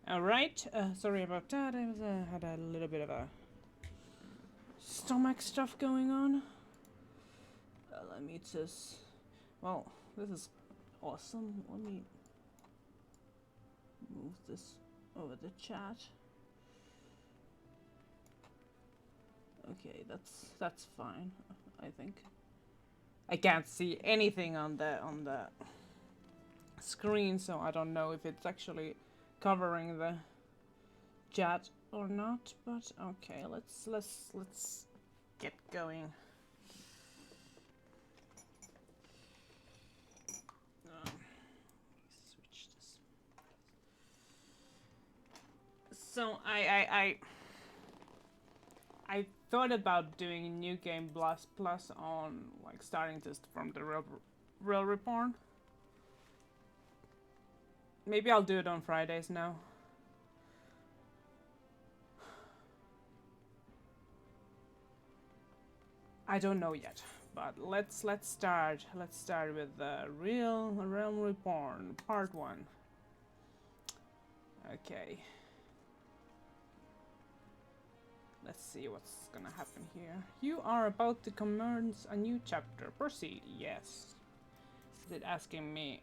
Alright, sorry about that. I was had a little bit of a stomach stuff going on. Let me just... Well, this is awesome. Let me move this over the chat. Okay, that's fine, I think. I can't see anything on the screen, so I don't know if it's actually covering the chat or not, but okay, let's get going. Switch this. So I thought about doing a new game plus on like starting just from the Realm Reborn. Maybe I'll do it on Fridays now. I don't know yet, but let's start. Let's start with the Realm Reborn Part 1. Okay. Let's see what's gonna happen here. You are about to commence a new chapter. Proceed. Yes. Is it asking me?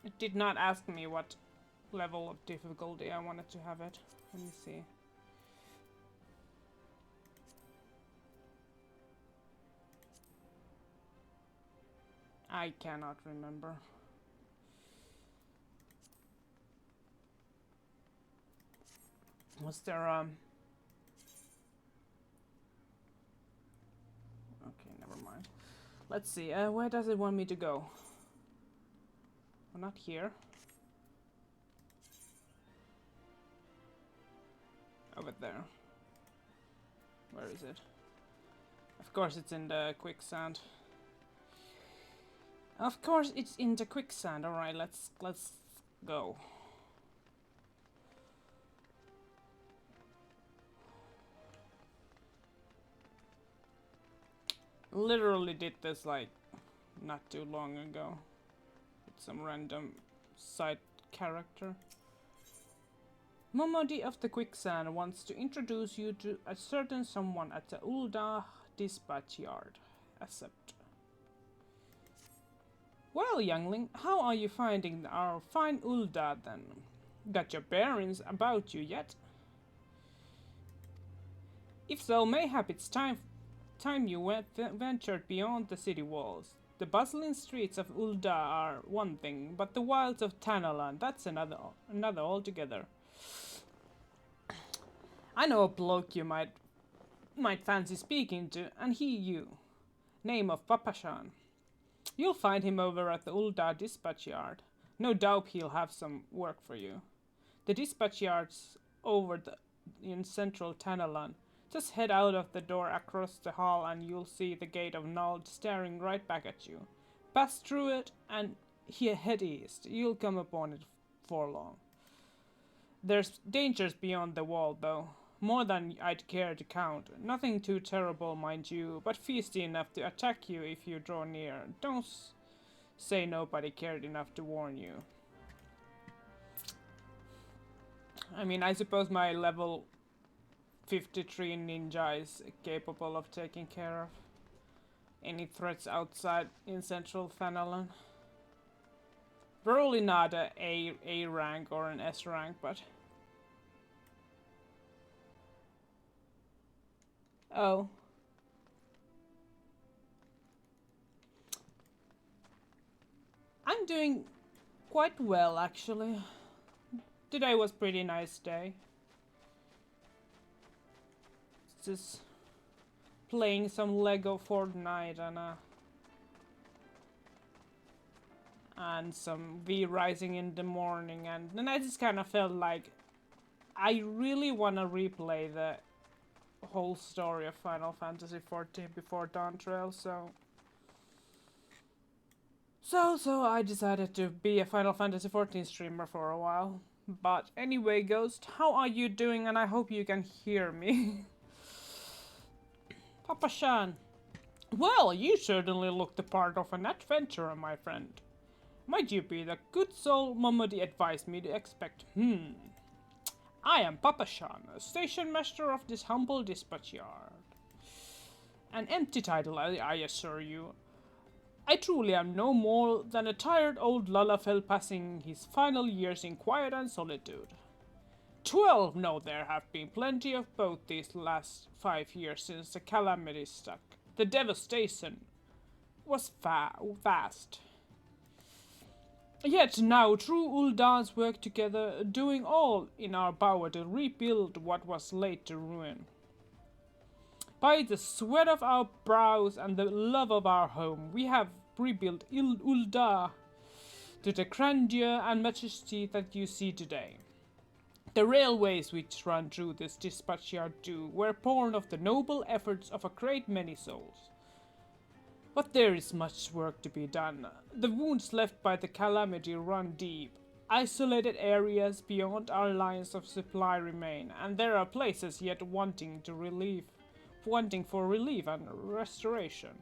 It did not ask me what level of difficulty I wanted to have it. Let me see. I cannot remember. Was there okay, never mind. Let's see, where does it want me to go? Well, not here. Over there. Where is it? Of course it's in the quicksand. Of course it's in the quicksand. Alright, let's go. Literally did this like not too long ago. With some random side character. Momodi of the Quicksand wants to introduce you to a certain someone at the Ulda dispatch yard. Accept. Well, youngling, how are you finding our fine Ulda then? Got your bearings about you yet? If so, mayhap it's time you ventured beyond the city walls. The bustling streets of Ulda are one thing, but the wilds of Tanalan, that's another altogether. I know a bloke you might fancy speaking to, and he you. Name of Papashan. You'll find him over at the Ulda dispatch yard. No doubt he'll have some work for you. The dispatch yard's over in central Tanalan. Just head out of the door across the hall and you'll see the gate of Nald staring right back at you. Pass through it and head east. You'll come upon it for long. There's dangers beyond the wall, though. More than I'd care to count. Nothing too terrible, mind you, but feisty enough to attack you if you draw near. Don't say nobody cared enough to warn you. I mean, I suppose my level 53 ninja is capable of taking care of any threats outside in central Fanalan. Probably not a rank or an S rank, but... Oh. I'm doing quite well, actually. Today was pretty nice day. Just playing some Lego Fortnite and some V Rising in the morning, and then I just kind of felt like I really want to replay the whole story of Final Fantasy XIV before Dawn Trail, so I decided to be a Final Fantasy XIV streamer for a while. But anyway, Ghost, how are you doing? And I hope you can hear me. Papa Shan, Well, you certainly look the part of an adventurer, my friend. Might you be the good soul Momodi advised me to expect? I am Papa Shan, station master of this humble dispatch yard. An empty title, I assure you. I truly am no more than a tired old Lalafell passing his final years in quiet and solitude. 12, no, there have been plenty of both these last 5 years since the calamity struck. The devastation was vast. Yet now true Uldans work together, doing all in our power to rebuild what was laid to ruin. By the sweat of our brows and the love of our home, we have rebuilt Ulda to the grandeur and majesty that you see today. The railways which run through this dispatch yard too were born of the noble efforts of a great many souls. But there is much work to be done. The wounds left by the calamity run deep. Isolated areas beyond our lines of supply remain, and there are places yet wanting for relief and restoration.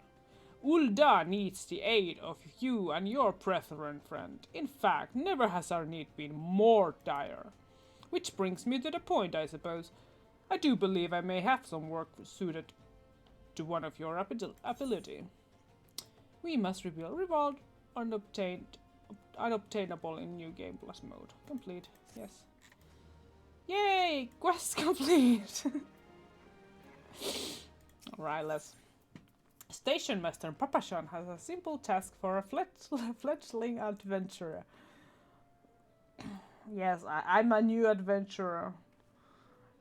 Ulda needs the aid of you and your brethren, friend. In fact, never has our need been more dire. Which brings me to the point, I suppose. I do believe I may have some work suited to one of your ability. We must rebuild reward unobtainable in New Game Plus mode. Complete. Yes. Yay! Quest complete! Alright, let's... Station Master Papashan has a simple task for a fledgling adventurer. Yes, I'm a new adventurer.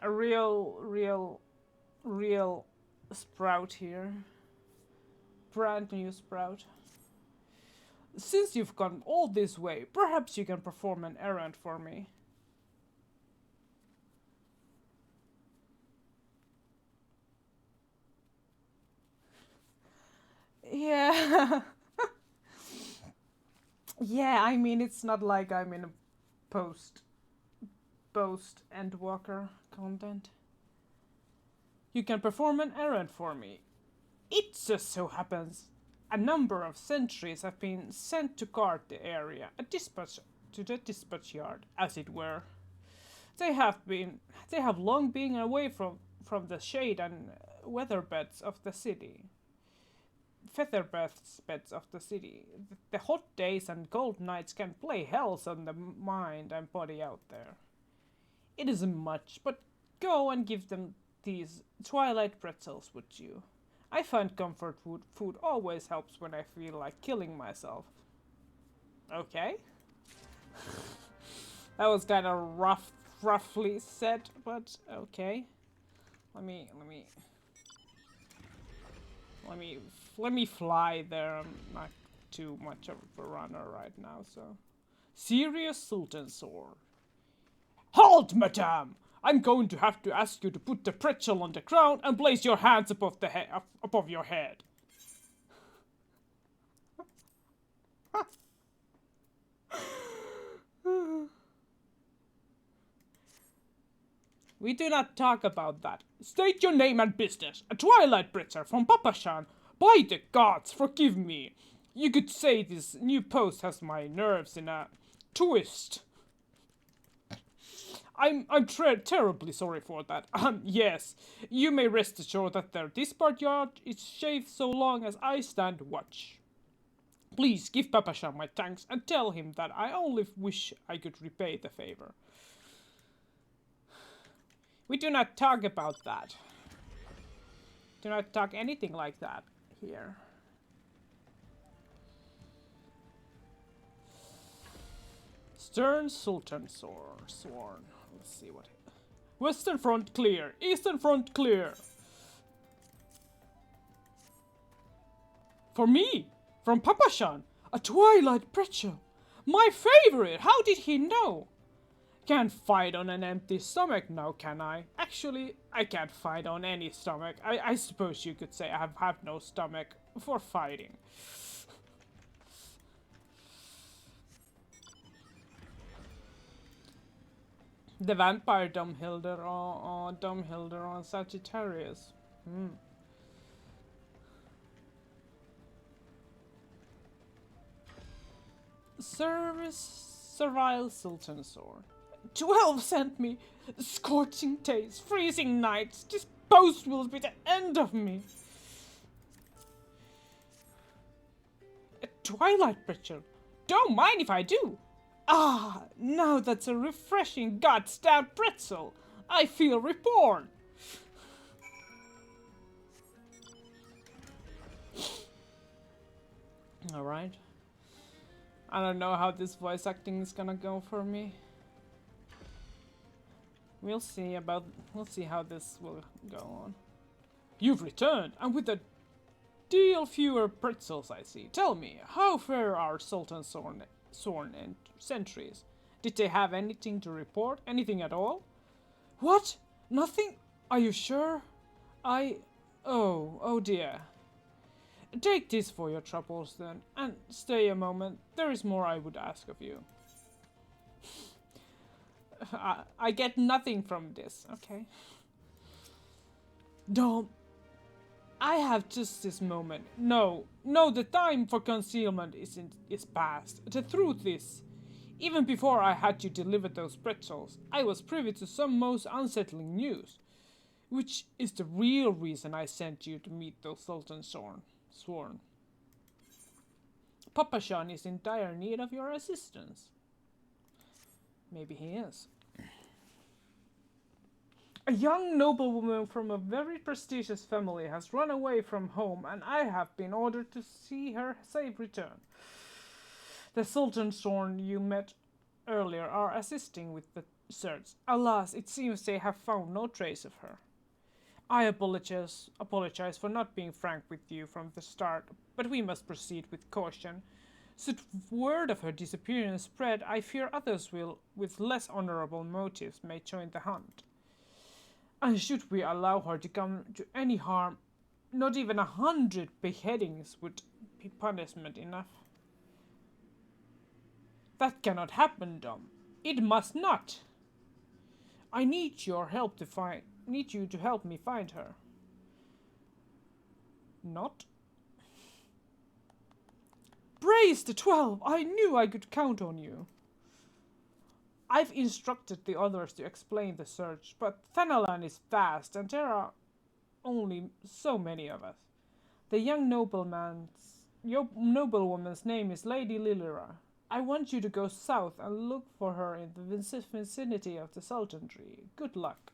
A real sprout here. Brand new sprout. Since you've gone all this way, perhaps you can perform an errand for me. Yeah. Yeah, I mean, it's not like I'm in a post Endwalker content. You can perform an errand for me. It just so happens a number of sentries have been sent to guard the area, to the dispatch yard, as it were. They have long been away from the shade and weather beds of the city. Beds of the city. The hot days and cold nights can play hells on the mind and body out there. It isn't much, but go and give them these twilight pretzels, would you? I find comfort food always helps when I feel like killing myself. Okay. That was kind of roughly said, but okay. Let me fly there. I'm not too much of a runner right now, so. Serious Sultan Sword. Halt, madame! I'm going to have to ask you to put the pretzel on the ground and place your hands above your head. We do not talk about that. State your name and business. A Twilight Blitzer from Papashan. By the gods, forgive me. You could say this new post has my nerves in a twist. I'm terribly sorry for that. Yes, you may rest assured that their dispatch yard is safe so long as I stand watch. Please give Papashan my thanks and tell him that I only wish I could repay the favor. We do not talk about that. Do not talk anything like that here. Stern Sultan sworn. Let's see what. Western front clear. Eastern front clear. For me, from Papashan, a Twilight Pretzel. My favorite. How did he know? Can't fight on an empty stomach now, can I? Actually, I can't fight on any stomach. I suppose you could say I have no stomach for fighting. The vampire Domhilder or Domhilder on Sagittarius. Service Servile Sultan Sword. 12 sent me. Scorching days, freezing nights. This post will be the end of me. A Twilight Preacher. Don't mind if I do. Ah, now that's a refreshing God-stabbed pretzel. I feel reborn. Alright. I don't know how this voice acting is gonna go for me. We'll see how this will go on. You've returned, and with a deal fewer pretzels I see. Tell me, how fair are Sultan's sworn and sentries? Did they have anything to report? Anything at all? What? Nothing? Are you sure? Oh dear. Take this for your troubles then, and stay a moment. There is more I would ask of you. I get nothing from this, okay? Don't. I have just this moment. No, the time for concealment is past. The truth is, even before I had you deliver those pretzels, I was privy to some most unsettling news, which is the real reason I sent you to meet those Sultan Sworn. Papashan is in dire need of your assistance. Maybe he is. A young noblewoman from a very prestigious family has run away from home, and I have been ordered to see her safe return. The Sultan Sworn you met earlier are assisting with the search. Alas, it seems they have found no trace of her. I apologize for not being frank with you from the start, but we must proceed with caution. Should word of her disappearance spread, I fear others will, with less honorable motives, may join the hunt. And should we allow her to come to any harm, not even 100 beheadings would be punishment enough. That cannot happen, Dom. It must not. I need your help need you to help me find her. Not? Praise the 12! I knew I could count on you. I've instructed the others to explain the search, but Thanalan is vast and there are only so many of us. The young noblewoman's name is Lady Lilira. I want you to go south and look for her in the vicinity of the Sultanry. Good luck.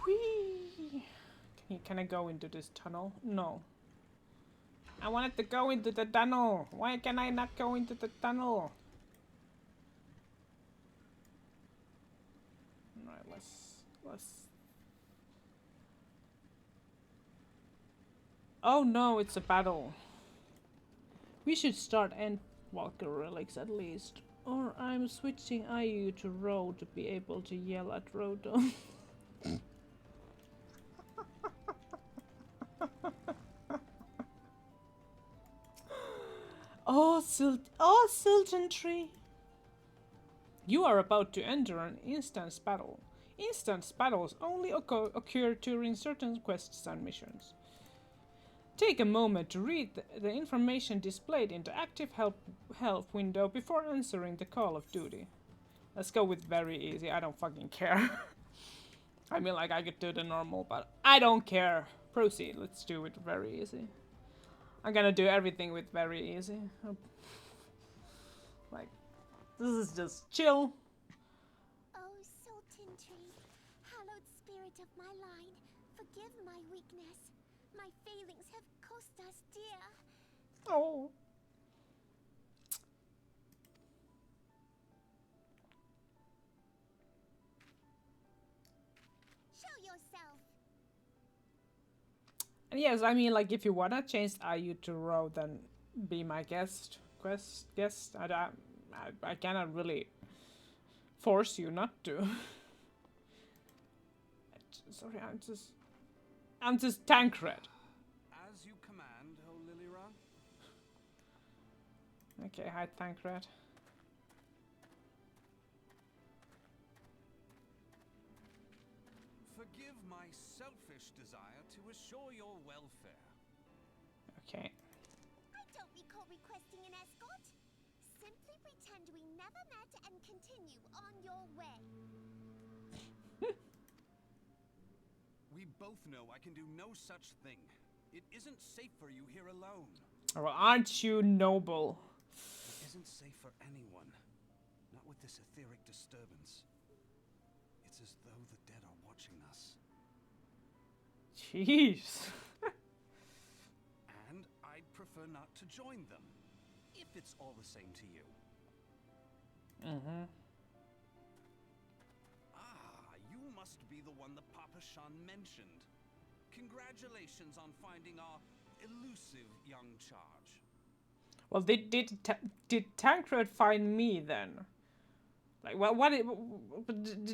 Whee! Can I go into this tunnel? No. I wanted to go into the tunnel. Why can I not go into the tunnel? Alright, let's... Oh no, it's a battle. We should start Endwalker relics at least. Or I'm switching IU to Ro to be able to yell at Rotom. Oh, Sultanry! You are about to enter an instance battle. Instance battles only occur during certain quests and missions. Take a moment to read the information displayed in the active help window before answering the call of duty. Let's go with very easy. I don't fucking care. I mean, like, I could do the normal, but I don't care. Proceed. Let's do it very easy. I'm gonna do everything with very easy. Like, this is just chill. Oh, Sultanry, hallowed spirit of my line, forgive my weakness. My failings have cost us dear. Oh. Show yourself. And yes, I mean, like, if you wanna change IU to Ro, then be my guest. I cannot really force you not to. Sorry, I'm just Tancred. As you command, O Lilira. Okay, hi Tancred. much desire to assure your welfare. Okay. I don't recall requesting an escort. Simply pretend we never met and continue on your way. We both know I can do no such thing. It isn't safe for you here alone. Well, aren't you noble? It isn't safe for anyone. Not with this etheric disturbance. It's as though the dead are watching us. Jeez. And I'd prefer not to join them, if it's all the same to you. Mm-hmm. Ah, you must be the one that Papa Shan mentioned. Congratulations on finding our elusive young charge. Well, did Tancred find me then? Like,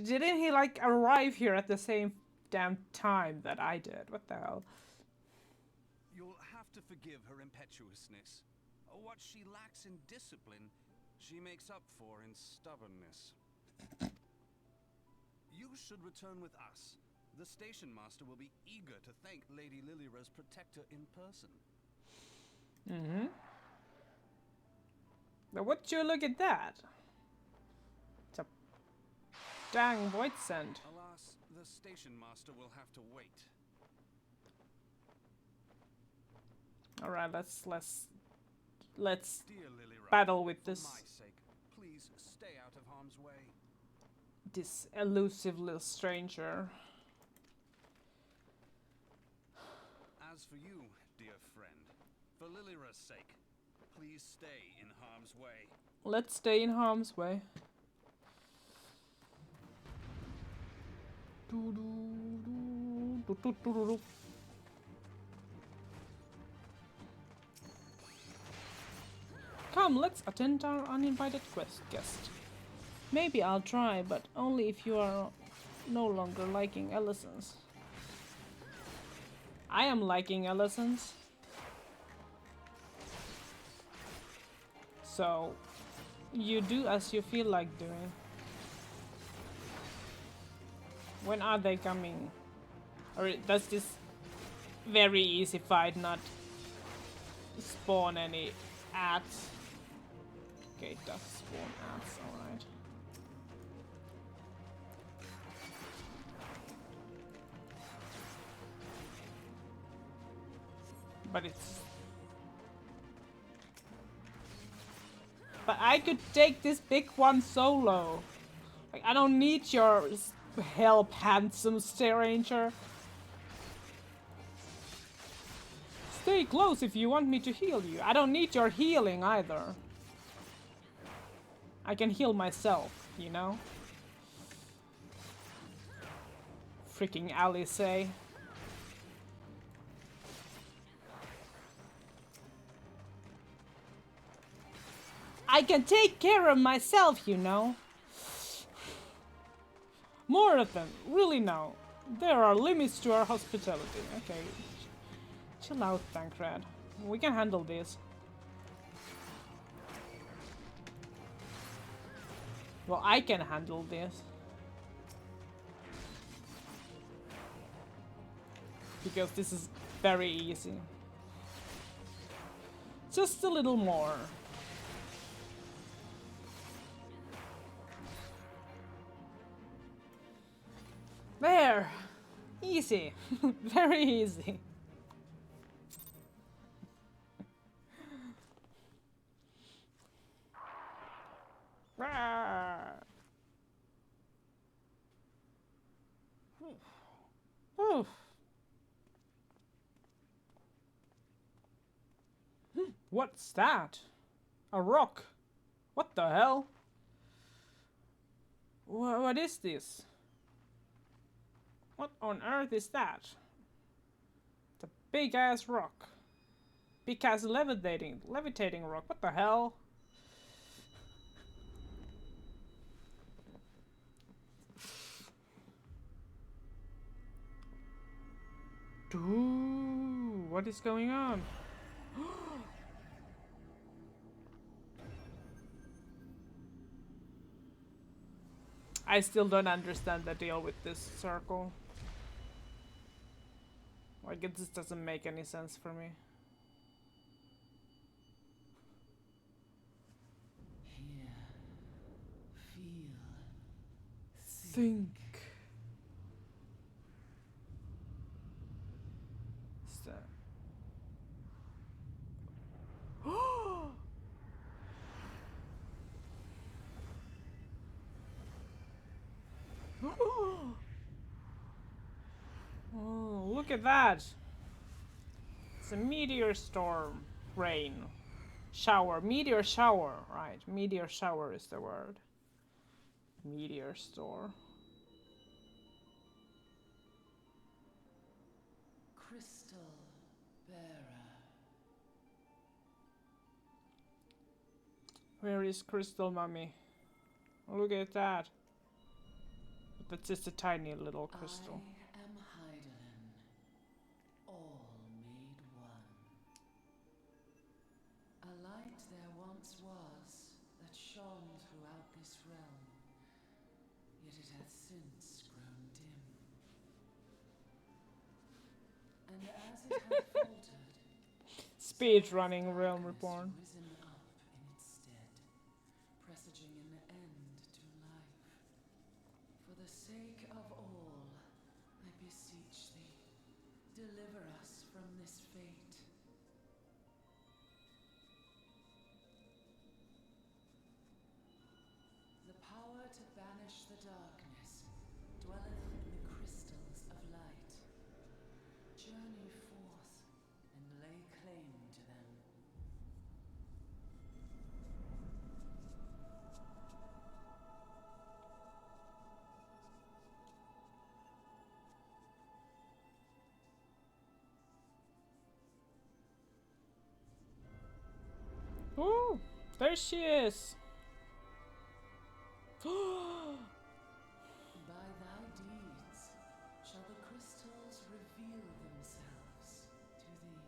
didn't he like arrive here at the same damn time that I did? What the hell? You'll have to forgive her impetuousness. What she lacks in discipline, she makes up for in stubbornness. You should return with us. The station master will be eager to thank Lady Lilira's protector in person. Mm-hmm. Now, would you look at that? It's a dang void send. Alas, the station master will have to wait. All right, let's Dear Lilira, battle with for this my sake, please stay out of harm's way. this elusive little stranger. As for you, dear friend, for Lilira's sake, please stay in harm's way. Let's stay in harm's way. Come, let's attend our uninvited guest. Maybe I'll try, but only if you are no longer liking Ellison's. I am liking Ellison's. So, you do as you feel like doing. When are they coming? Or does this very easy fight not spawn any ads? Okay, it does spawn ads, alright. But I could take this big one solo. Like, I don't need your help, handsome stranger. Stay close if you want me to heal you. I don't need your healing either. I can heal myself, you know? Freaking Alice. I can take care of myself, you know. More of them, really now. There are limits to our hospitality. Okay, chill out, Tancred. We can handle this. Well, I can handle this. Because this is very easy. Just a little more. There! Easy. Very easy. Oof. What's that? A rock? What the hell? What is this? What on earth is that? It's a big ass rock. Big ass levitating rock. What the hell? Ooh, what is going on? I still don't understand the deal with this circle. Like, it just doesn't make any sense for me. Hear, feel, Think. Is that... Oh, look at that! It's a meteor storm. Rain. Shower. Meteor shower. Right. Meteor shower is the word. Meteor storm. crystal bearer. Where is Crystal Mummy? Look at that. But that's just a tiny little crystal. I am Heidelin, all made one. A light there once was that shone throughout this realm, yet it hath since grown dim. And as it hath faltered, Speed running Realm Reborn. risen up in its stead, presaging an end to life. For the sake of all, I beseech thee, deliver us from this fate. The power to banish the darkness dwelleth in the crystals of light. Journey forth and lay claim to them. Ooh, there she is. By thy deeds shall the crystals reveal themselves to thee.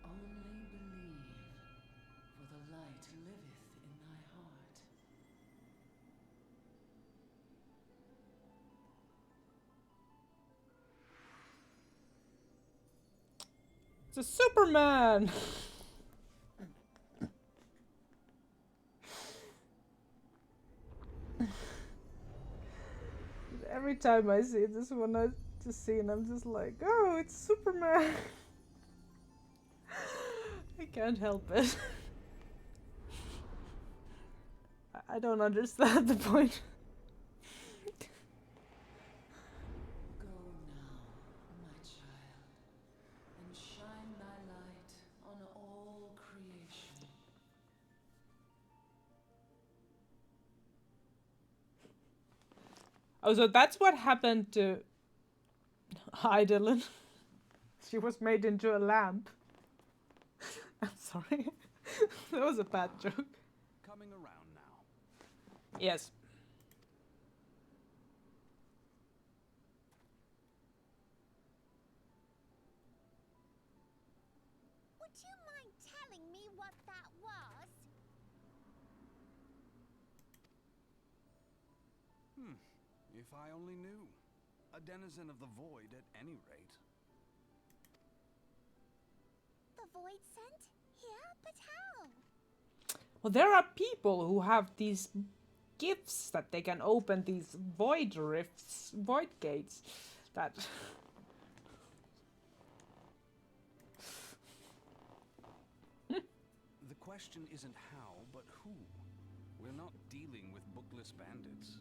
Only believe, for the light liveth in thy heart. It's a Superman. Every time I see this one, I just see and I'm just like, oh, it's Superman. I can't help it. I don't understand the point. Go now, my child, and shine thy light on all creation. Oh, so that's what happened to Heidelin. She was made into a lamp. I'm sorry. That was a bad joke. Coming around now. Yes. Would you mind telling me what that was? If I only knew. A denizen of the void at any rate. The void sent? Here? But how? Well, there are people who have these gifts that they can open these void rifts, void gates. That. The question isn't how, but who. We're not dealing with bookless bandits.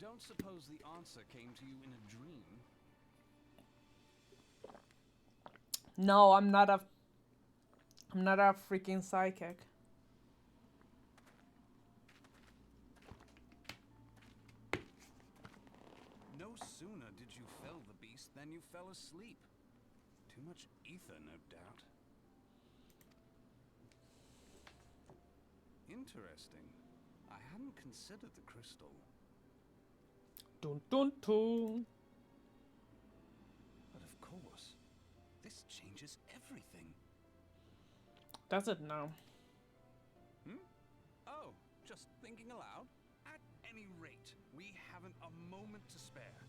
Don't suppose the answer came to you in a dream? No, I'm not a freaking psychic. No sooner did you fell the beast than you fell asleep. Too much ether, no doubt. Interesting. I hadn't considered the crystal. Dun dun dun. But of course, this changes everything. Does it now? just thinking aloud. At any rate, we haven't a moment to spare.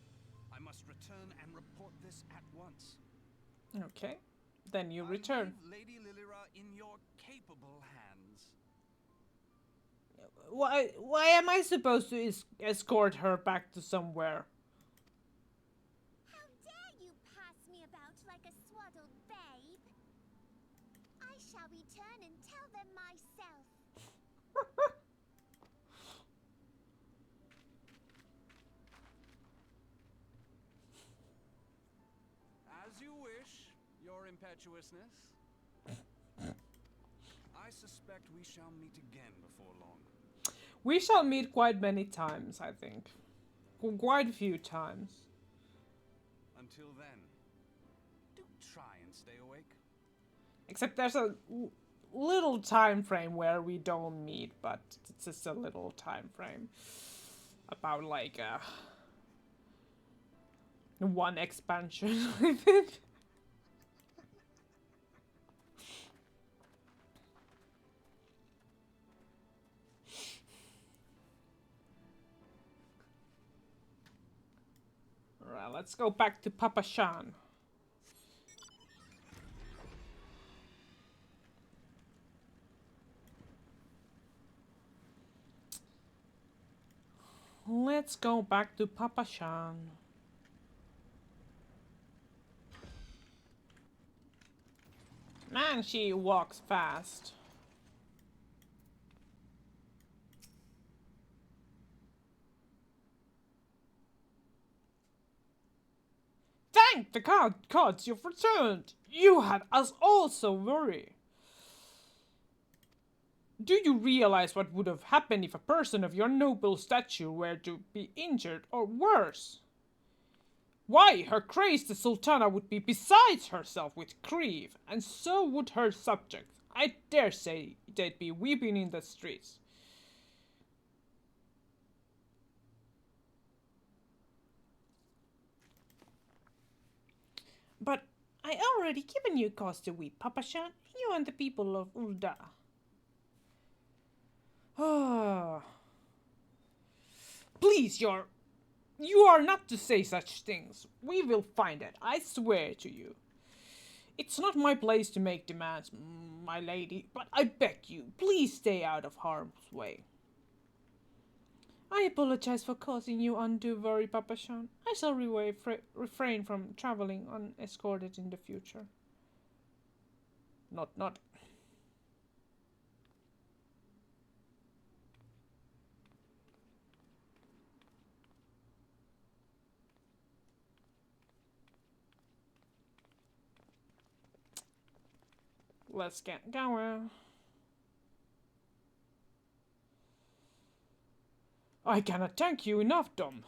I must return and report this at once. Okay. Then you I return. leave Lady Lilira in your capable hands. Why am I supposed to escort her back to somewhere? How dare you pass me about like a swaddled babe? I shall return and tell them myself. As you wish, your impetuousness. I suspect we shall meet again before long. We shall meet quite many times, I think. Quite a few times. Until then, do try and stay awake. Except there's a little time frame where we don't meet, but it's just a little time frame. About like one expansion, I think. Alright, let's go back to Papa Shan. Let's go back to Papa Shan. Man, she walks fast. Thank the gods you've returned! You had us all so worried. Do you realize what would have happened if a person of your noble stature were to be injured or worse? Why, her grace the Sultana would be beside herself with grief, and so would her subjects. I dare say they'd be weeping in the streets. But I already given you cause to weep, Papa Shan, you and the people of Ul'dah. Ah. Please, you are not to say such things. We will find it, I swear to you. It's not my place to make demands, my lady, but I beg you, please stay out of harm's way. I apologize for causing you undue worry, Papa Shan. I shall refrain from traveling unescorted in the future. Not. Let's get going. I cannot thank you enough, Dom.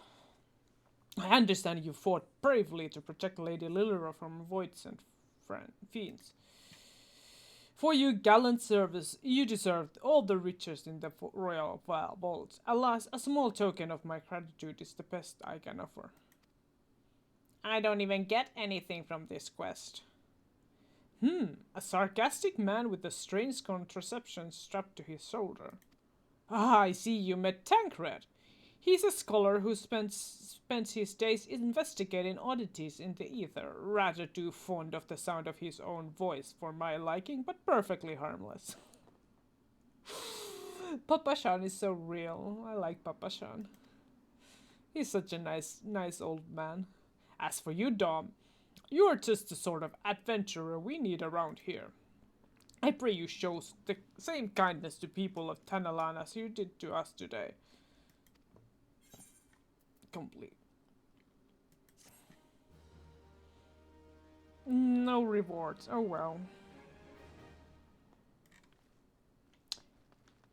I understand you fought bravely to protect Lady Lilira from voids and fiends. For your gallant service, you deserved all the riches in the royal vaults. Alas, a small token of my gratitude is the best I can offer. I don't even get anything from this quest. A sarcastic man with a strange contraception strapped to his shoulder. Ah, I see you met Tancred. He's a scholar who spends his days investigating oddities in the ether, rather too fond of the sound of his own voice for my liking, but perfectly harmless. Papa Shan is so real. I like Papa Shan. He's such a nice old man. As for you, Dom, you're just the sort of adventurer we need around here. I pray you show the same kindness to people of Tanalan as you did to us today. Complete. No rewards. Oh well.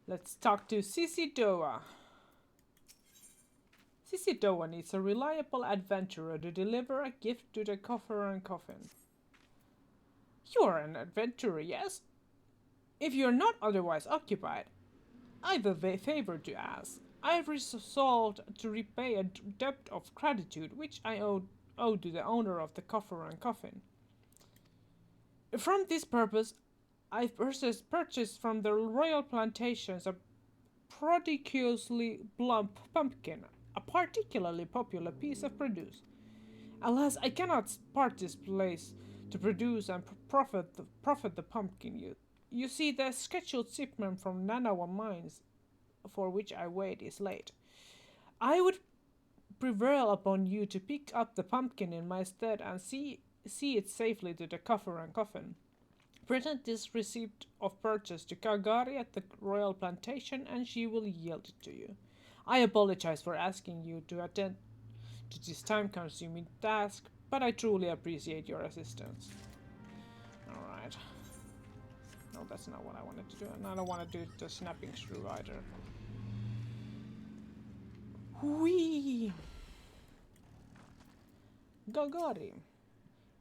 Let's talk to Sisi Doa. Sisi Doa needs a reliable adventurer to deliver a gift to the coffer and coffin. You are an adventurer, yes? If you are not otherwise occupied, I've a favor to ask. I have resolved to repay a debt of gratitude which I owe to the owner of the coffer and coffin. From this purpose, I've purchased from the royal plantations a prodigiously plump pumpkin, a particularly popular piece of produce. Alas, I cannot part this place to produce and profit the pumpkin. You see, the scheduled shipment from Nanawa mines, for which I wait, is late. I would prevail upon you to pick up the pumpkin in my stead and see it safely to the coffer and coffin. Present this receipt of purchase to Kagari at the royal plantation, and she will yield it to you. I apologize for asking you to attend to this time-consuming task, but I truly appreciate your assistance. Alright. No, that's not what I wanted to do, and I don't want to do the snapping screw either. Whee! Gagari.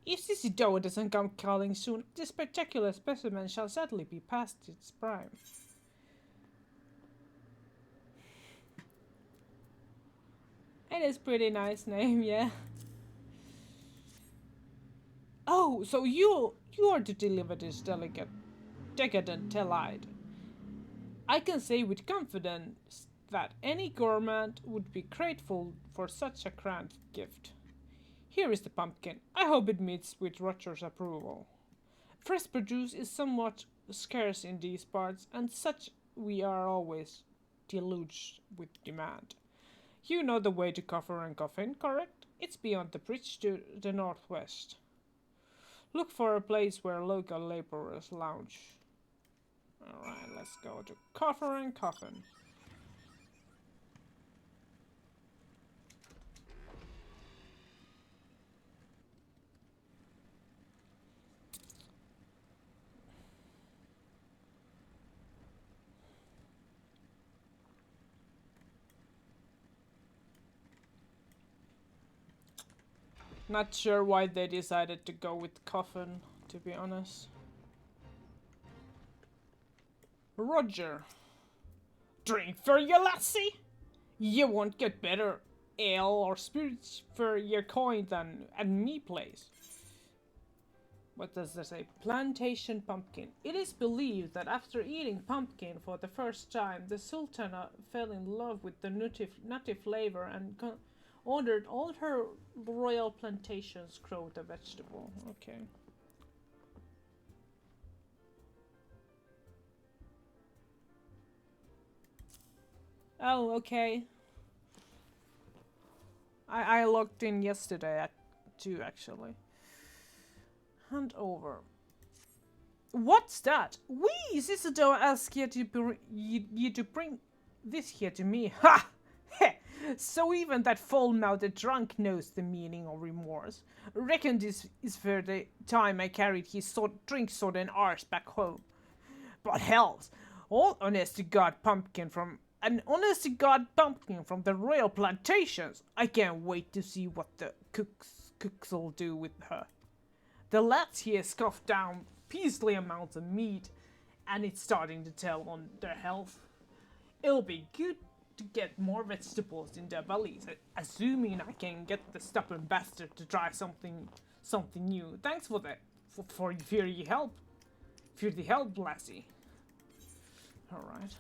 If this dough doesn't come calling soon, this spectacular specimen shall sadly be past its prime. It is pretty nice name, yeah. Oh, so you are to deliver this decadent Tellide. I can say with confidence that any gourmand would be grateful for such a grand gift. Here is the pumpkin. I hope it meets with Roger's approval. Fresh produce is somewhat scarce in these parts, and such we are always deluged with demand. You know the way to Coffer and Coffin, correct? It's beyond the bridge to the northwest. Look for a place where local laborers lounge. Alright, let's go to Coffer and Coffin. Not sure why they decided to go with Coffin, to be honest. Roger. Drink for your lassie? You won't get better ale or spirits for your coin than at me place. What does that say? Plantation pumpkin. It is believed that after eating pumpkin for the first time, the Sultana fell in love with the nutty flavor and ordered all her royal plantations grow the vegetable. Okay. Oh, okay. I logged in yesterday at 2 actually. Hand over. What's that? Wee! Isidore asked you to bring this here to me. Ha! Heh! So even that foul-mouthed drunk knows the meaning of remorse. Reckon this is for the time I carried his drink-sodden arse back home. But hells, all honest-to-God pumpkin from the royal plantations. I can't wait to see what the cooks'll do with her. The lads here scoffed down beastly amounts of meat, and it's starting to tell on their health. It'll be good to get more vegetables in their bellies, assuming I can get the stubborn bastard to try something new. Thanks for your help. For the help, lassie. Alright.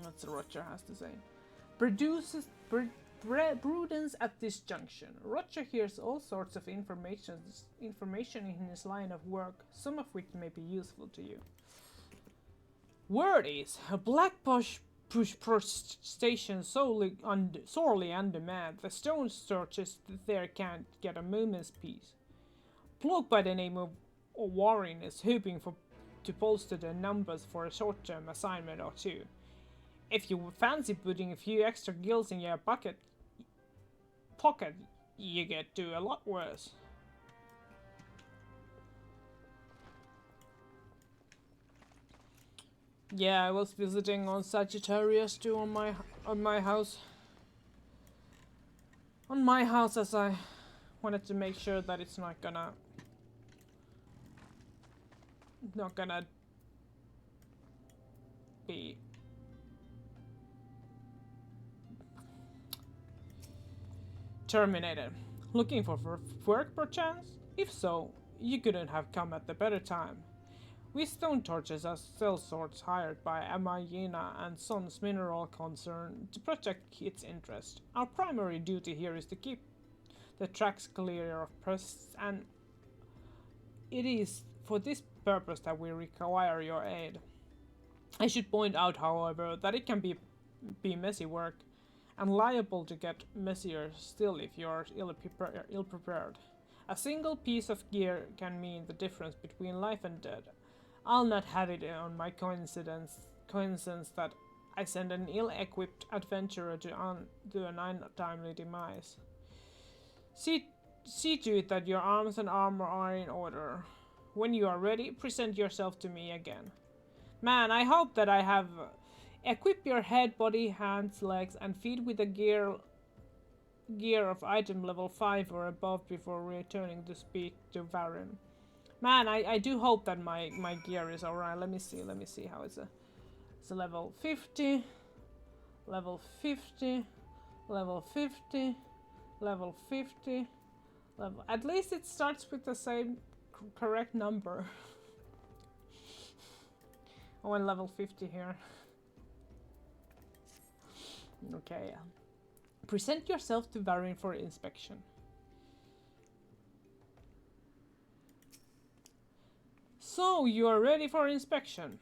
That's what Roger has to say. Prudence at this junction. Roger hears all sorts of information in his line of work, some of which may be useful to you. Word is, a black push station sorely undermanned. The stone searchers there can't get a moment's peace. Bloke by the name of Warren is hoping to bolster their numbers for a short-term assignment or two. If you fancy putting a few extra gills in your pocket, you get to a lot worse. Yeah, I was visiting on Sagittarius too on my house. On my house, as I wanted to make sure that it's not gonna be terminated. Looking for work perchance? If so, you couldn't have come at a better time. We stone torches are cell sorts hired by Amayina and Sons Mineral Concern to protect its interest. Our primary duty here is to keep the tracks clear of pests, and it is for this purpose that we require your aid. I should point out, however, that it can be messy work, and liable to get messier still if you are ill prepared. A single piece of gear can mean the difference between life and death. I'll not have it on my coincidence that I send an ill-equipped adventurer to an untimely demise. See to it that your arms and armor are in order. When you are ready, present yourself to me again. Man, I hope that I have equip your head, body, hands, legs, and feet with a gear of item level 5 or above before returning to speak to Varin. Man, I do hope that my gear is alright. Let me see how it's a level 50, level 50, level 50, level 50, level. At least it starts with the same correct number. Oh, and level 50 here. Okay. Present yourself to Varin for inspection. So, you are ready for inspection.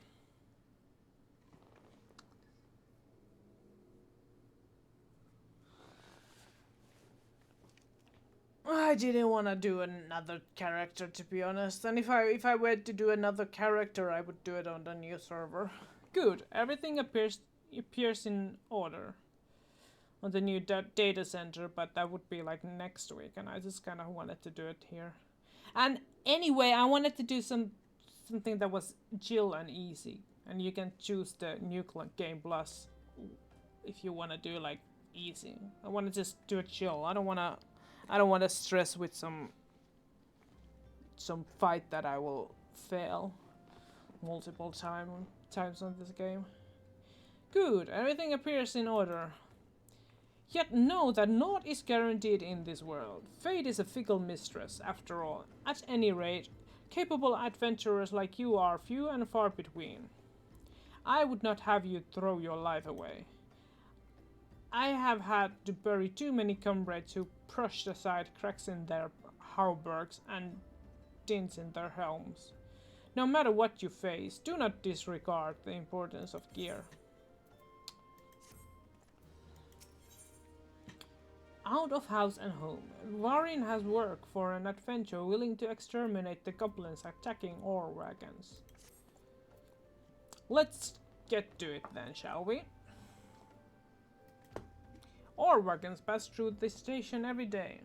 I didn't want to do another character, to be honest. And if I were to do another character, I would do it on the new server. Good. Everything appears in order on the new data center, but that would be like next week, and I just kind of wanted to do it here. And anyway, I wanted to do something that was chill and easy, and you can choose the new game plus if you want to do like easy. I want to just do it chill. I don't want to stress with some fight that I will fail multiple times on this game. Good, everything appears in order. Yet know that naught is guaranteed in this world. Fate is a fickle mistress, after all. At any rate, capable adventurers like you are few and far between. I would not have you throw your life away. I have had to bury too many comrades who brushed aside cracks in their hauberks and dints in their helms. No matter what you face, do not disregard the importance of gear. Out of house and home, Varin has work for an adventurer willing to exterminate the goblins attacking ore wagons. Let's get to it then, shall we? Ore wagons pass through this station every day.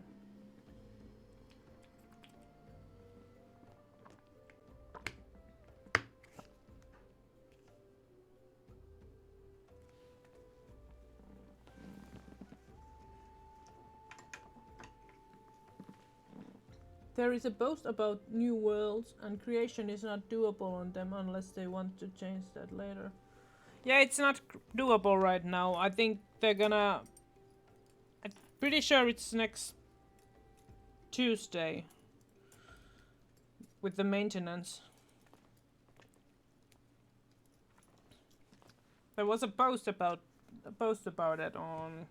There is a boast about new worlds, and creation is not doable on them unless they want to change that later. Yeah, it's not doable right now. I think they're gonna... I'm pretty sure it's next Tuesday with the maintenance. There was a post about it on...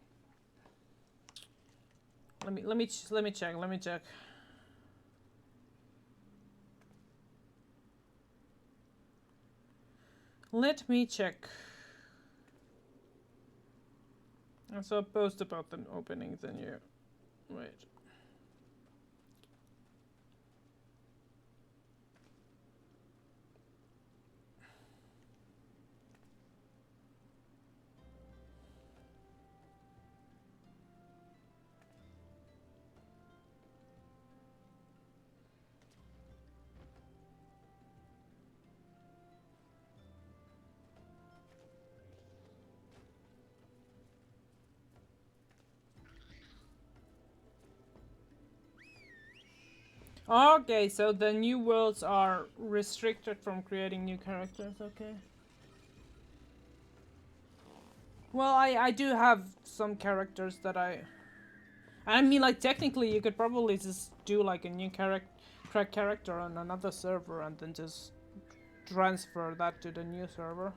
Let me check. Let me check. I saw a post about them opening the new... Wait. Okay, so the new worlds are restricted from creating new characters, okay. Well, I do have some characters that I mean, like, technically you could probably just do like a new character on another server and then just transfer that to the new server.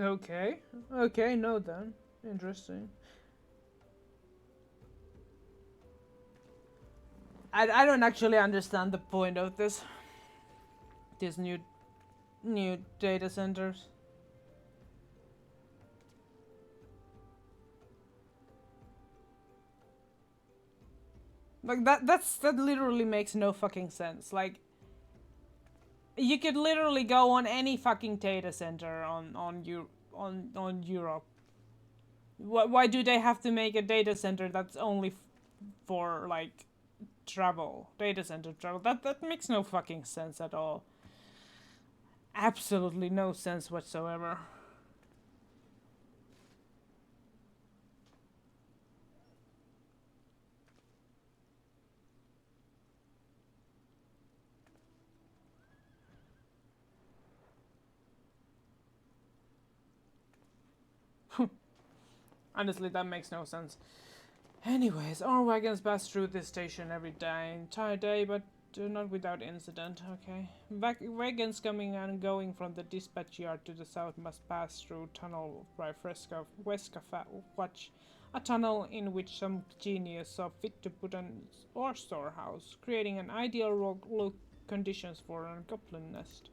Okay. Okay, no then. Interesting. I don't actually understand the point of this. These new data centers. Like that literally makes no fucking sense. Like you could literally go on any fucking data center on Europe. Why do they have to make a data center that's only for like travel, data center travel? That makes no fucking sense at all. Absolutely no sense whatsoever. Honestly, that makes no sense. Anyways, our wagons pass through this station every day, entire day, but not without incident, okay? Wagons coming and going from the dispatch yard to the south must pass through tunnel by Weska Watch, a tunnel in which some genius saw fit to put an ore storehouse, creating an ideal conditions for a goblin nest.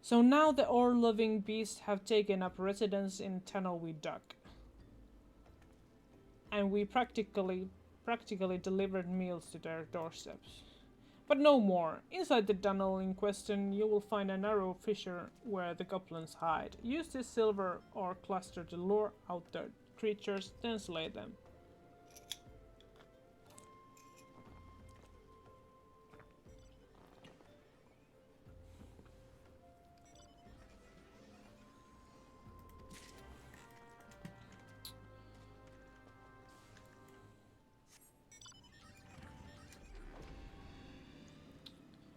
So now the ore-loving beasts have taken up residence in tunnel we dug. And we practically delivered meals to their doorsteps. But no more. Inside the tunnel in question, you will find a narrow fissure where the goblins hide. Use this silver ore cluster to lure out the creatures, then slay them.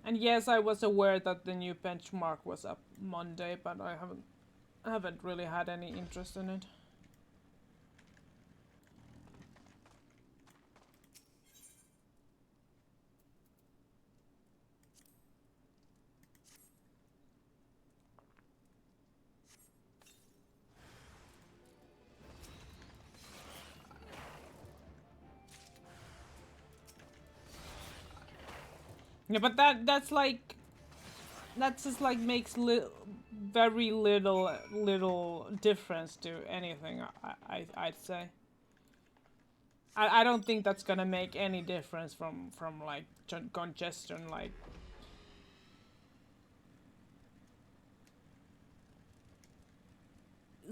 And yes, I was aware that the new benchmark was up Monday, but I haven't really had any interest in it. Yeah, but that just like makes very little difference to anything. I'd say. I don't think that's gonna make any difference from like congestion. Like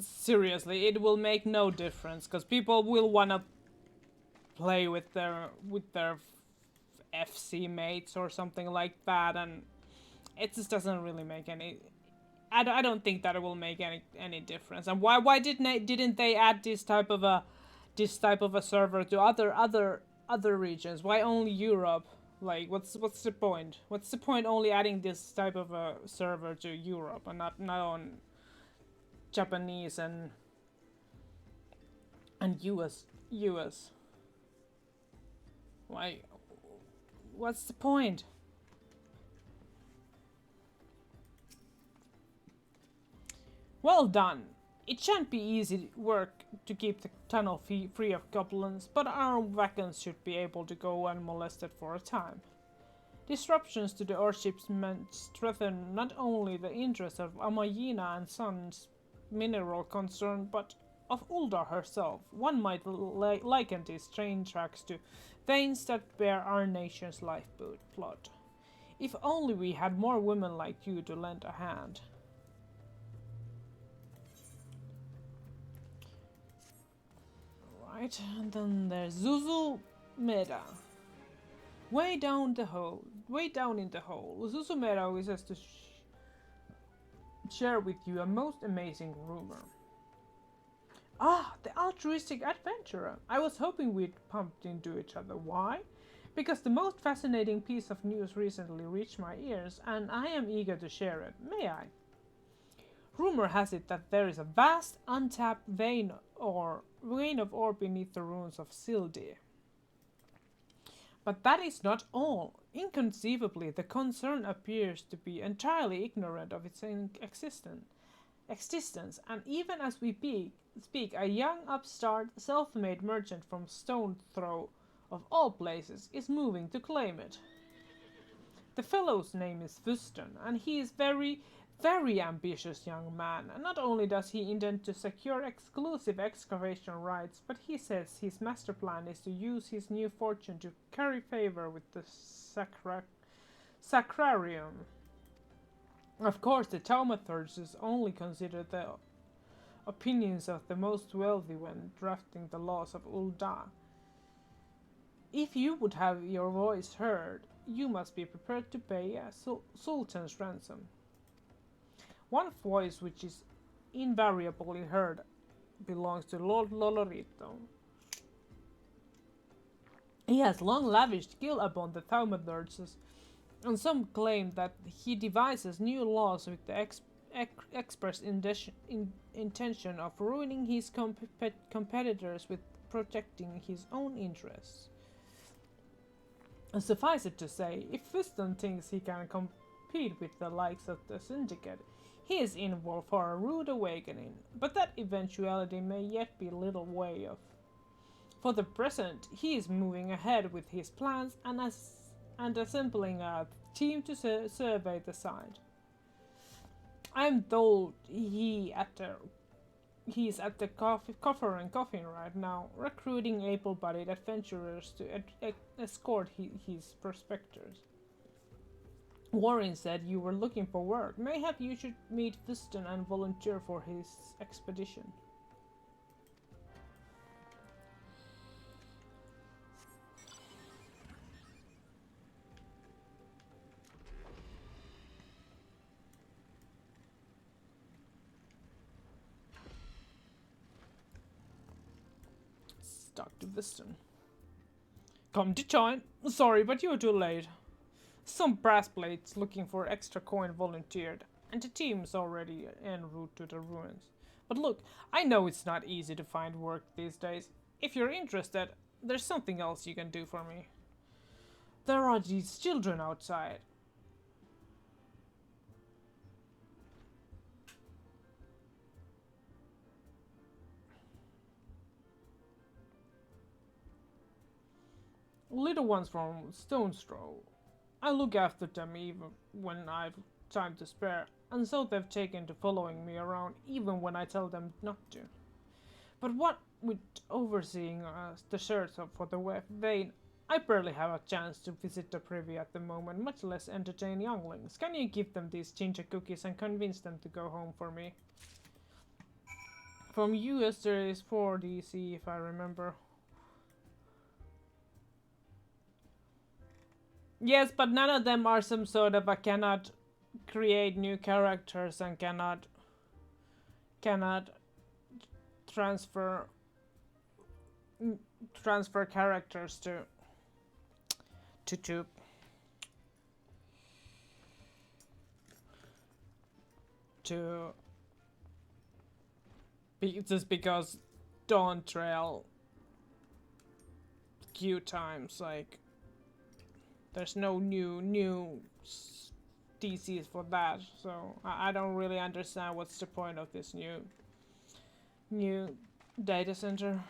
seriously, it will make no difference because people will wanna play with their FC mates or something like that, and it just doesn't really make any. I don't think that it will make any difference. And why didn't they add this type of a server to other regions? Why only Europe? Like what's the point? What's the point only adding this type of a server to Europe and not on Japanese and US? Why? What's the point? Well done. It shan't be easy work to keep the tunnel free of goblins, but our wagons should be able to go unmolested for a time. Disruptions to the shipments threaten not only the interests of Amayina and Sons mineral concern, but of Ulda herself. One might liken these train tracks to veins that bear our nation's lifeblood. If only we had more women like you to lend a hand. Right, and then there's Zuzu Meda. Way down in the hole, Zuzu Meda wishes to share with you a most amazing rumor. Ah, the altruistic adventurer. I was hoping we'd bumped into each other. Why? Because the most fascinating piece of news recently reached my ears, and I am eager to share it. May I? Rumor has it that there is a vast, untapped vein of ore beneath the ruins of Sildir. But that is not all. Inconceivably, the concern appears to be entirely ignorant of its existence, and even as we speak, a young upstart, self-made merchant from Stone Throw, of all places, is moving to claim it. The fellow's name is Fuston, and he is very ambitious young man. And not only does he intend to secure exclusive excavation rights, but he says his master plan is to use his new fortune to curry favor with the Sacrarium. Of course, the thaumaturges only consider the opinions of the most wealthy when drafting the laws of Ul'dah. If you would have your voice heard, you must be prepared to pay a sultan's ransom. One voice which is invariably heard belongs to Lord Lolorito. He has long lavished guilt upon the thaumaturges, and some claim that he devises new laws with the express intention of ruining his competitors with protecting his own interests. Suffice it to say, if Fiston thinks he can compete with the likes of the Syndicate, he is in for a rude awakening, but that eventuality may yet be little way off. For the present, he is moving ahead with his plans and assembling a team to survey the site. I am told he's at the Coffer and Coffin right now, recruiting able-bodied adventurers to escort his prospectors. Warren said you were looking for work. Mayhap you should meet Fiston and volunteer for his expedition. Talk to Fiston. Come to join. Sorry, but you're too late. Some brass plates looking for extra coin volunteered, and the team's already en route to the ruins. But look, I know it's not easy to find work these days. If you're interested, there's something else you can do for me. There are these children outside. Little ones from Stone's Throw. I look after them even when I've time to spare, and so they've taken to following me around even when I tell them not to. But what with overseeing the search for the vein, I barely have a chance to visit the privy at the moment, much less entertain younglings. Can you give them these ginger cookies and convince them to go home for me? From US there is 4 DC if I remember. Yes, but none of them are some sort of a cannot create new characters and cannot transfer characters to just because Dawn Trail queue times, like there's no new DCs for that, so I don't really understand what's the point of this new data center.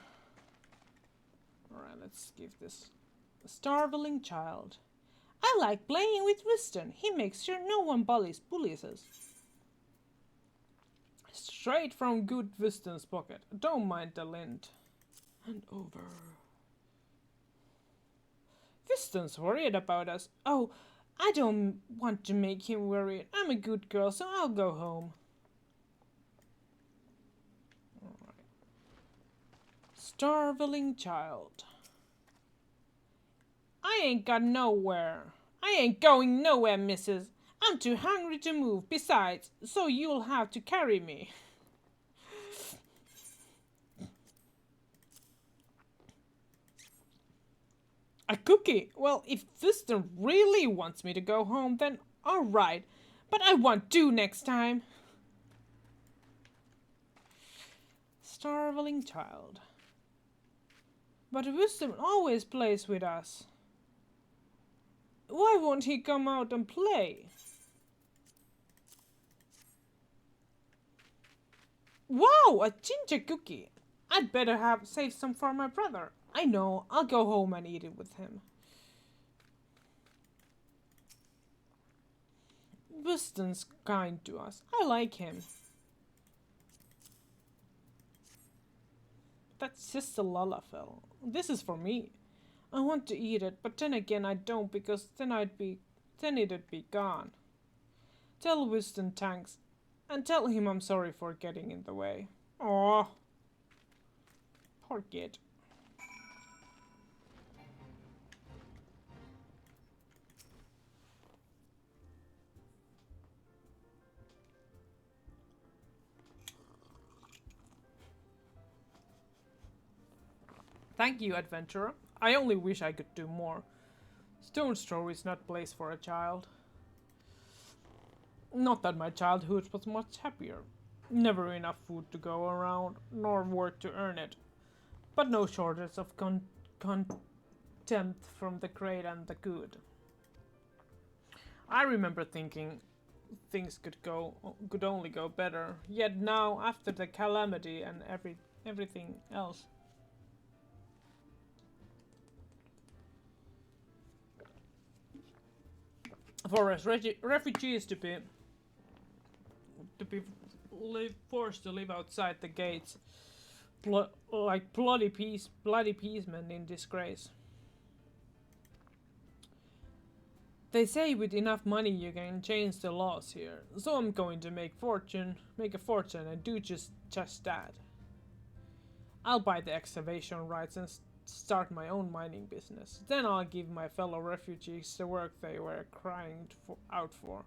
Alright, let's give this a starveling child. I like playing with Winston. He makes sure no one bullies us. Straight from good Winston's pocket. Don't mind the lint. And over. Winston's worried about us. Oh, I don't want to make him worried. I'm a good girl, so I'll go home. Alright. Starveling child. I ain't got nowhere. I ain't going nowhere, missus. I'm too hungry to move. Besides, so you'll have to carry me. A cookie? Well, if Wisdom really wants me to go home, then alright. But I want two next time. Starveling child. But Wisdom always plays with us. Why won't he come out and play? Wow, a ginger cookie. I'd better have saved some for my brother. I know, I'll go home and eat it with him. Wisdom's kind to us. I like him. That's just a lalafell. This is for me. I want to eat it, but then again I don't because then it'd be gone. Tell Wisdom thanks, and tell him I'm sorry for getting in the way. Aw, poor kid. Thank you, adventurer. I only wish I could do more. Stone's Throw is not place for a child. Not that my childhood was much happier. Never enough food to go around, nor work to earn it. But no shortage of contempt from the great and the good. I remember thinking things could only go better. Yet now, after the calamity and everything else, for us refugees to be forced to live outside the gates, like bloody peacemen in disgrace. They say with enough money you can change the laws here, so I'm going to make a fortune, and do just that. I'll buy the excavation rights and start my own mining business. Then I'll give my fellow refugees the work they were crying out for,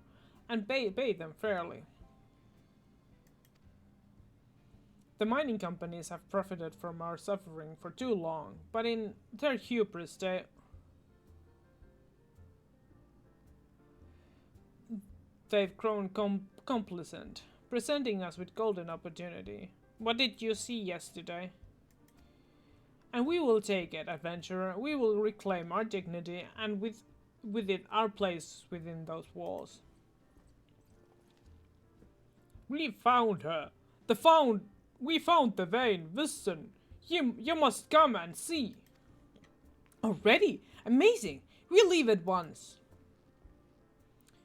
and pay them fairly. The mining companies have profited from our suffering for too long, but in their hubris they've grown complacent, presenting us with golden opportunity. What did you see yesterday? And we will take it, adventurer. We will reclaim our dignity, and with it our place within those walls. We found her. We found the vein. Listen, you must come and see. Already? Amazing. We'll leave at once.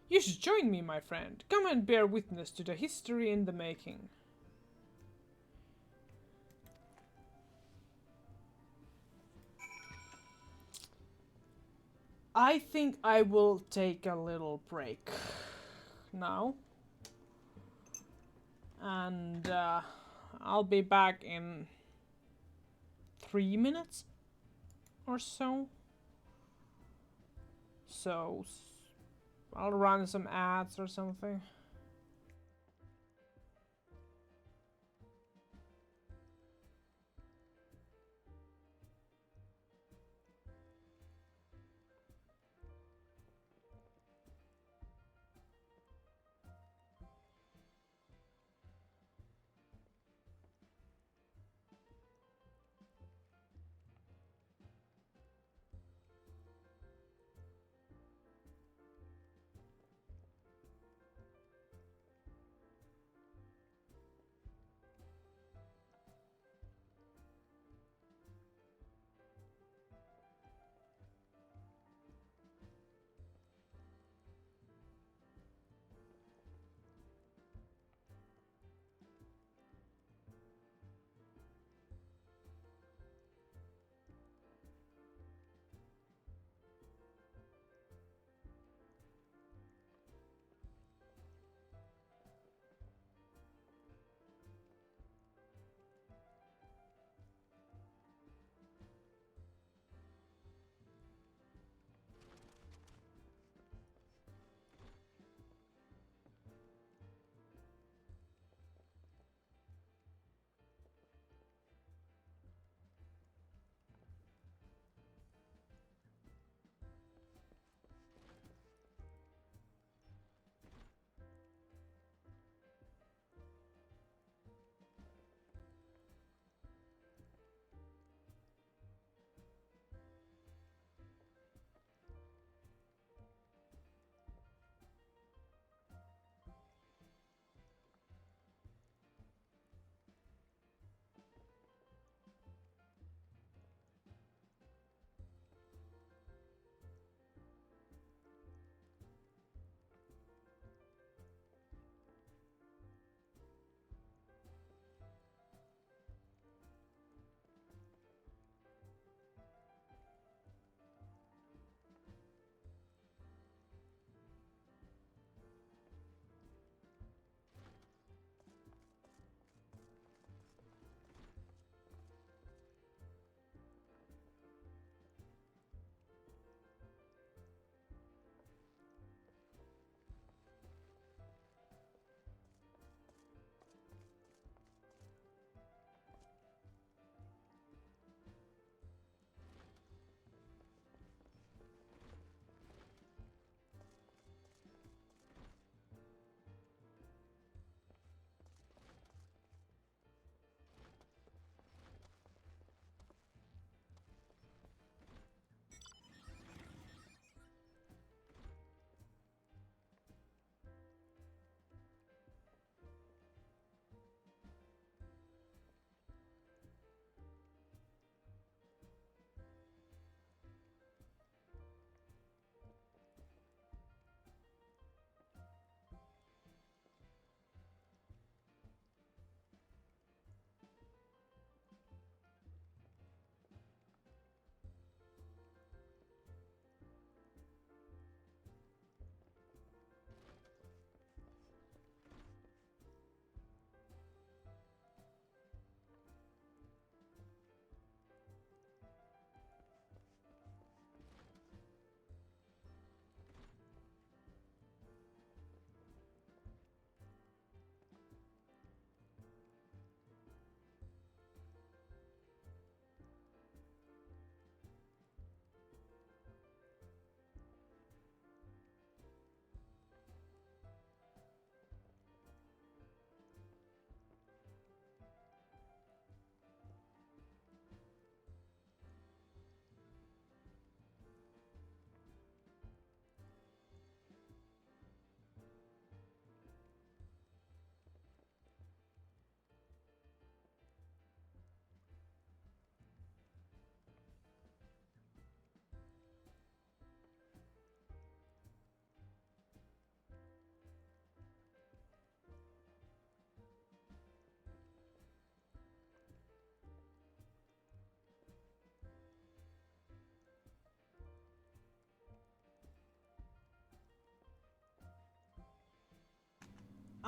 You should join me, my friend. Come and bear witness to the history in the making. I think I will take a little break now. And I'll be back in 3 minutes or so. So I'll run some ads or something.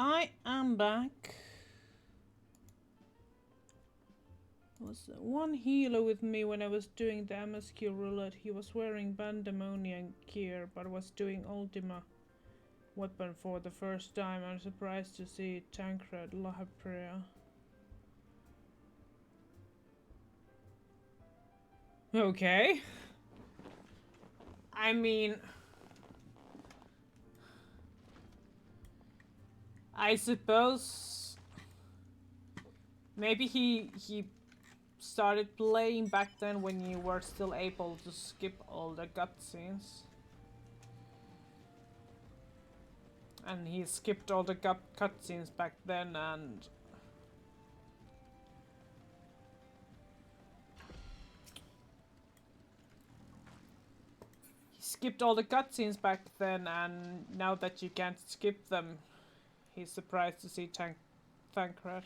I am back. Was one healer with me when I was doing the MSQ roulette. He was wearing Pandemonium gear, but was doing Ultima weapon for the first time. I'm surprised to see Tancred Lapria. Okay. I mean, I suppose maybe he started playing back then when you were still able to skip all the cutscenes. And he skipped all the cutscenes back then, and he skipped all the cutscenes back then, and now that you can't skip them, he's surprised to see Tancred.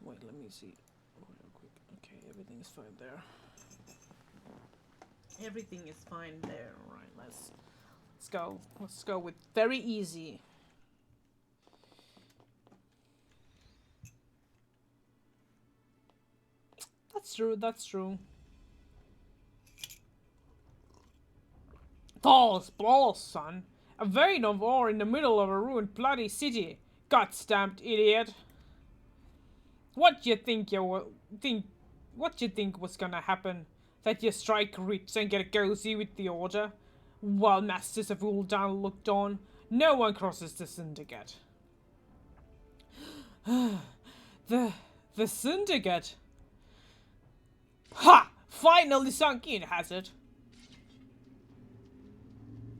Wait, let me see. Real quick. Okay, everything is fine there. Everything is fine there. Alright, let's go. Let's go with very easy. That's true, that's true. Balls, balls, son. A vein of ore in the middle of a ruined bloody city. God-stamped idiot. What you think what you think was gonna happen? That you strike rich and get cozy with the order? While masters of Uldan looked on, no one crosses the syndicate. The syndicate? Ha! Finally sunk in, has it?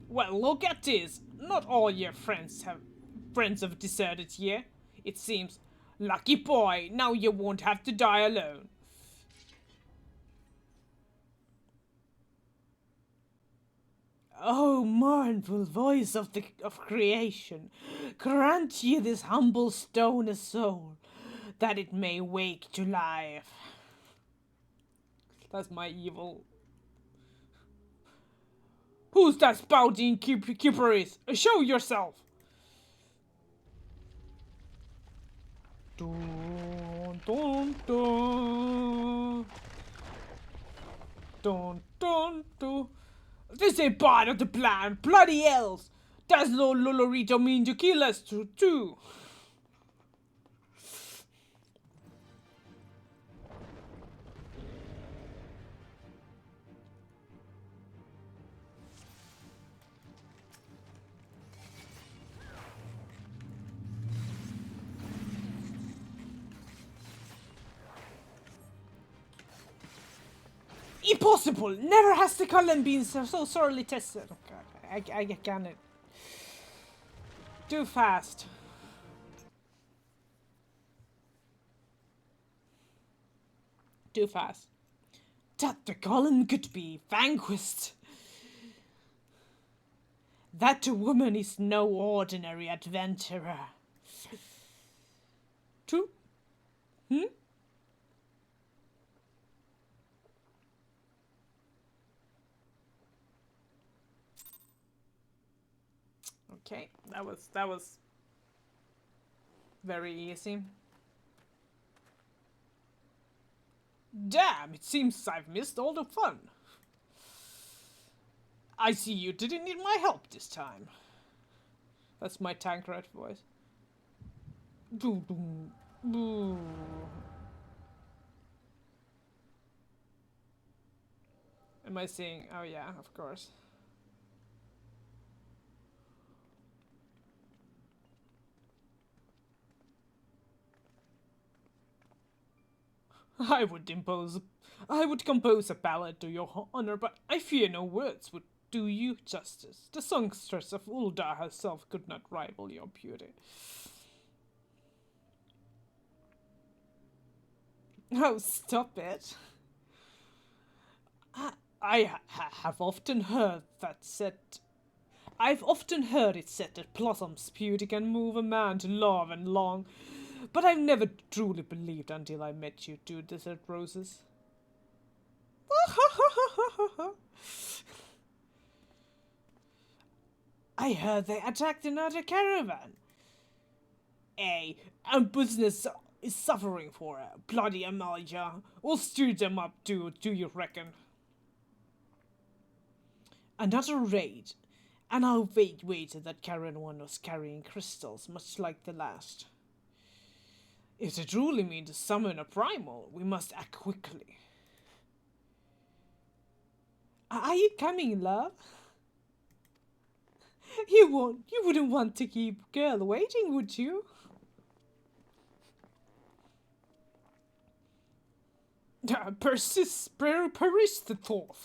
Well, look at this. Not all your friends have deserted here. It seems. Lucky boy, now you won't have to die alone. Oh, mournful voice of creation, grant ye this humble stone a soul, that it may wake to life. That's my evil. Who's that spouting Kipperis? Show yourself! Dun, dun, dun. Dun, dun, dun. This ain't part of the plan, bloody hells! Does Lord Lolorito mean to kill us too? Impossible! Never has the Cullen been so sorely tested. Oh God, I can't. Too fast. Too fast. That the Cullen could be vanquished. That woman is no ordinary adventurer. True? Okay, that was very easy. Damn, it seems I've missed all the fun. I see you didn't need my help this time. That's my Tancred voice. Doo doo boo. Am I seeing? Oh yeah, of course. I would compose a ballad to your honor, but I fear no words would do you justice. The songstress of Ulda herself could not rival your beauty. Oh, stop it. Have often heard that said. I've often heard it said that Blossom's beauty can move a man to love and long, but I've never truly believed until I met you two desert roses. I heard they attacked another caravan. And business is suffering for it. Bloody Amalia. We'll stir them up too, do you reckon? Another raid. And I'll wait that caravan was carrying crystals, much like the last. If they truly mean to summon a primal, we must act quickly. Are you coming, love? You wouldn't want to keep girl waiting, would you? Persist the thought.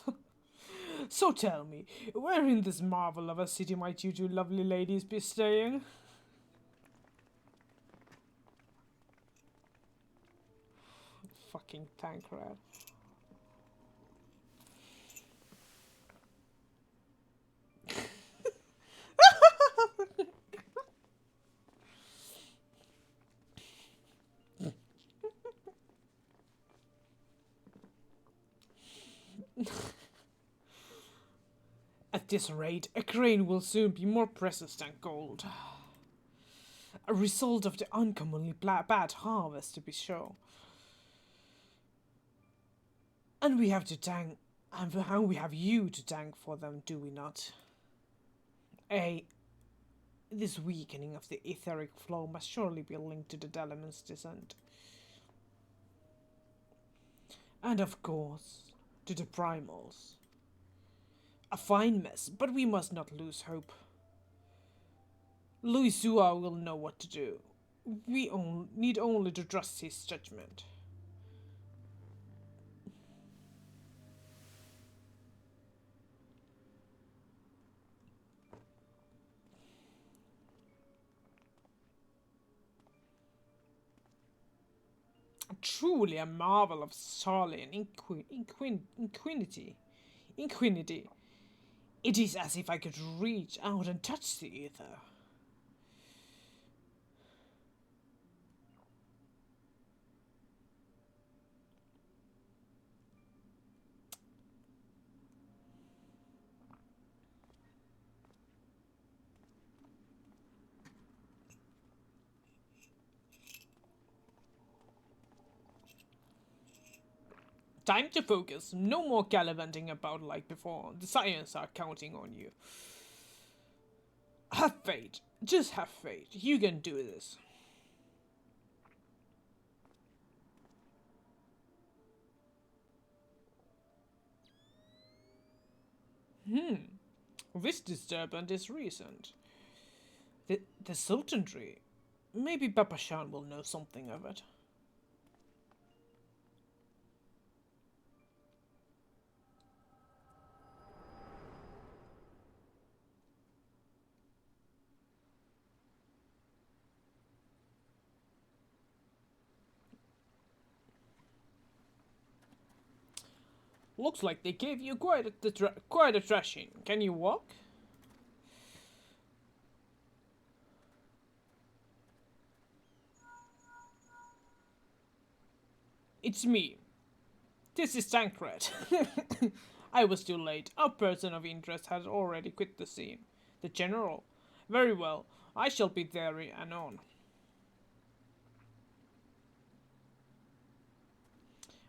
So tell me, where in this marvel of a city might you two lovely ladies be staying? Fucking Tancred. At this rate, a grain will soon be more precious than gold. A result of the uncommonly bad harvest, to be sure. And we have you to thank for them, do we not? This weakening of the etheric flow must surely be linked to the Delaman's descent. And of course, to the primals. A fine mess, but we must not lose hope. Luisua will know what to do. We need only to trust his judgment. Truly a marvel of Sarlian inquinity. It is as if I could reach out and touch the ether. Time to focus. No more gallivanting about like before. The Scions are counting on you. Have faith. Just have faith. You can do this. This disturbance is recent. The Sultanry. Maybe Papashan will know something of it. Looks like they gave you quite a thrashing. Can you walk? It's me. This is Tancred. I was too late. Our person of interest has already quit the scene. The general? Very well. I shall be there anon.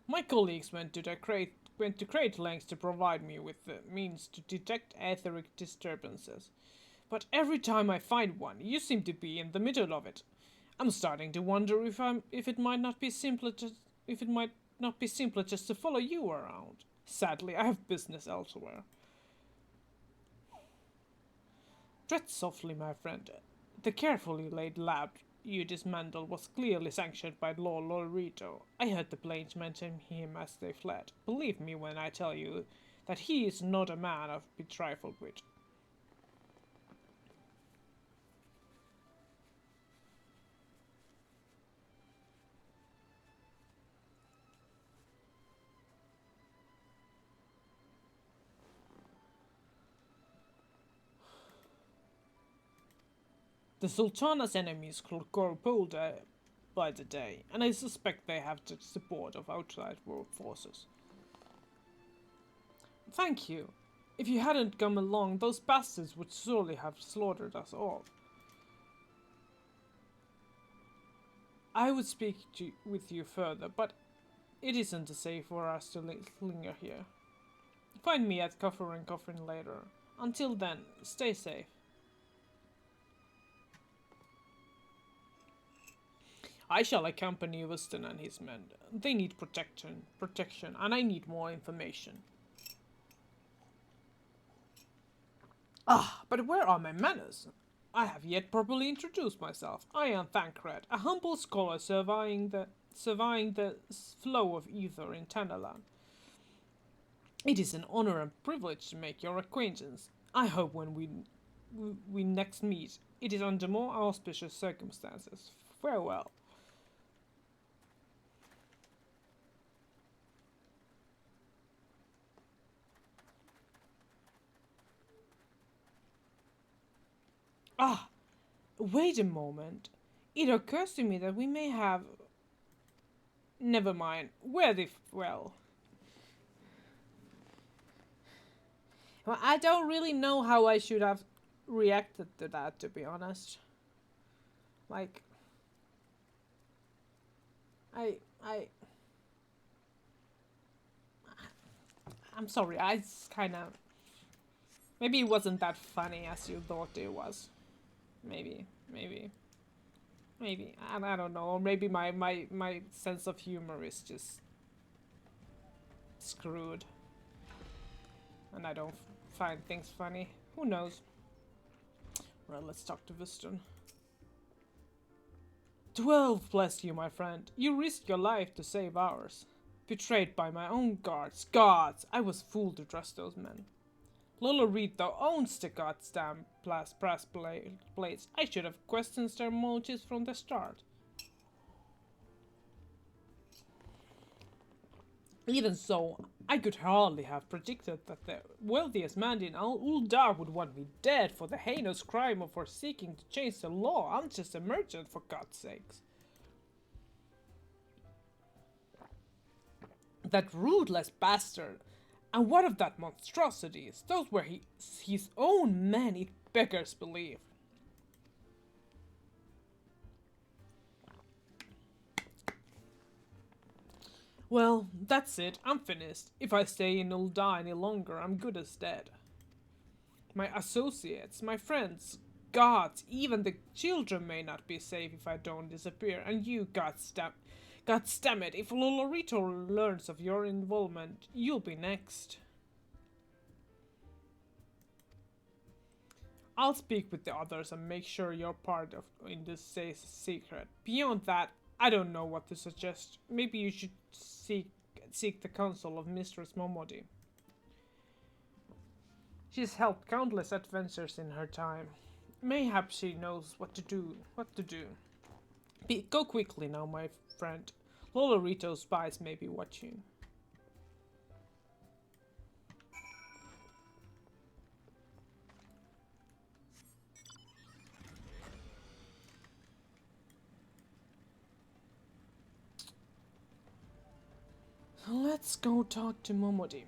My colleagues went to great lengths to provide me with the means to detect etheric disturbances. But every time I find one, you seem to be in the middle of it. I'm starting to wonder if it might not be simpler just to follow you around. Sadly, I have business elsewhere. Tread softly, my friend. The carefully laid lab you dismantled was clearly sanctioned by Lord Lorito. I heard the planes mention him as they fled. Believe me when I tell you that he is not a man of be trifled with. The Sultana's enemies grow bolder by the day, and I suspect they have the support of outside world forces. Thank you. If you hadn't come along, those bastards would surely have slaughtered us all. I would speak with you further, but it isn't safe for us to linger here. Find me at Coffer and Coffin later. Until then, stay safe. I shall accompany Weston and his men. They need protection, and I need more information. Ah, but where are my manners? I have yet properly introduced myself. I am Thancred, a humble scholar surveying the flow of ether in Tanalan. It is an honor and privilege to make your acquaintance. I hope when we next meet, it is under more auspicious circumstances. Farewell. Ah, wait a moment. It occurs to me that we may have... Never mind. Well, I don't really know how I should have reacted to that, to be honest. Like... I'm sorry, I kind of... Maybe it wasn't that funny as you thought it was. Maybe. I don't know. Or maybe my sense of humor is just screwed. And I don't find things funny. Who knows? Well, let's talk to Viston. 12 bless you, my friend. You risked your life to save ours. Betrayed by my own guards. Gods! I was fooled to trust those men. Lolorito owns the goddamn brass blades. I should have questioned their motives from the start. Even so, I could hardly have predicted that the wealthiest man in Uldar would want me dead for the heinous crime of seeking to change the law. I'm just a merchant, for God's sakes. That ruthless bastard! And what of that monstrosities? Those were his own men, it beggars belief. Well, that's it. I'm finished. If I stay in Ul'dah any longer, I'm good as dead. My associates, my friends, gods, even the children may not be safe if I don't disappear. And you, goddamn it, if Lolorito learns of your involvement, you'll be next. I'll speak with the others and make sure you're part of in this secret. Beyond that, I don't know what to suggest. Maybe you should seek the counsel of Mistress Momodi. She's helped countless adventures in her time. Mayhap she knows what to do. Go quickly now, my friend. Lolorito's spies may be watching. Let's go talk to Momodi.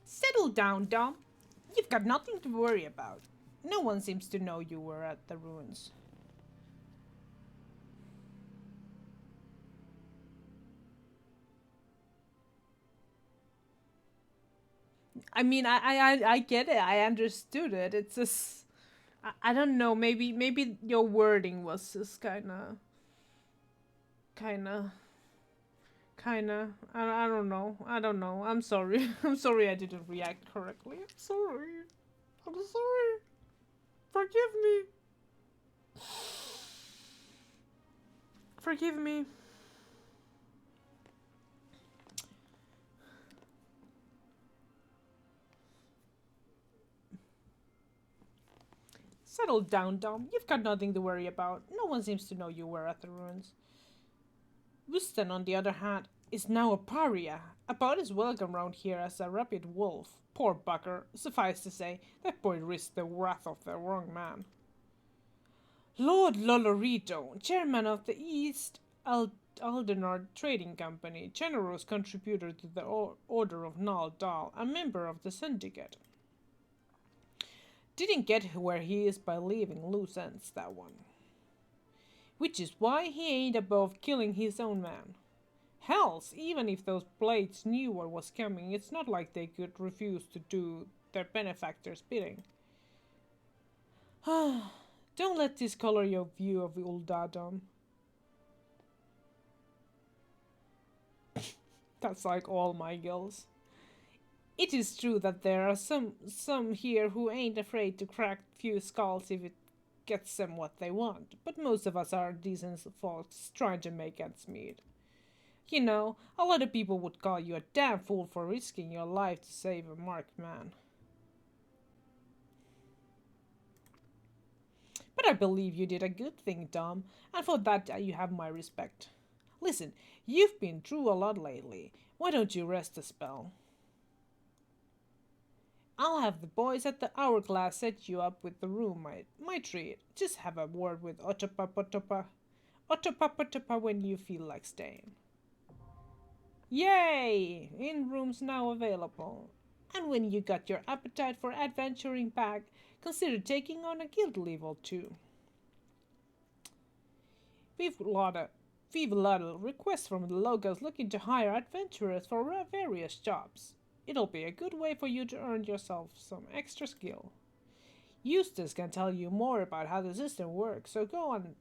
Settle down, Dom. You've got nothing to worry about. No one seems to know you were at the ruins. I mean, I get it. I understood it. It's just, I don't know. Maybe your wording was just kind of. I don't know. I'm sorry. I'm sorry I didn't react correctly. I'm sorry. Forgive me. Forgive me. Settle down, Dom. You've got nothing to worry about. No one seems to know you were at the ruins. Wuston, on the other hand, is now a pariah, about as welcome round here as a rabid wolf. Poor bugger. Suffice to say, that boy risked the wrath of the wrong man. Lord Lolorito, chairman of the East Aldenard Trading Company, generous contributor to the Order of Nal Dal, a member of the Syndicate. Didn't get where he is by leaving loose ends, that one. Which is why he ain't above killing his own man. Hells, even if those blades knew what was coming, it's not like they could refuse to do their benefactor's bidding. Don't let this color your view of Uldadom. That's like all my gills. It is true that there are some here who ain't afraid to crack few skulls if it gets them what they want, but most of us are decent folks trying to make ends meet. You know, a lot of people would call you a damn fool for risking your life to save a marked man. But I believe you did a good thing, Dom, and for that you have my respect. Listen, you've been through a lot lately. Why don't you rest a spell? I'll have the boys at the Hourglass set you up with the room, my treat. Just have a word with Otopa when you feel like staying. Yay! In rooms now available. And when you got your appetite for adventuring back, consider taking on a guild level too. We've a lot of requests from the locals looking to hire adventurers for various jobs. It'll be a good way for you to earn yourself some extra skill. Eustace can tell you more about how the system works, so go on,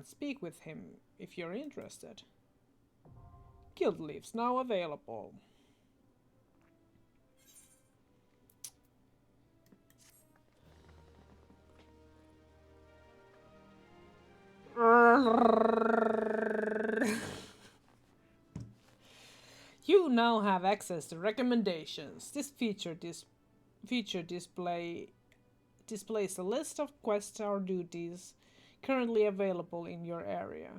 speak with him if you're interested. Guild leaves now available. You now have access to recommendations. This feature displays a list of quests or duties currently available in your area.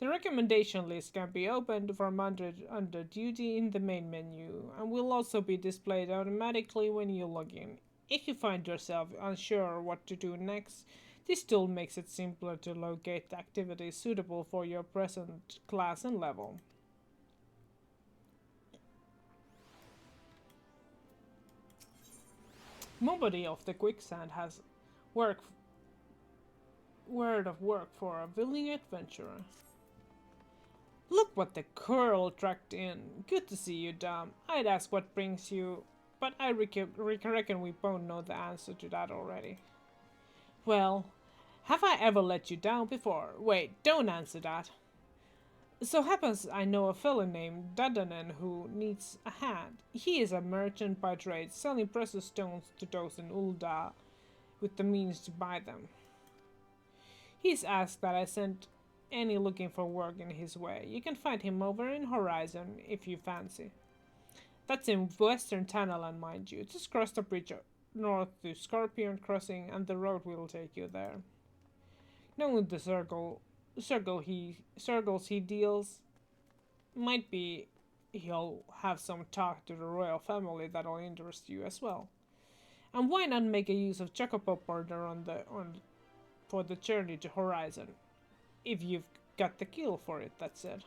The recommendation list can be opened from under duty in the main menu and will also be displayed automatically when you log in. If you find yourself unsure what to do next, this tool makes it simpler to locate activities suitable for your present class and level. Nobody of the quicksand has word of work for a willing adventurer. Look what the curl tracked in. Good to see you, Dom. I'd ask what brings you, but I reckon we both know the answer to that already. Well, have I ever let you down before? Wait, don't answer that. So happens I know a fellow named Dadanen who needs a hand. He is a merchant by trade, selling precious stones to those in Ulda with the means to buy them. He's asked that I send any looking for work in his way. You can find him over in Horizon if you fancy. That's in Western Tanalan, mind you. Just cross the bridge north to Scorpion Crossing and the road will take you there. Knowing the circles he deals, might be he'll have some talk to the royal family that'll interest you as well. And why not make a use of Chocobo Border for the journey to Horizon? If you've got the kill for it, that's it.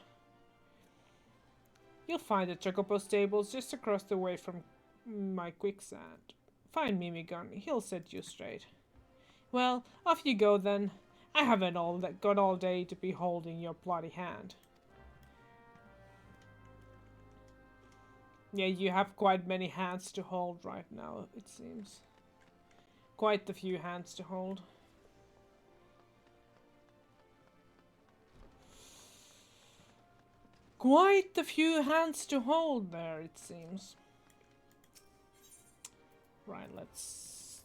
You'll find the Chocobo stables just across the way from my quicksand. Find Mimigon, he'll set you straight. Well, off you go then. I haven't got all day to be holding your bloody hand. Yeah, you have quite many hands to hold right now, it seems. Quite a few hands to hold. Quite a few hands to hold there, it seems. Right, let's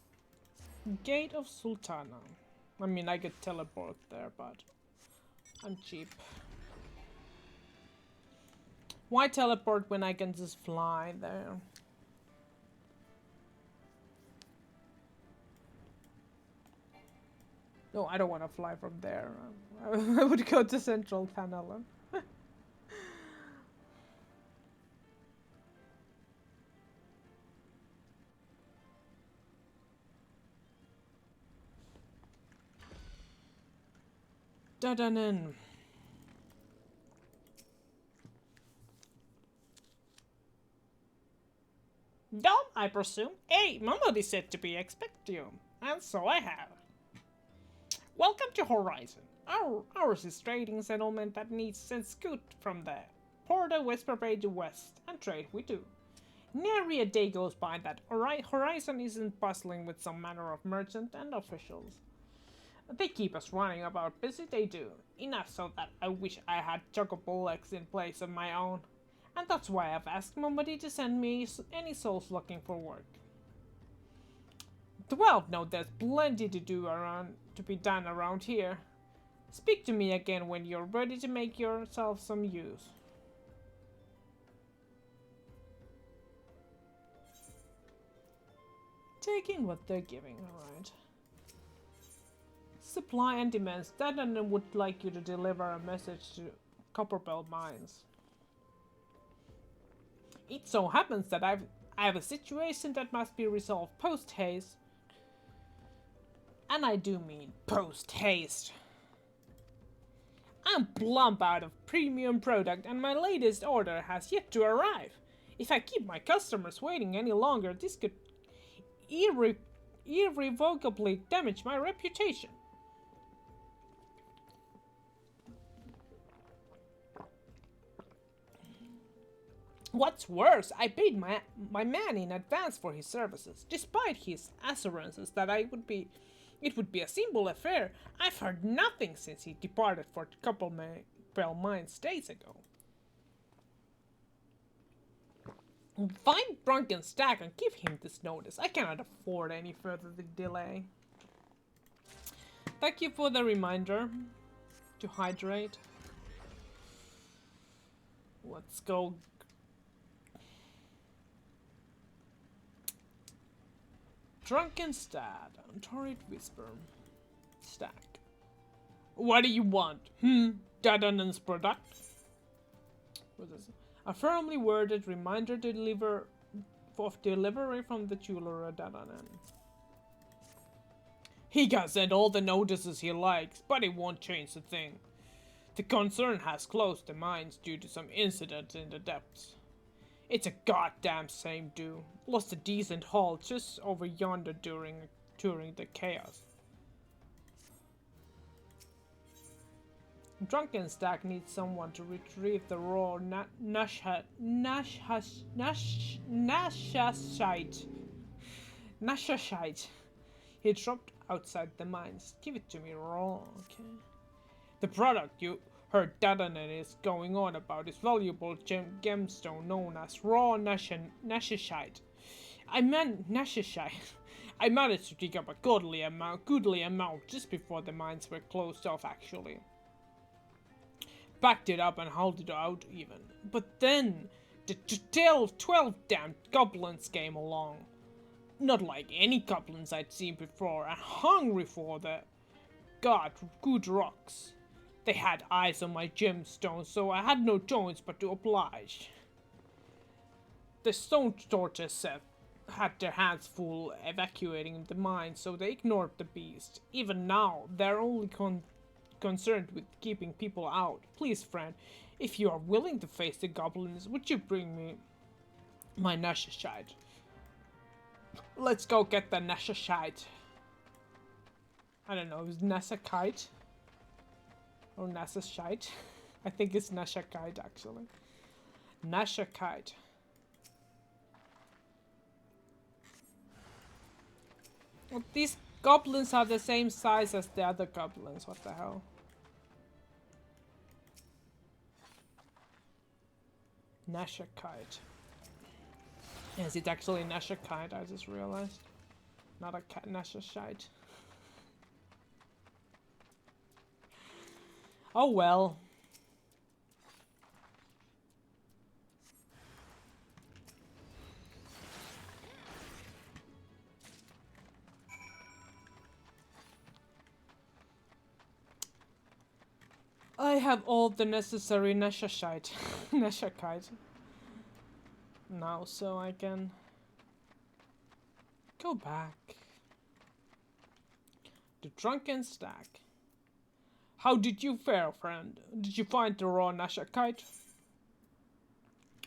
Gate of Sultana. I mean, I could teleport there, but I'm cheap. Why teleport when I can just fly there? No, I don't want to fly from there. I would go to Central Panel. Dadanen. Dom, I presume? Hey, Momodi said to be expect you. And so I have. Welcome to Horizon. Ours is trading settlement that needs to scoot from the Porta Whisper Bay to west, and trade we do. Nary a day goes by that Horizon isn't bustling with some manner of merchant and officials. They keep us running about busy, they do. Enough so that I wish I had chocobo legs in place of my own. And that's why I've asked Momodi to send me any souls looking for work. 12 know there's plenty to be done around here. Speak to me again when you're ready to make yourself some use. Taking what they're giving, alright. Supply and demands. Dadanen would like you to deliver a message to Copperbell Mines. It so happens that I have a situation that must be resolved post-haste. And I do mean post-haste. I'm plump out of premium product and my latest order has yet to arrive. If I keep my customers waiting any longer, this could irrevocably damage my reputation. What's worse, I paid my man in advance for his services, despite his assurances that it would be a simple affair. I've heard nothing since he departed for Copperbell Mines days ago. Find Drunken Stag and give him this notice. I cannot afford any further delay. Thank you for the reminder to hydrate. Let's go. Drunken Stag, Torrid Whisper, Stack. What do you want? Dadanen's product? What is it? A firmly worded reminder to of delivery from the jeweler Dadanen. He can send all the notices he likes, but it won't change a thing. The concern has closed the mines due to some incident in the depths. It's a goddamn shame, dude. Lost a decent haul just over yonder during the chaos. Drunken Stag needs someone to retrieve the raw Nashashite he dropped outside the mines. Give it to me raw, okay? The product you heard Dadanen is going on about is valuable gemstone known as raw Nashashite. I meant Nashashite. I managed to dig up a goodly amount just before the mines were closed off, actually. Backed it up and hauled it out even. But then the 12 damn goblins came along. Not like any goblins I'd seen before, and hungry for the good rocks. They had eyes on my gemstones, so I had no choice but to oblige. The stone torches set had their hands full evacuating the mine, so they ignored the beast. Even now, they're only concerned with keeping people out. Please, friend, if you are willing to face the goblins, would you bring me my Nashashite? Let's go get the Nashashite. I don't know, is Nashakite? Or Nashashite? I think it's Nashakite, actually. Nashakite. Well, these goblins are the same size as the other goblins. What the hell? Nashakite. Is it actually Nashakite? I just realized. Not a Nashashite. Oh well. I have all the necessary Nashashite. Nashakite. Now, so I can go back. The Drunken Stag. How did you fare, friend? Did you find the raw Nashakite?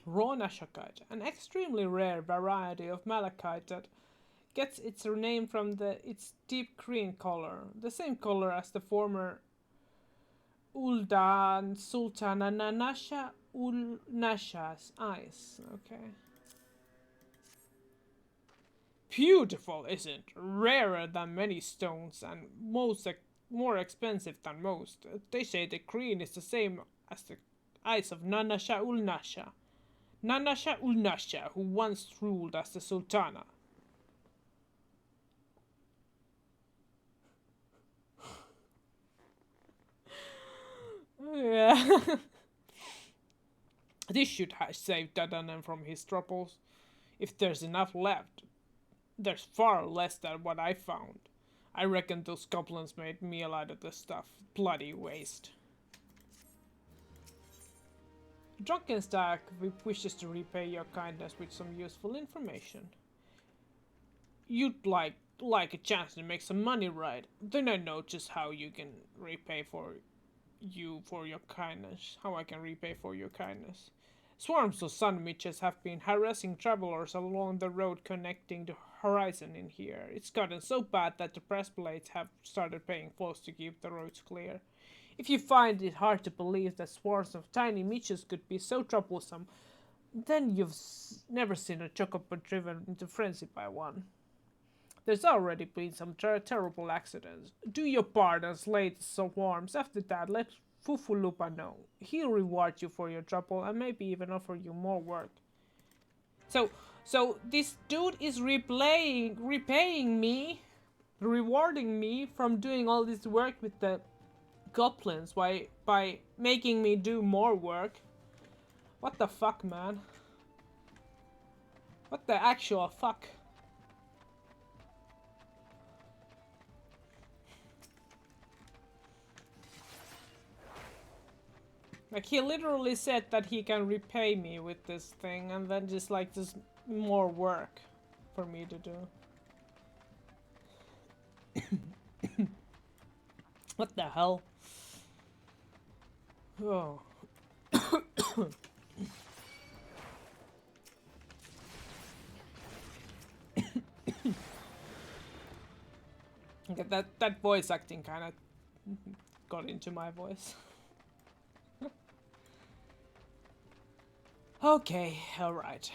Raw Nashakite, an extremely rare variety of malachite that gets its name from its deep green color, the same color as the former Uldan Sultana Nasha Ul Nasha's eyes. Okay. Beautiful, isn't it? Rarer than many stones and more expensive than most. They say the green is the same as the eyes of Nanasha ul Nasha. Nanasha ul Nasha, who once ruled as the Sultana. Yeah. This should have saved Dadanen from his troubles. If there's enough left, there's far less than what I found. I reckon those goblins made meal out of the stuff. Bloody waste. Drunken Stag wishes to repay your kindness with some useful information. You'd like a chance to make some money, right? Then I know just how you can repay for your kindness. How I can repay for your kindness. Swarms of sun witches have been harassing travelers along the road connecting the horizon in here. It's gotten so bad that the breastplates have started paying falls to keep the roads clear. If you find it hard to believe that swarms of tiny witches could be so troublesome, then you've never seen a chocobo driven into frenzy by one. There's already been some terrible accidents. Do your part and slay the swarms. After that, let Fufulupa know. He'll reward you for your trouble and maybe even offer you more work. So this dude is repaying me, rewarding me from doing all this work with the goblins by making me do more work. What the fuck, man? What the actual fuck? Like, he literally said that he can repay me with this thing, and then just like this more work for me to do. What the hell? Oh. Okay, that voice acting kind of got into my voice. Okay, alright.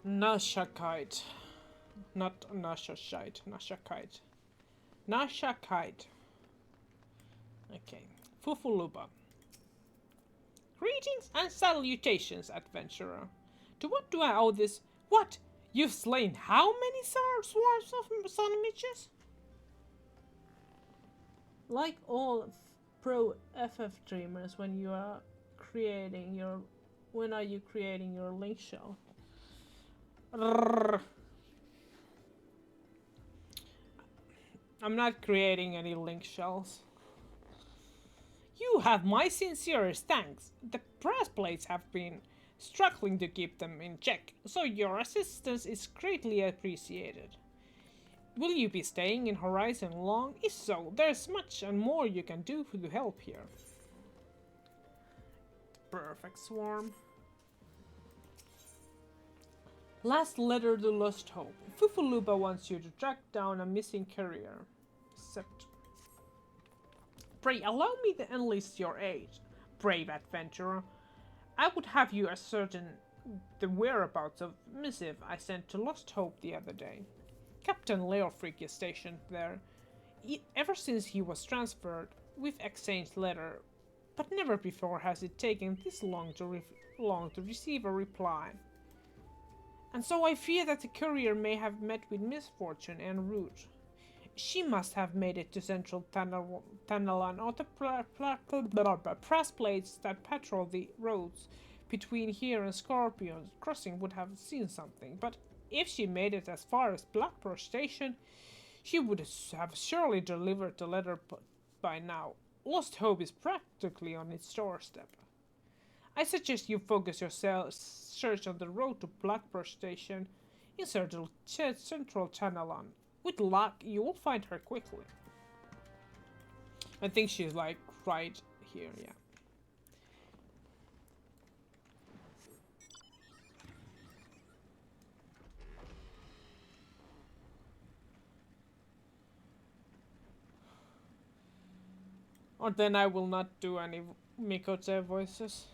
Nashakite. Not Nashashite, Nashakite. Nashakite. Okay. Fufuluba. Greetings and salutations, adventurer. To what do I owe this? What? You've slain how many swarms of sun witches? Like all pro FF streamers, when you are creating your... When are you creating your link shell? I'm not creating any link shells. You have my sincerest thanks. The breastplates have been struggling to keep them in check, so your assistance is greatly appreciated. Will you be staying in Horizon long? If so, there's much and more you can do to help here. Perfect swarm. Last letter to Lost Hope. Fufuluba wants you to track down a missing courier. Accept. Pray allow me to enlist your aid, brave adventurer. I would have you ascertain the whereabouts of the missive I sent to Lost Hope the other day. Captain Leofric is stationed there. Ever since he was transferred, we've exchanged letters, but never before has it taken this long to receive a reply. And so I fear that the courier may have met with misfortune en route. She must have made it to Central Thanalan, or the press plates that patrol the roads between here and Scorpion's Crossing would have seen something. But if she made it as far as Blackborough Station, she would have surely delivered the letter by now. Lost Hope is practically on its doorstep. I suggest you focus your search on the road to Blackborough Station in Central Thanalan. With luck, you will find her quickly. I think she's like right here, yeah. Or then I will not do any Mikote voices.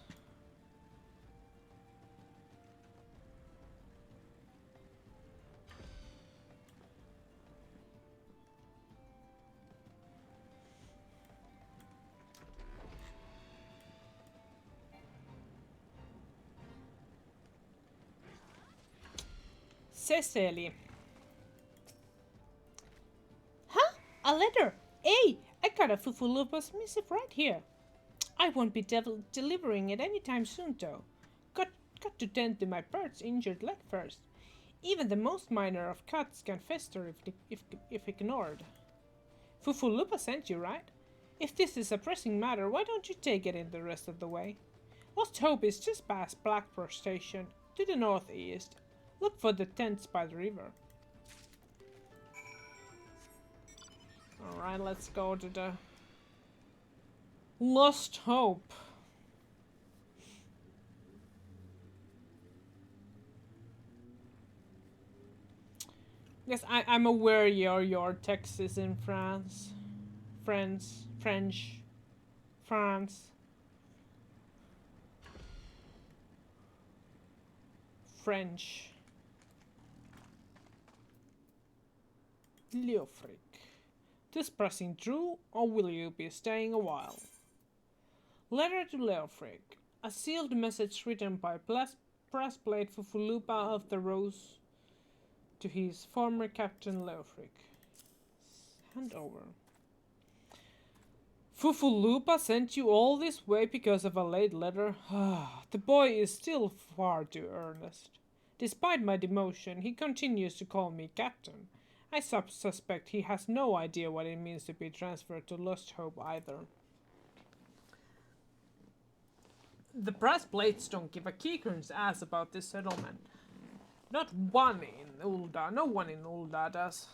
Cecily. Huh? A letter? Hey, I got a Fufulupa's missive right here. I won't be delivering it anytime soon, though. Got to tend to my bird's injured leg first. Even the most minor of cuts can fester if ignored. Fufulupa sent you, right? If this is a pressing matter, why don't you take it in the rest of the way? Lost Hope is just past Blackborough Station, to the northeast. Look for the tents by the river. Alright, let's go to the Lost Hope. Yes, I'm aware your text is in France. French. Leofric. This pressing through, or will you be staying a while? Letter to Leofric. A sealed message written by Pressplate Fufulupa of the Rose to his former captain Leofric. Hand over. Fufulupa sent you all this way because of a late letter? The boy is still far too earnest. Despite my demotion, he continues to call me captain. I suspect he has no idea what it means to be transferred to Lost Hope either. The brass plates don't give a Keekern's ass about this settlement. Not one in Ul'dah. No one in Ul'dah does.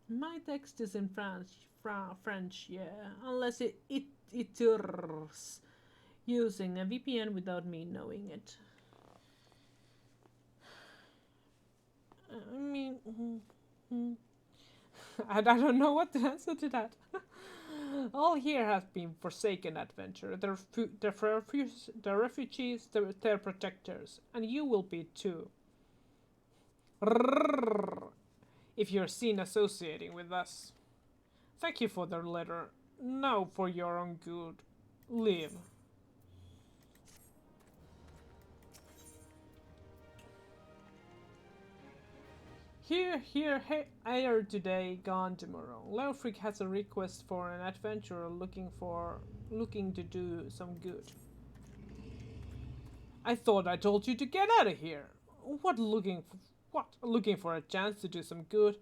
My text is in French, yeah. Unless it's using a VPN without me knowing it. I mean, I don't know what to answer to that. All here has been forsaken adventure. The refugees, their protectors, and you will be too. If you're seen associating with us. Thank you for the letter. Now for your own good. Live. Here today, gone tomorrow. Leofric has a request for an adventurer looking to do some good. I thought I told you to get out of here. What? Looking for a chance to do some good?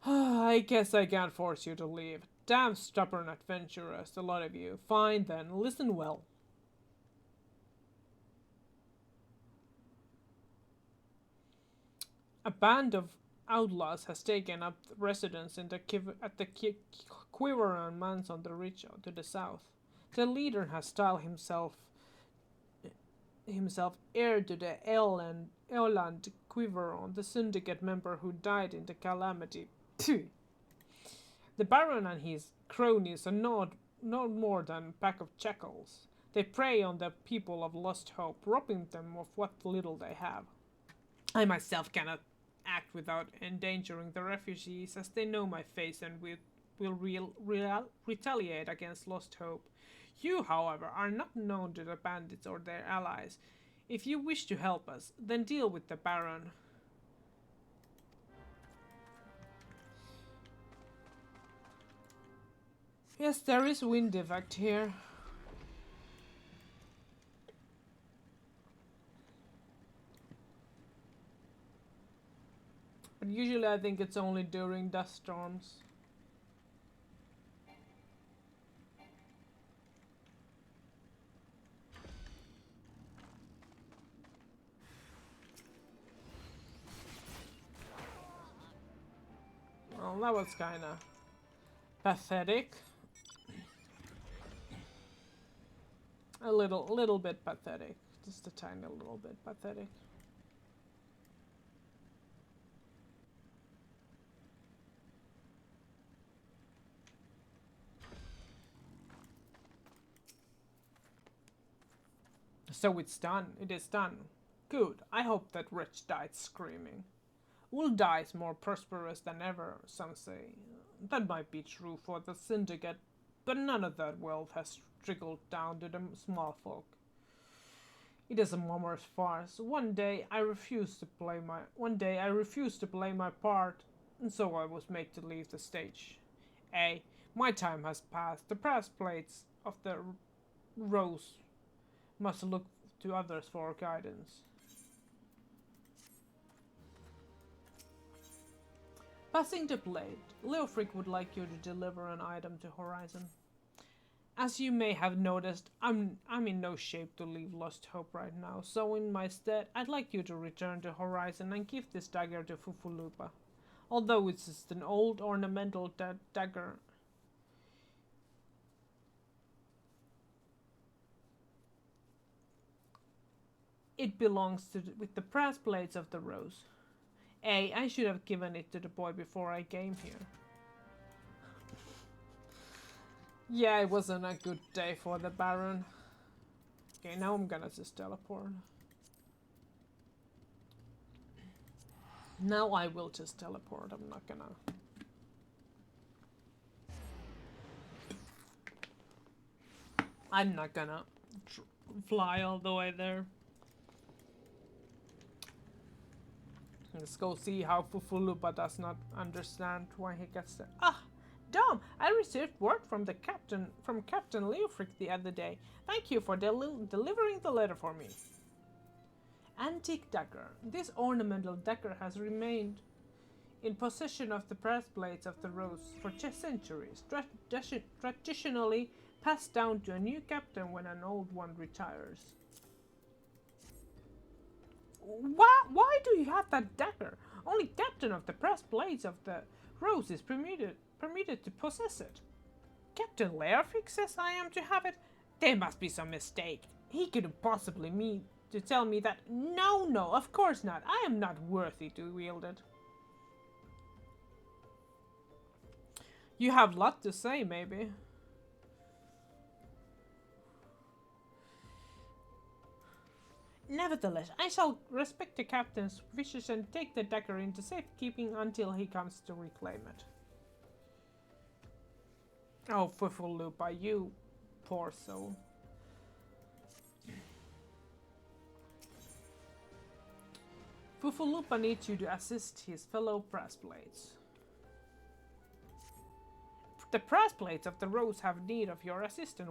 I guess I can't force you to leave. Damn stubborn adventurers, a lot of you. Fine then, listen well. A band of outlaws has taken up residence at the Quiveron Manse on the ridge to the south. The leader has styled himself himself heir to the Eoland Quiveron, the syndicate member who died in the calamity. Phew. The Baron and his cronies are not more than a pack of jackals. They prey on the people of Lost Hope, robbing them of what little they have. I myself cannot act without endangering the refugees, as they know my face and will retaliate against Lost Hope. You, however, are not known to the bandits or their allies. If you wish to help us, then deal with the Baron. Yes, there is wind effect here. But usually I think it's only during dust storms. Well, that was kinda pathetic. A little bit pathetic. Just a tiny little bit pathetic. So it's done. It is done. Good. I hope that wretch died screaming. Will dies more prosperous than ever, some say. That might be true for the syndicate, but none of that wealth has trickled down to the small folk. It is a mummer's farce. One day I refused to play my part, and so I was made to leave the stage. My time has passed. The brass plates of the rose must look to others for guidance. Passing the blade, Leofric would like you to deliver an item to Horizon. As you may have noticed, I'm in no shape to leave Lost Hope right now, so in my stead, I'd like you to return to Horizon and give this dagger to Fufulupa. Although it's just an old ornamental dagger, it belongs with the brass plates of the rose. I should have given it to the boy before I came here. Yeah, it wasn't a good day for the Baron. Okay, now I'm gonna just teleport. Now I will just teleport. I'm not gonna... I'm not gonna fly all the way there. Let's go see how Fufulupa does not understand why he gets there. Dom, I received word from Captain Leofric the other day. Thank you for delivering the letter for me. Antique dagger. This ornamental dagger has remained in possession of the breastplates of the rose for centuries, traditionally passed down to a new captain when an old one retires. Why do you have that dagger? Only captain of the breastplates of the rose is permitted to possess it. Captain Leofric says I am to have it. There must be some mistake. He couldn't possibly mean to tell me that. No, of course not. I am not worthy to wield it. You have a lot to say, maybe. Nevertheless, I shall respect the captain's wishes and take the dagger into safekeeping until he comes to reclaim it. Oh, Fufulupa, you poor soul. Fufulupa needs you to assist his fellow brassblades. The brassblades of the rose have need of your assistance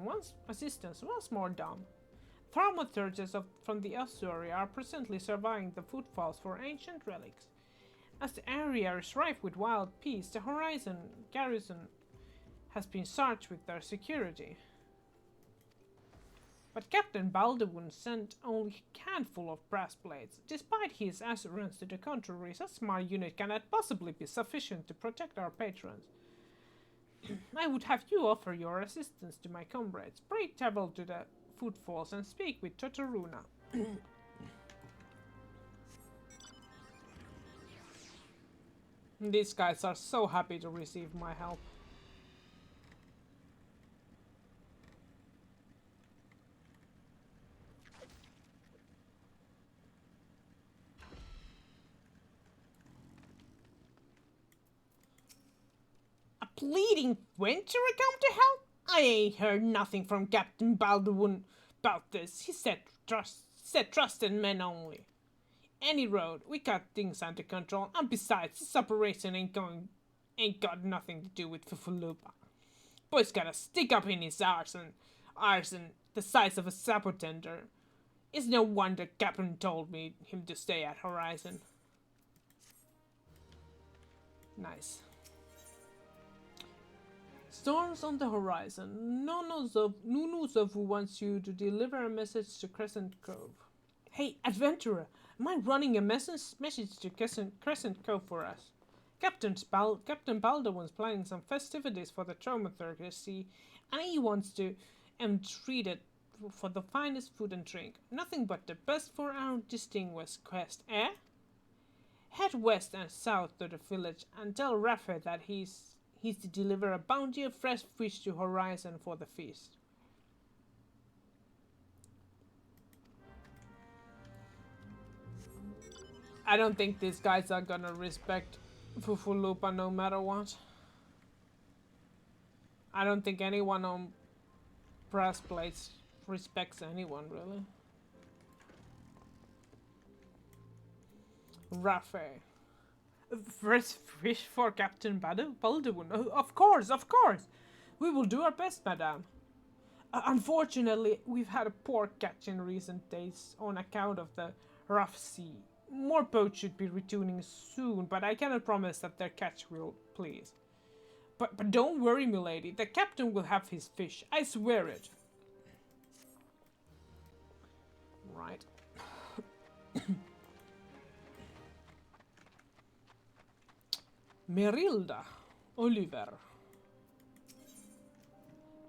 once more, Dom. Thaumaturges from the ossuary are presently surveying the footfalls for ancient relics. As the area is rife with wild beasts, the Horizon garrison has been charged with their security. But Captain Baldwin sent only a handful of brass plates. Despite his assurance to the contrary, such small unit cannot possibly be sufficient to protect our patrons. I would have you offer your assistance to my comrades. Pray travel to the footfalls and speak with Totoruna. These guys are so happy to receive my help. A pleading venturer come to help? I ain't heard nothing from Captain Baldwin about this. He said trusted men only. Any road, we got things under control, and besides, this operation ain't got nothing to do with Fufulupa. Boy's got a stick up in his arson the size of a sapo tender. It's no wonder Captain told him to stay at Horizon. Nice. Storms on the horizon. Nunuzovu wants you to deliver a message to Crescent Cove. Hey, adventurer, am I running a message to Crescent Cove for us? Captain Baldwin's planning some festivities for the Thaumaturgy, and he wants to treat it for the finest food and drink. Nothing but the best for our distinguished quest, eh? Head west and south to the village and tell Rafe that he's to deliver a bounty of fresh fish to Horizon for the feast. I don't think these guys are gonna respect Fufulupa no matter what. I don't think anyone on brass plates respects anyone, really. Rafe. Fresh fish for Captain Baldwin. Oh, of course. We will do our best, madame. Unfortunately, we've had a poor catch in recent days on account of the rough sea. More boats should be returning soon, but I cannot promise that their catch will please. But don't worry, milady. The captain will have his fish. I swear it. Right. Merilda Oliver.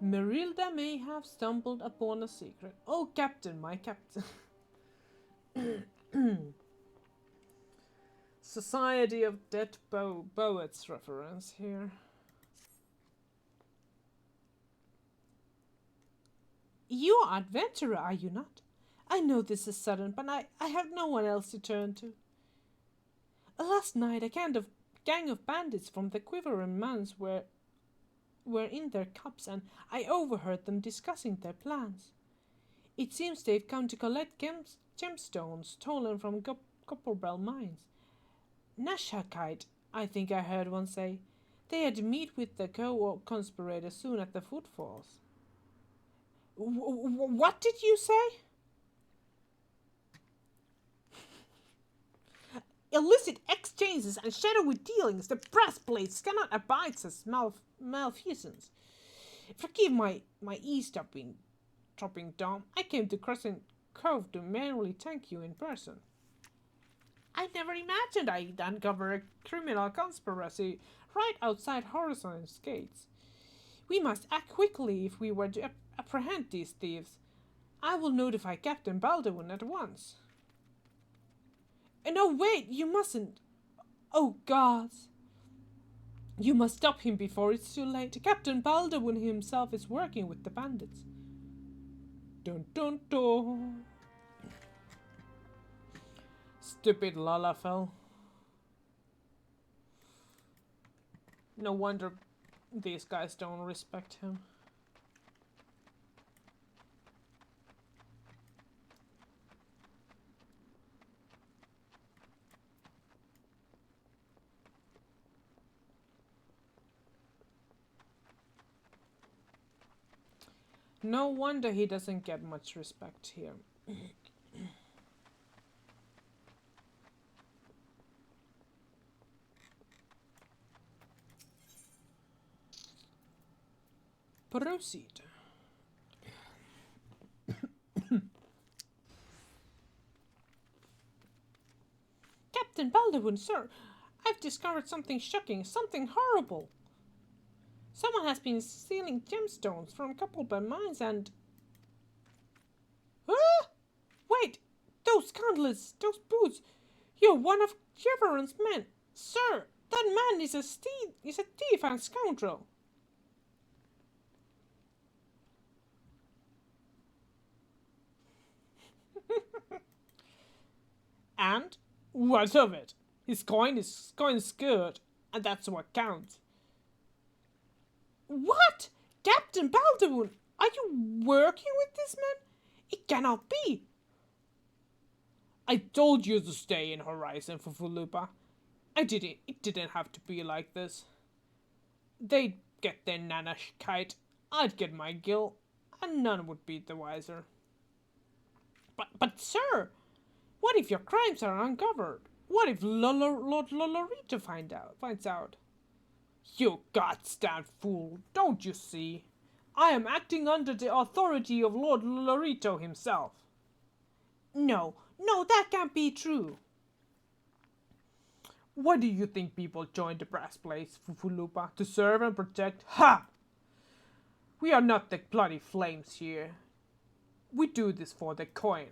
Merilda may have stumbled upon a secret. Oh, Captain, my Captain. Society of Dead Poets reference here. You are adventurer, are you not? I know this is sudden, but I have no one else to turn to. Last night, a gang of bandits from the Quivering Mans were in their cups, and I overheard them discussing their plans. It seems they've come to collect gemstones stolen from Copperbell mines. Nashakite, I think I heard one say. They had to meet with the co-conspirator soon at the footfalls. What did you say? Illicit exchanges and shadowy dealings. The brass plates cannot abide such malfeasance. Forgive my eavesdropping, Dom. I came to Crescent Cove to merely thank you in person. I never imagined I'd uncover a criminal conspiracy right outside Horizon's gates. We must act quickly if we were to apprehend these thieves. I will notify Captain Baldwin at once. No, wait, you mustn't. Oh, gods. You must stop him before it's too late. Captain Baldwin himself is working with the bandits. Dun dun dun. Stupid Lalafell. No wonder these guys don't respect him. No wonder he doesn't get much respect here. Proceed. Captain Baldwin, sir, I've discovered something shocking, something horrible. Someone has been stealing gemstones from Copperbell mines and... Ah! Wait, those scoundrels, those boots! You're one of Jefferson's men! Sir, that man is a thief and scoundrel! And what of it? His coin's good, and that's what counts. What? Captain Balderwoon, are you working with this man? It cannot be. I told you to stay in Horizon, Fufulupa. It didn't have to be like this. They'd get their nana kite, I'd get my gill, and none would be the wiser. But sir, what if your crimes are uncovered? What if Lord Lolorito finds out? You goddamn fool, don't you see? I am acting under the authority of Lord Lolorito himself. No, that can't be true. Why do you think people join the brass plates, Fufulupa? To serve and protect? Ha! We are not the bloody flames here. We do this for the coin.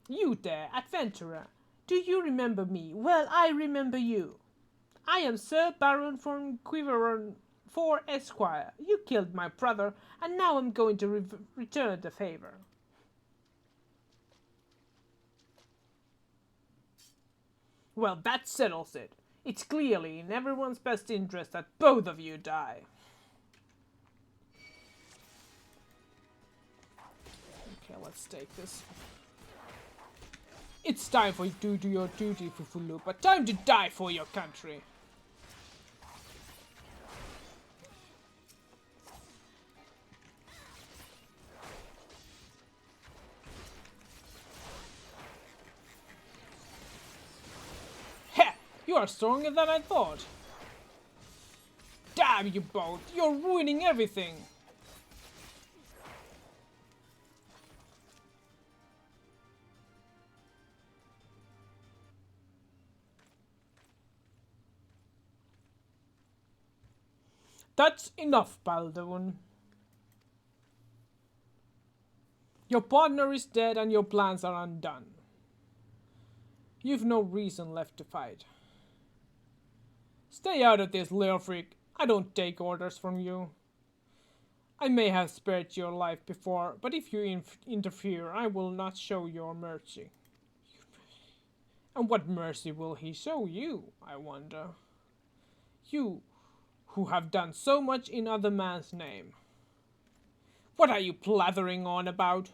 You there, adventurer, do you remember me? Well, I remember you. I am Sir Baron von Quiveron 4 Esquire. You killed my brother, and now I'm going to return the favor. Well, that settles it. It's clearly in everyone's best interest that both of you die. Okay, let's take this. It's time for you to do your duty, Fufulupa. Time to die for your country. Heh! You are stronger than I thought. Damn you both! You're ruining everything! That's enough, Balderwoon. Your partner is dead and your plans are undone. You've no reason left to fight. Stay out of this, little freak. I don't take orders from you. I may have spared your life before, but if you interfere, I will not show your mercy. And what mercy will he show you, I wonder? You, who have done so much in other man's name. What are you blathering on about?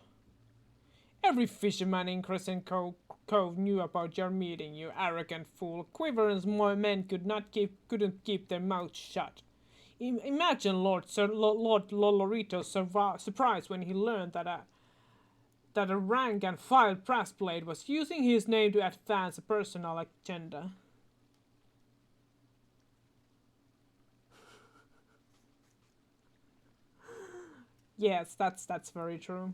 Every fisherman in Crescent Cove knew about your meeting, you arrogant fool. Quiveron's men couldn't keep their mouths shut. Imagine Lord Lolorito's surprise when he learned that a rank and file brass blade was using his name to advance a personal agenda. Yes, that's very true.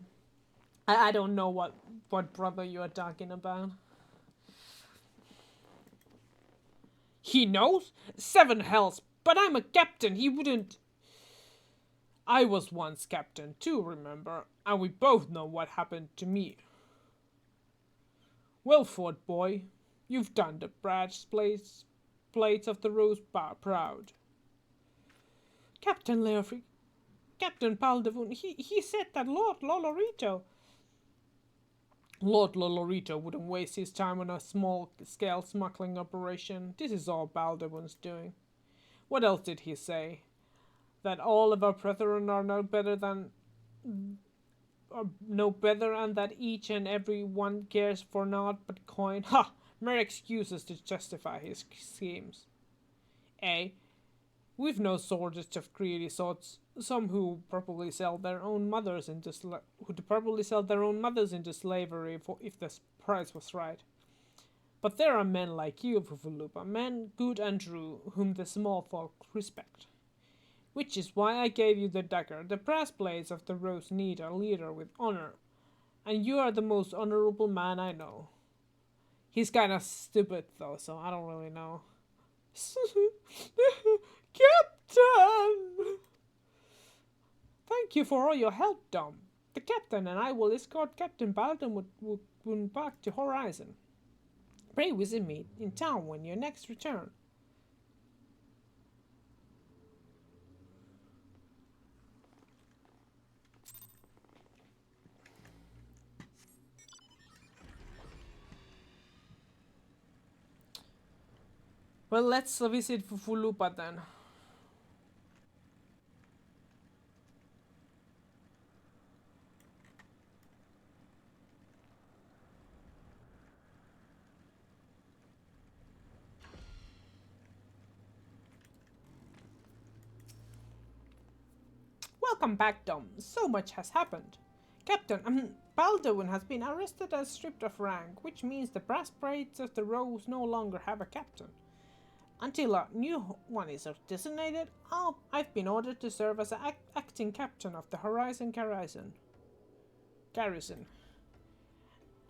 I don't know what brother you are talking about. He knows? 7 hells, but I'm a captain, he wouldn't... I was once captain too, remember? And we both know what happened to me. Well fought, boy. You've done the brass plates of the Rose proud. Captain Leofric, Captain Balderwoon, he said that Lord Lolorito wouldn't waste his time on a small-scale smuggling operation. This is all Balderwoon's doing. What else did he say? That all of our brethren are no better and that each and every one cares for naught but coin. Ha! Mere excuses to justify his schemes. We've no shortage of greedy sorts. Some who probably sell their own mothers into slavery if the price was right. But there are men like you, Fufulupa, men good and true, whom the small folk respect. Which is why I gave you the dagger. The brass blades of the Rose need a leader with honor, and you are the most honorable man I know. He's kind of stupid though, so I don't really know. Captain! Thank you for all your help, Dom. The captain and I will escort Captain Balden back to Horizon. Pray visit me in town when you next return. Well, let's visit Fufulupa then. Welcome back, Dom. So much has happened. Captain, Baldwin has been arrested and stripped of rank, which means the brass braids of the Rose no longer have a captain. Until a new one is designated, I've been ordered to serve as acting captain of the Horizon Garrison.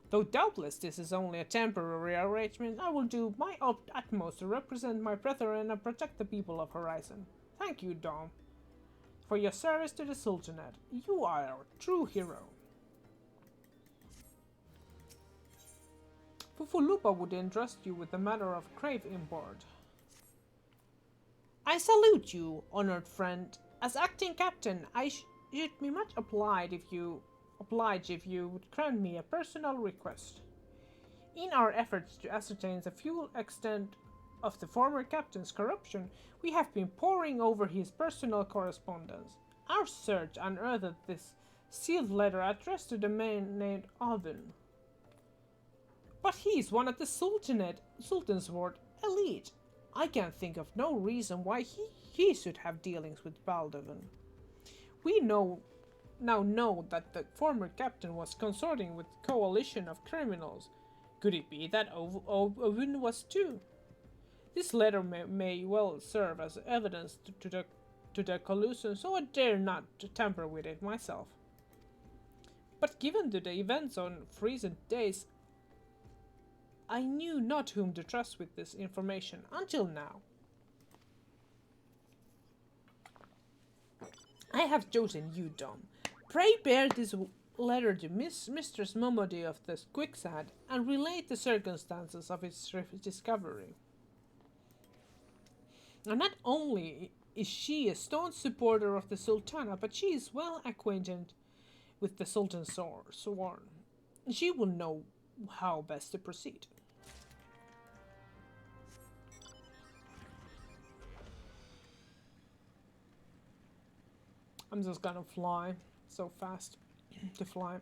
Though doubtless this is only a temporary arrangement, I will do my utmost to represent my brethren and protect the people of Horizon. Thank you, Dom, for your service to the Sultanate. You are our true hero. Fufulupa would entrust you with the matter of crave import. I salute you, honored friend. As acting captain, I should be much obliged if you would grant me a personal request. In our efforts to ascertain the full extent of the former captain's corruption, we have been poring over his personal correspondence. Our search unearthed this sealed letter addressed to the man named Alvin. But he is one of the Sultan's ward elite. I can think of no reason why he should have dealings with Baldwin. We now know that the former captain was consorting with a coalition of criminals. Could it be that Ovin was too? This letter may well serve as evidence to the collusion, so I dare not to tamper with it myself. But given the events on recent days, I knew not whom to trust with this information until now. I have chosen you, Dom. Pray bear this letter to Mistress Momody of the Quicksand and relate the circumstances of its discovery. And not only is she a staunch supporter of the Sultana, but she is well acquainted with the Sultan's sworn. She will know how best to proceed. I'm just gonna fly so fast to fly.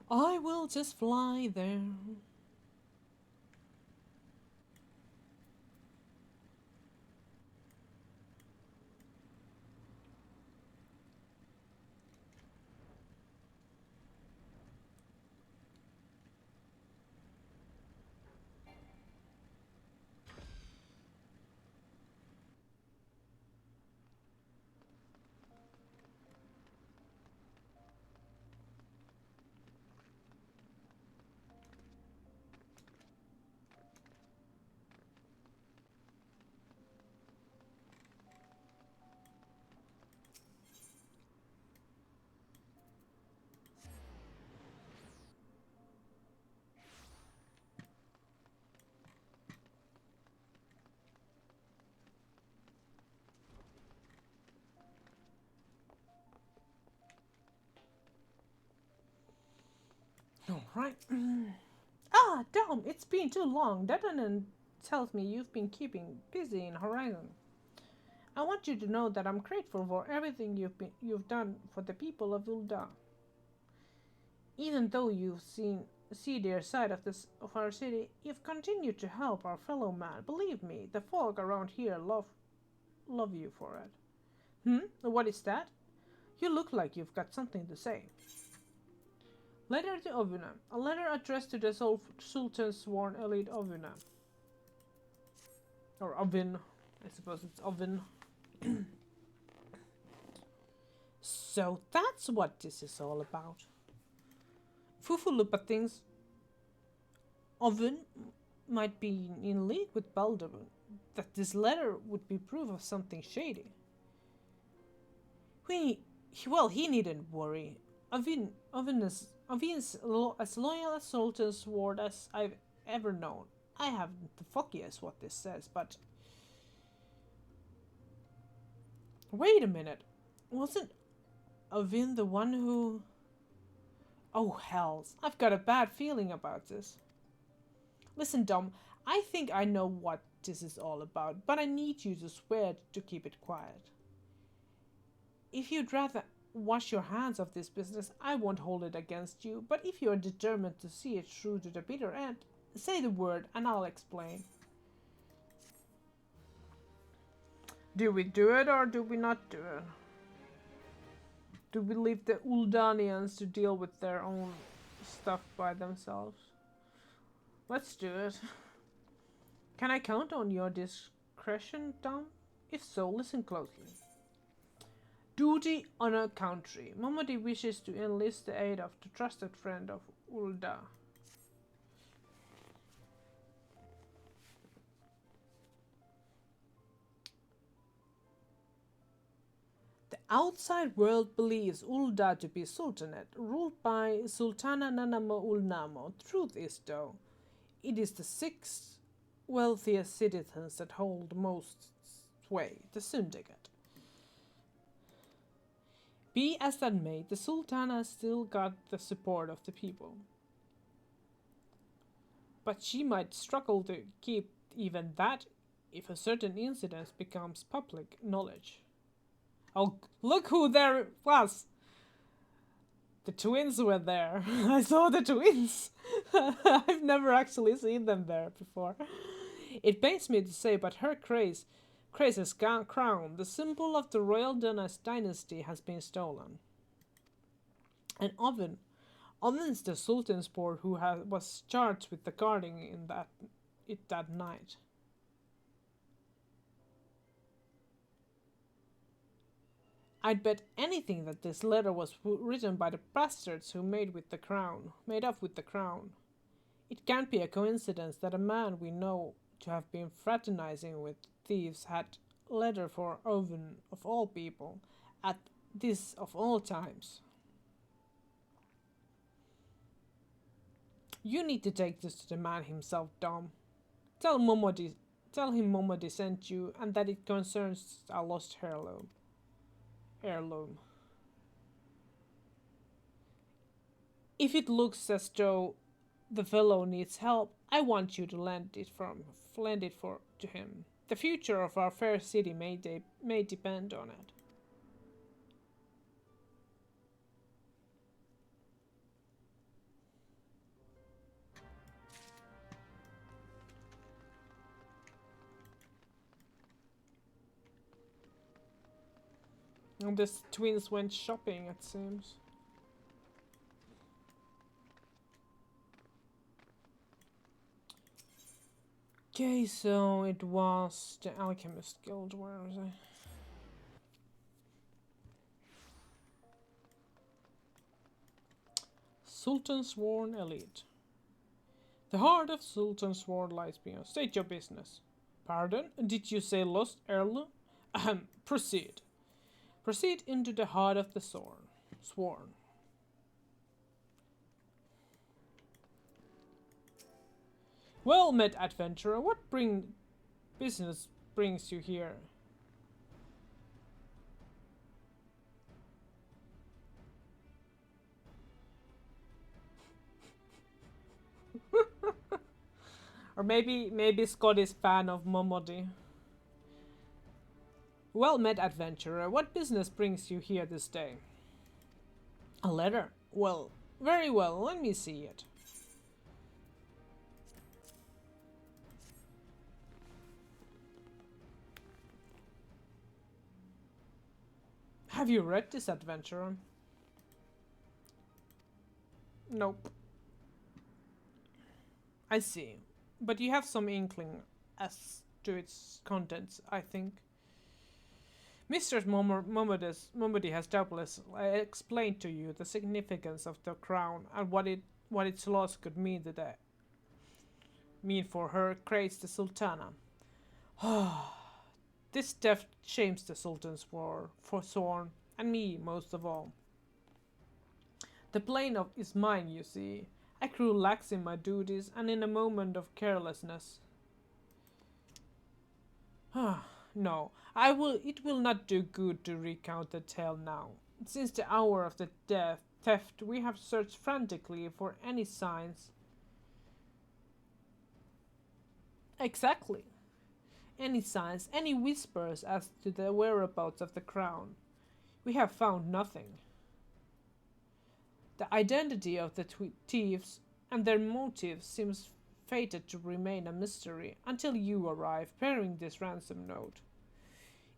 I will just fly there. Alright. Dom, it's been too long. Dedanan tells me you've been keeping busy in Horizon. I want you to know that I'm grateful for everything you've done for the people of Ul'dah. Even though you've see their side of our city, you've continued to help our fellow man. Believe me, the folk around here love you for it. What is that? You look like you've got something to say. Letter to Ovuna. A letter addressed to the Sultan's sworn elite Ovuna. Or Ovin. I suppose it's Ovin. So that's what this is all about. Fufulupa thinks Ovin might be in league with Baldwin. That this letter would be proof of something shady. Well, he needn't worry. Avin is as loyal as Sultan's ward as I've ever known. I haven't the foggiest what this says, but wait a minute. Wasn't Avin the one who... Oh, hells. I've got a bad feeling about this. Listen, Dom, I think I know what this is all about, but I need you to swear to keep it quiet. If you'd rather wash your hands of this business, I won't hold it against you, but if you're determined to see it through to the bitter end, say the word and I'll explain. Do we do it or do we not do it? Do we leave the Uldanians to deal with their own stuff by themselves? Let's do it. Can I count on your discretion, Dom? If so, listen closely. Duty on a country. Momodi wishes to enlist the aid of the trusted friend of Ulda. The outside world believes Ulda to be Sultanate, ruled by Sultana Nanamo Ulnamo. Truth is, though, it is the 6 wealthiest citizens that hold most sway, the Syndicate. Be as that may, the Sultana still got the support of the people. But she might struggle to keep even that if a certain incident becomes public knowledge. Oh, look who there was! The twins were there. I saw the twins. I've never actually seen them there before. It pains me to say, but her Craze's crown, the symbol of the royal dynasty, has been stolen. And Oven's the Sultan's board who was charged with the guarding in that night. I'd bet anything that this letter was written by the bastards who made off with the crown. It can't be a coincidence that a man we know to have been fraternizing with thieves had letter for Owen of all people at this of all times. You need to take this to the man himself, Dom. Tell him Momodi sent you and that it concerns a lost heirloom. If it looks as though the fellow needs help, I want you to lend it to him. The future of our fair city may depend on it. And the twins went shopping, it seems. Okay, so it was the Alchemist Guild. Where was I? Sultan Sworn Elite. The heart of Sultan Sworn lies beyond. State your business. Pardon? Did you say lost heirloom? Proceed. Proceed into the heart of the Sworn. Well met, adventurer. What business brings you here? Or maybe Scott is fan of Momodi. Well met, adventurer. What business brings you here this day? A letter. Well, very well. Let me see it. Have you read this, adventurer? Nope. I see. But you have some inkling as to its contents, I think. Mr. Momodi has doubtless explained to you the significance of the crown and what its loss could mean for her Grace the Sultana. This theft shames the Sultan's Sworn. And me, most of all. The plane is mine, you see. I grew lax in my duties, and in a moment of carelessness. No, I will. It will not do good to recount the tale now. Since the hour of the theft, we have searched frantically for any signs. Exactly. Any signs, any whispers as to the whereabouts of the crown. We have found nothing. The identity of the thieves and their motives seems fated to remain a mystery until you arrive bearing this ransom note.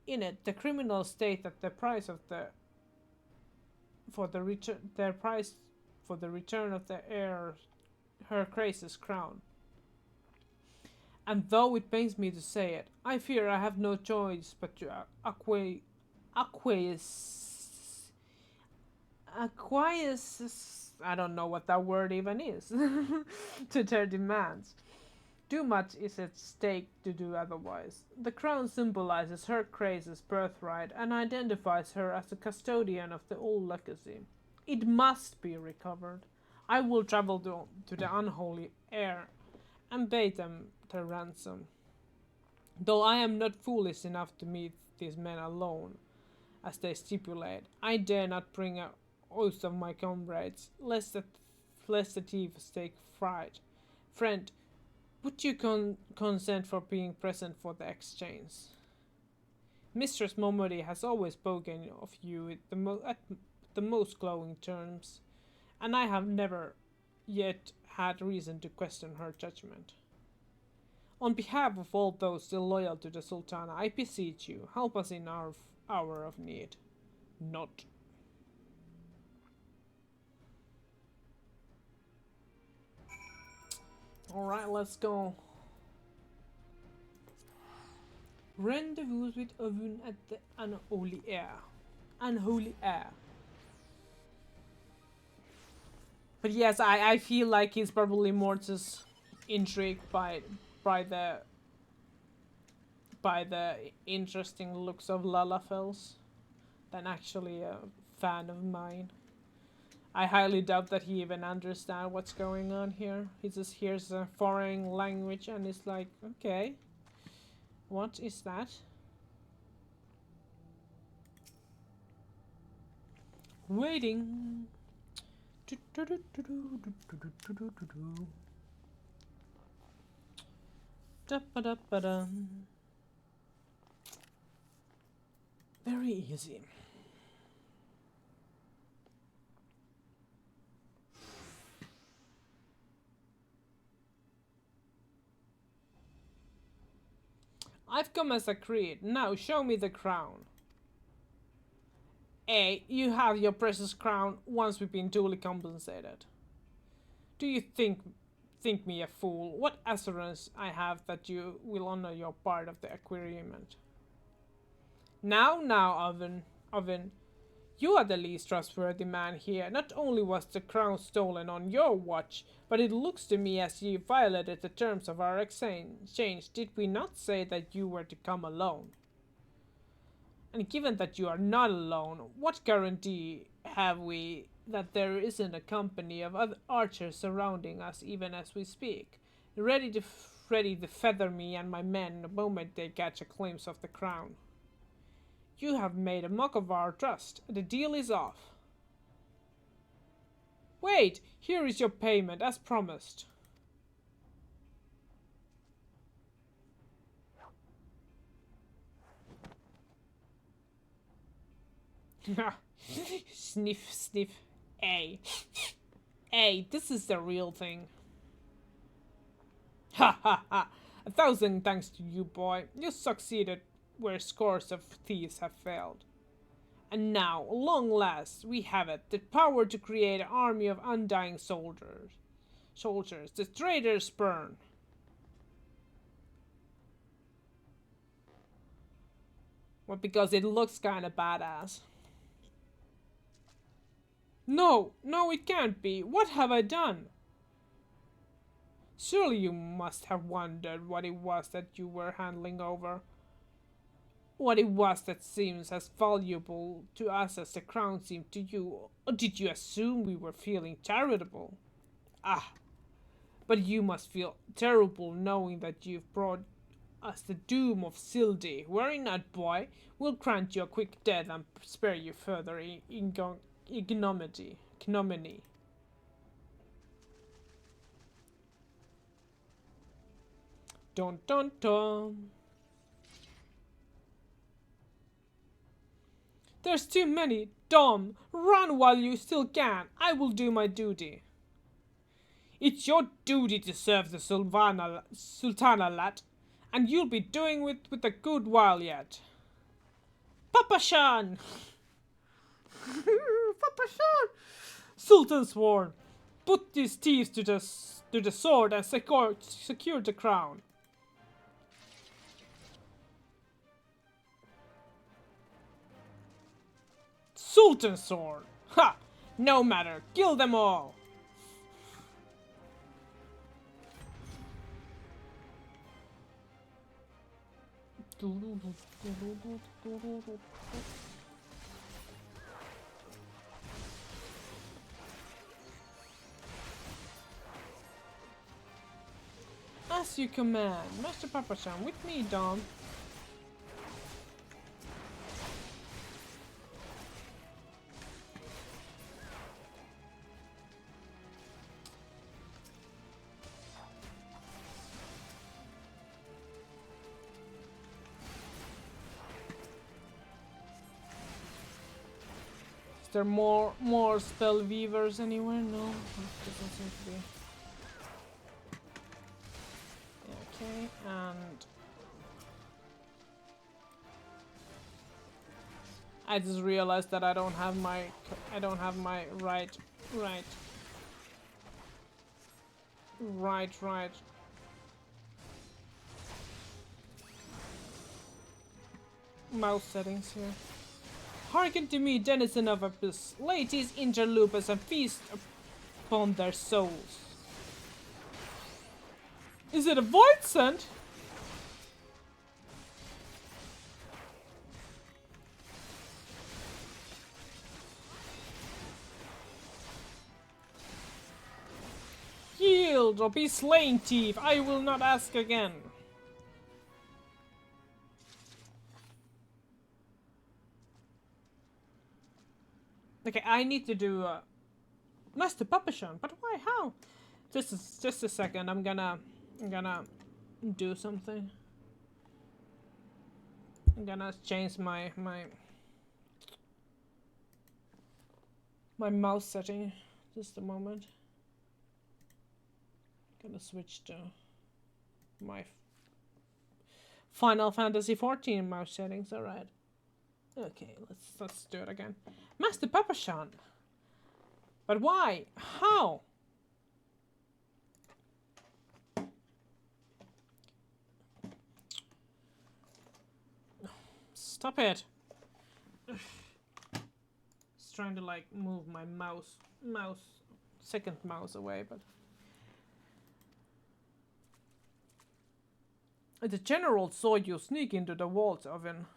In it, the criminals state that the price of the for the return their price for the return of the heir her grace's crown. And though it pains me to say it, I fear I have no choice but to acquiesce. I don't know what that word even is. To their demands. Too much is at stake to do otherwise. The crown symbolizes her grace's birthright and identifies her as the custodian of the old legacy. It must be recovered. I will travel to the unholy heir and pay them their ransom. Though I am not foolish enough to meet these men alone, as they stipulate, I dare not bring a oath of my comrades, lest the thieves take fright. Friend, would you consent for being present for the exchange? Mistress Momodi has always spoken of you at the most glowing terms, and I have never yet had reason to question her judgment. On behalf of all those still loyal to the Sultana, I beseech you, help us in our hour of need. Not. Alright, let's go. Rendezvous with Ovun at the unholy air. Unholy air. But yes, I feel like he's probably more just intrigued by the interesting looks of Lalafels than actually a fan of mine. I highly doubt that he even understands what's going on here. He just hears a foreign language and is like, okay, what is that? Waiting. Very easy. I've come as agreed. Now show me the crown. A, you have your precious crown once we've been duly compensated. Do you think me a fool? What assurance I have that you will honor your part of the agreement? Now, Oven, you are the least trustworthy man here. Not only was the crown stolen on your watch, but it looks to me as you violated the terms of our exchange. Did we not say that you were to come alone? And given that you are not alone, what guarantee have we that there isn't a company of other archers surrounding us even as we speak, ready to feather me and my men the moment they catch a glimpse of the crown? You have made a mock of our trust. The deal is off. Wait, here is your payment as promised. Sniff, sniff. Hey, this is the real thing. Ha ha ha! 1,000 thanks to you, boy. You succeeded where scores of thieves have failed. And now, long last, we have it, the power to create an army of undying soldiers. The traitors burn. Well, because it looks kinda badass. No, it can't be. What have I done? Surely you must have wondered what it was that you were handling over. what it was that seems as valuable to us as the crown seemed to you, or did you assume we were feeling charitable? Ah, but you must feel terrible knowing that you've brought us the doom of Sildi. Worry not, boy. We'll grant you a quick death and spare you further ignominy. Dun dun dun. There's too many. Dom, run while you still can. I will do my duty. It's your duty to serve the Sultana, lad, and you'll be doing it with a good while yet. Papa Shan! Papa Shan! Sultan swore, put these thieves to the sword and secure the crown. Sultan sword! Ha! No matter, kill them all! As you command, Master Papachan, with me, Dom. Is there more spell weavers anywhere? No, doesn't seem to be. Okay, and I just realized that I don't have my right mouse settings here. Hearken to me, denizen of Abyss, ladies, interlopers, and feast upon their souls. Is it a void scent? Yield or be slain, thief. I will not ask again. Okay, I need to do Master Papachan, but why? How? Just a second. I'm gonna do something. I'm gonna change my mouse setting. Just a moment. Gonna switch to my Final Fantasy 14 mouse settings. All right. Okay, let's do it again. Master Papachan. But why? How? Stop it. Just trying to like move my second mouse away, but the general saw you sneak into the vault oven.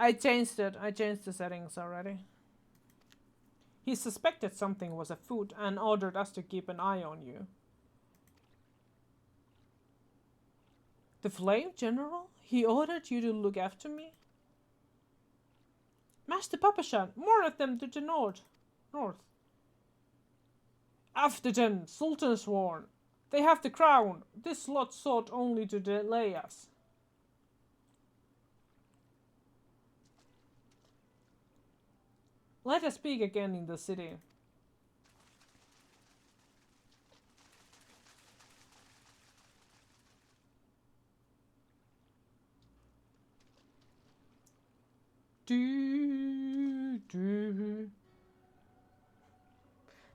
I changed it. I changed the settings already. He suspected something was afoot and ordered us to keep an eye on you. The Flame General? He ordered you to look after me? Master Papachan, more of them to the north. After them, Sultan sworn. They have the crown. This lot sought only to delay us. Let us speak again in the city.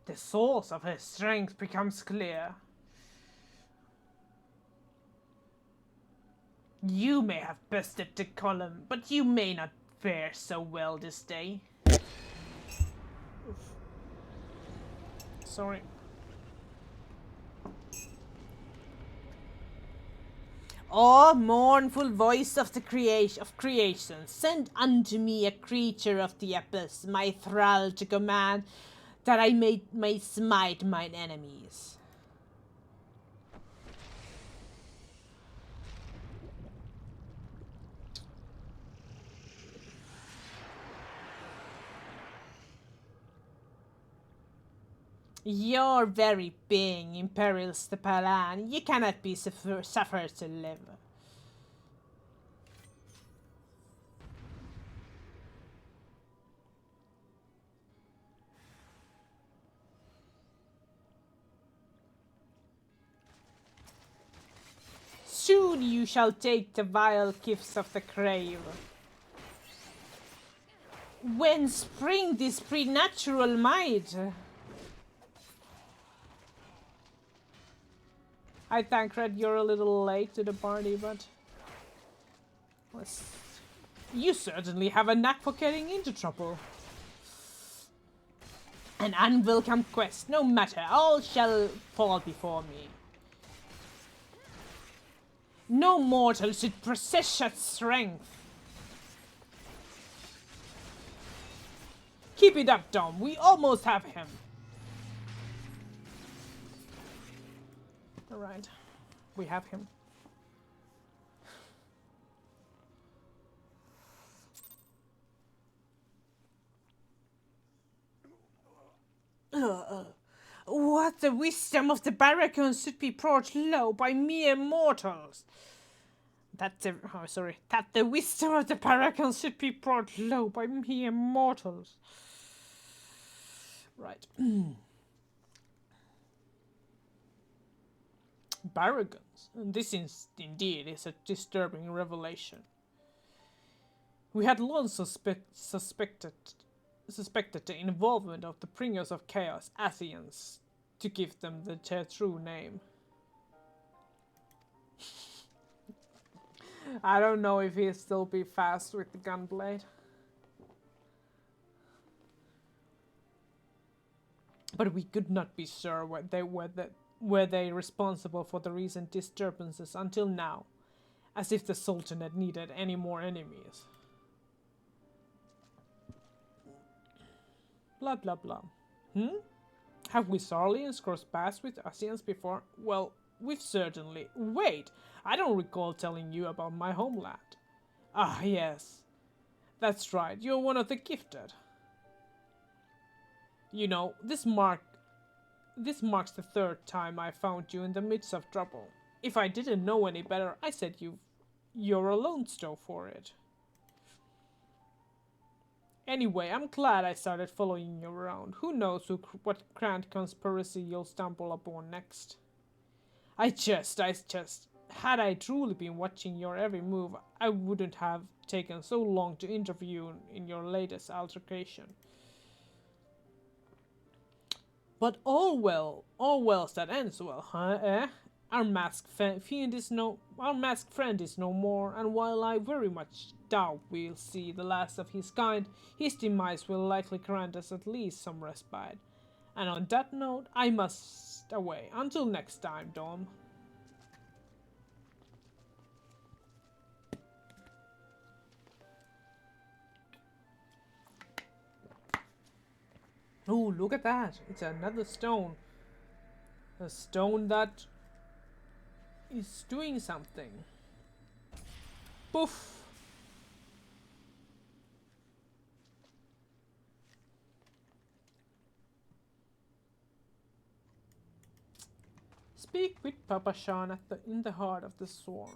The source of her strength becomes clear. You may have bested the column, but you may not fare so well this day. Oof. Sorry. O mournful voice of the creation, send unto me a creature of the abyss, my thrall to command, that I may smite mine enemies. Your very being imperils the plan. You cannot be suffered to live. Soon you shall take the vile gifts of the grave. When spring this preternatural might? I thank Red, you're a little late to the party, but you certainly have a knack for getting into trouble. An unwelcome quest, no matter, all shall fall before me. No mortal should possess such strength. Keep it up, Dom. We almost have him. Alright. We have him. What the wisdom of the barracons should be brought low by mere mortals. That the wisdom of the barracons should be brought low by mere mortals. Right. Barracons. This indeed is a disturbing revelation. We had long suspected the involvement of the bringers of chaos, Asians, to give them their true name. I don't know if he'll still be fast with the gunblade. But we could not be sure were they responsible for the recent disturbances until now, as if the Sultanate needed any more enemies. Blah blah blah. Have we Sarlians crossed paths with Asians before? Well, we've certainly... Wait! I don't recall telling you about my homeland. Ah, yes. That's right, you're one of the gifted. You know, this marks the third time I found you in the midst of trouble. If I didn't know any better, I said you're a lone star for it. Anyway, I'm glad I started following you around. Who knows what grand conspiracy you'll stumble upon next. Had I truly been watching your every move, I wouldn't have taken so long to interview in your latest altercation. But all well that ends well, huh? Eh? Our masked friend is no more, and while I very much doubt we'll see the last of his kind, his demise will likely grant us at least some respite. And on that note, I must away. Until next time, Dom. Oh, look at that! It's another stone. A stone that is doing something. Poof! Speak with Papa Shan in the heart of the swarm.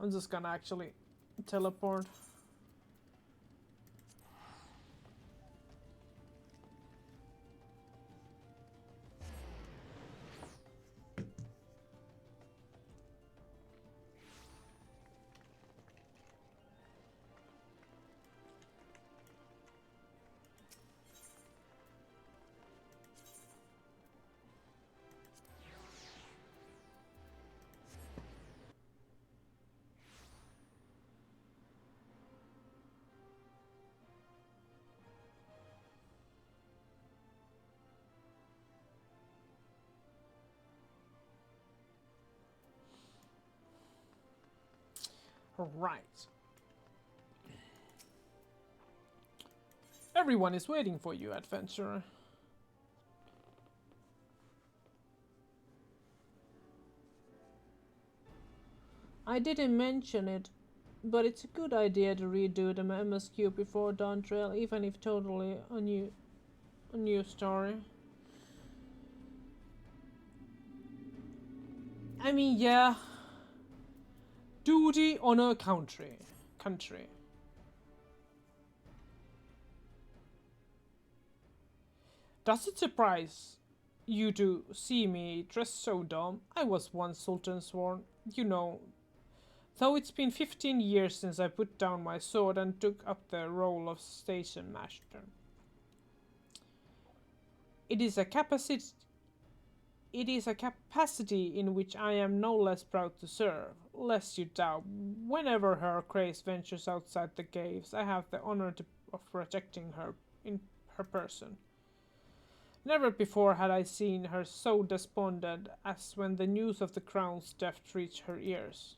I'm just gonna actually teleport. Right. Everyone is waiting for you, adventurer. I didn't mention it, but it's a good idea to redo the MSQ before Dawn Trail, even if totally a new story. I mean, yeah. Duty, honor, country. Does it surprise you to see me dressed so dumb? I was once Sultan Sworn, you know, though it's been 15 years since I put down my sword and took up the role of station master. It is a capacity in which I am no less proud to serve. Lest you doubt, whenever Her Grace ventures outside the caves, I have the honor of protecting her in her person. Never before had I seen her so despondent as when the news of the crown's death reached her ears.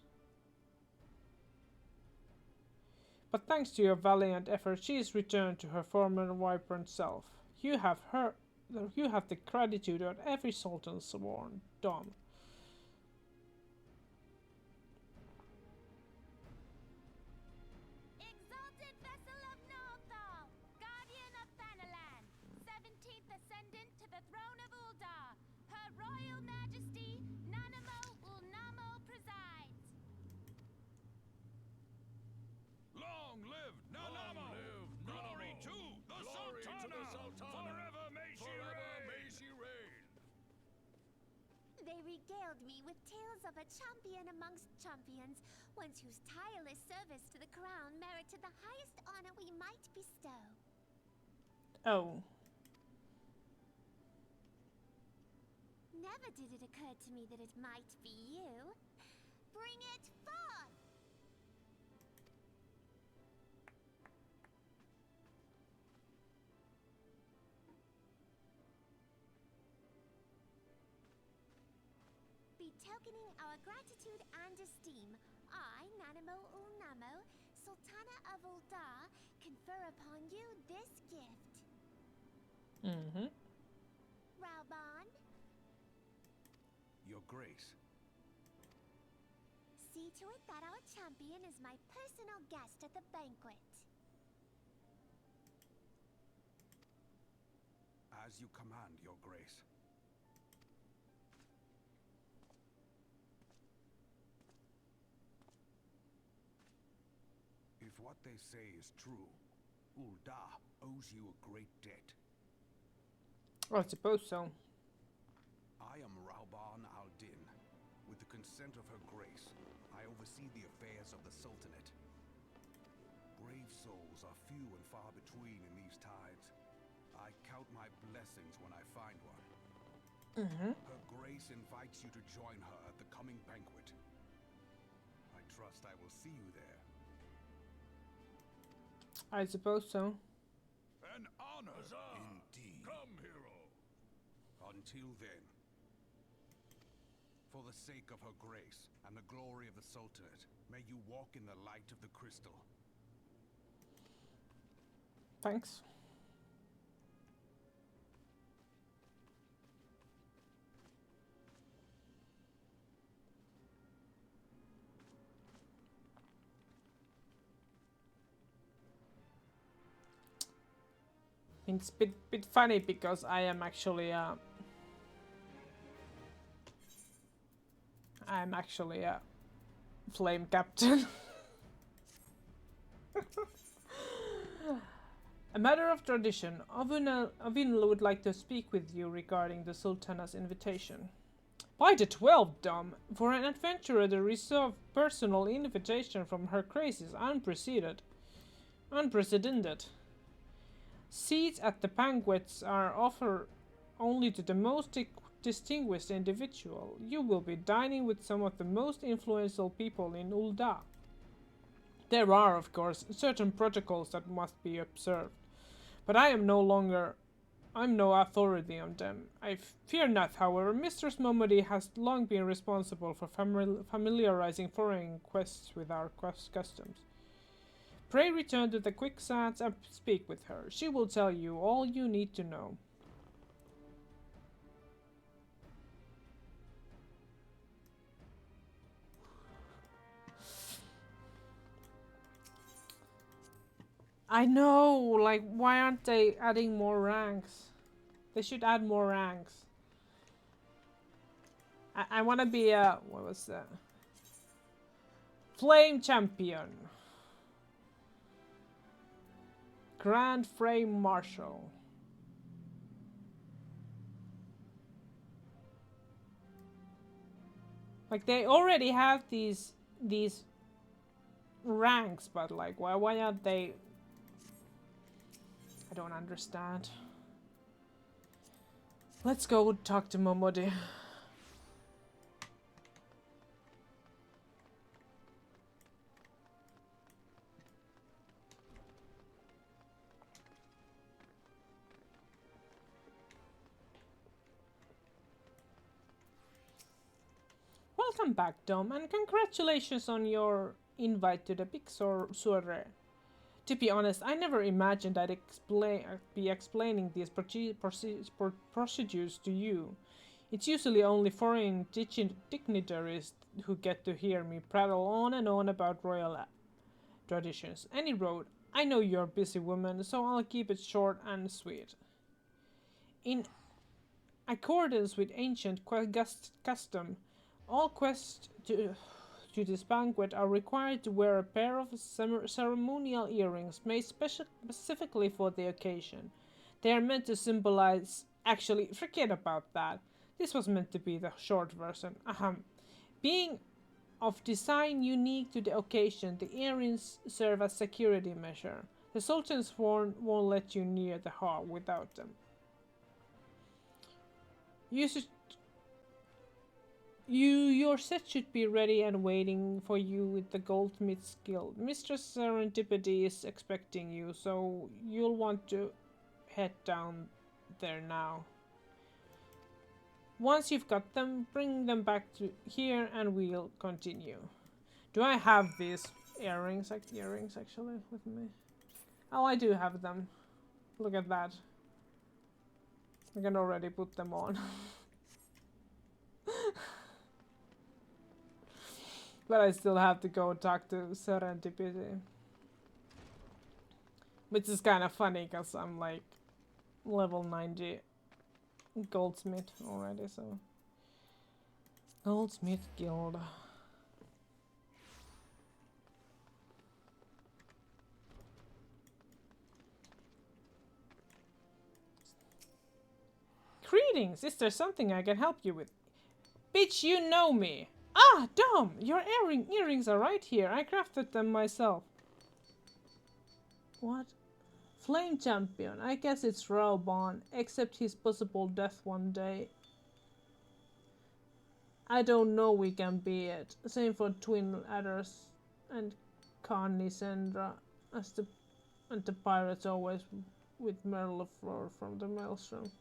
But thanks to your valiant effort, she is returned to her former vibrant self. You have the gratitude of every sultan sworn, Dom. Exalted vessel of Nalthal, guardian of Thanalan, 17th ascendant to the throne of Uldar, Her Royal Majesty Nanamo Ulnamo presides. Long live Nanamo! Glory to the Sultana! Forever may she reign! They regaled me with tales of a champion amongst champions, one whose tireless service to the crown merited the highest honor we might bestow. Oh. Never did it occur to me that it might be you. Bring it forth! Betokening our gratitude and esteem, I, Nanamo Ulnamo, Sultana of Uldar, confer upon you this gift. Raubon, Your Grace. see to it that our champion is my personal guest at the banquet. As you command, Your Grace. If what they say is true, Uldar owes you a great debt. I suppose so. I am Raubon al-Din. With the consent of Her Grace, I oversee the affairs of the Sultanate. Brave souls are few and far between in these tides. I count my blessings when I find one. Her Grace invites you to join her at the coming banquet. I trust I will see you there. I suppose so. An honor, indeed. Come, hero. Until then, for the sake of Her Grace and the glory of the Sultanate, may you walk in the light of the crystal. Thanks. It's a bit funny because I am actually a flame captain. A matter of tradition, Avinel would like to speak with you regarding the Sultana's invitation. By the 12, Dom! For an adventurer to receive personal invitation from Her Grace is unprecedented. Seats at the banquets are offered only to the most distinguished individual. You will be dining with some of the most influential people in Uldar. There are, of course, certain protocols that must be observed, but I am no longer I'm no authority on them. I fear not, however. Mistress Momodi has long been responsible for familiarizing foreign quests with our customs. Pray return to the quicksands and speak with her. She will tell you all you need to know. I know, like, why aren't they adding more ranks? They should add more ranks. I want to be a, what was that? Flame Champion. Grand Frame Marshal. Like, they already have these ranks, but like, why aren't they? I don't understand. Let's go talk to Momodi. Welcome back, Dom, and congratulations on your invite to the big soiree. To be honest, I never imagined I'd be explaining these procedures to you. It's usually only foreign dignitaries who get to hear me prattle on and on about royal traditions. Any road, I know you're a busy woman, so I'll keep it short and sweet. In accordance with ancient custom, all quests to this banquet are required to wear a pair of ceremonial earrings made specifically for the occasion. They are meant to symbolize. Actually, forget about that. This was meant to be the short version. Being of design unique to the occasion, the earrings serve as security measure. The Sultan's sworn won't let you near the hall without them. Your set should be ready and waiting for you with the Goldsmith's Guild. Mistress Serendipity is expecting you, so you'll want to head down there now. Once you've got them, bring them back to here and we'll continue. Do I have these earrings actually with me? Oh, I do have them. Look at that. I can already put them on. But I still have to go talk to Serendipity. Which is kind of funny because I'm like level 90 goldsmith already, so. Goldsmith Guild. Greetings! Is there something I can help you with? Bitch, you know me! Ah, Dom! Your earrings are right here. I crafted them myself. What? Flame Champion. I guess it's Realm, except his possible death one day. I don't know we can be it. Same for Twin Adders and Carnisendra, and the pirates always with Merlefleur from the Maelstrom.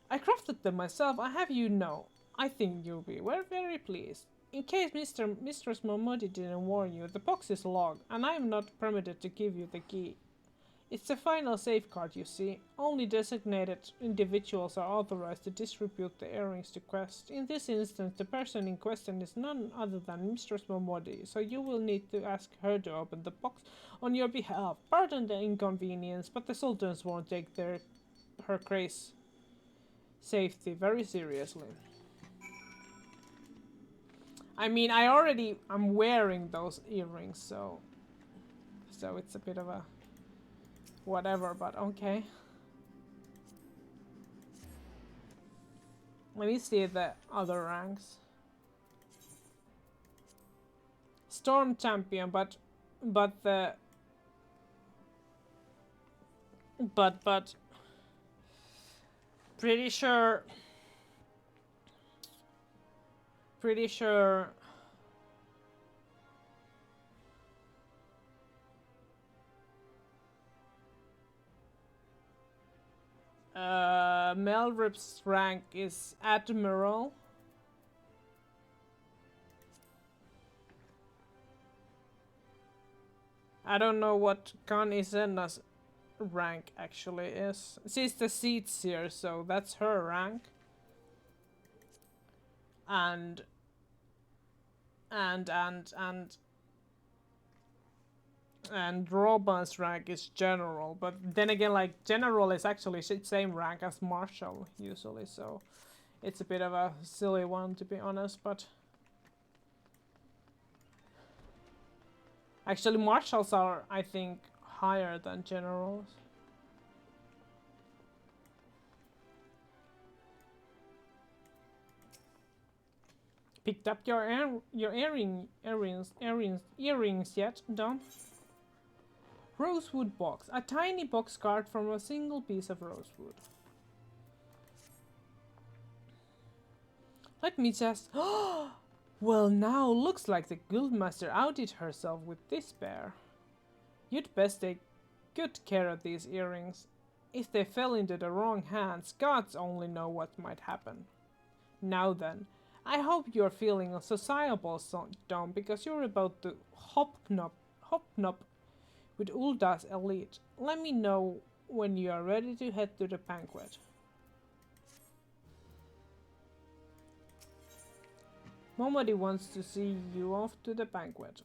I crafted them myself, I have you know. I think you'll be very pleased. In case Mistress Momodi didn't warn you, the box is locked, and I am not permitted to give you the key. It's the final safeguard, you see. Only designated individuals are authorized to distribute the earrings to Quest. In this instance, the person in question is none other than Mistress Momodi, so you will need to ask her to open the box on your behalf. Pardon the inconvenience, but the Sultans won't take her grace safety very seriously. I mean, I'm wearing those earrings, so it's a bit of a whatever, but okay. Let me see the other ranks. Storm Champion, but pretty sure Melrip's rank is Admiral. I don't know what Khan Isena's rank actually is. She's the seats here, so that's her rank. And Robin's rank is general, but then again, like general is actually same rank as marshal usually, so it's a bit of a silly one to be honest. But actually, marshals are, I think, higher than generals. Picked up your earrings yet, Dom? Rosewood box. A tiny box carved from a single piece of rosewood. Let me just... Well, now looks like the guildmaster outdid herself with this pair. You'd best take good care of these earrings. If they fell into the wrong hands, gods only know what might happen. Now then, I hope you're feeling sociable, Dom, because you're about to hobnob with Ulda's elite. Let me know when you are ready to head to the banquet. Momody wants to see you off to the banquet.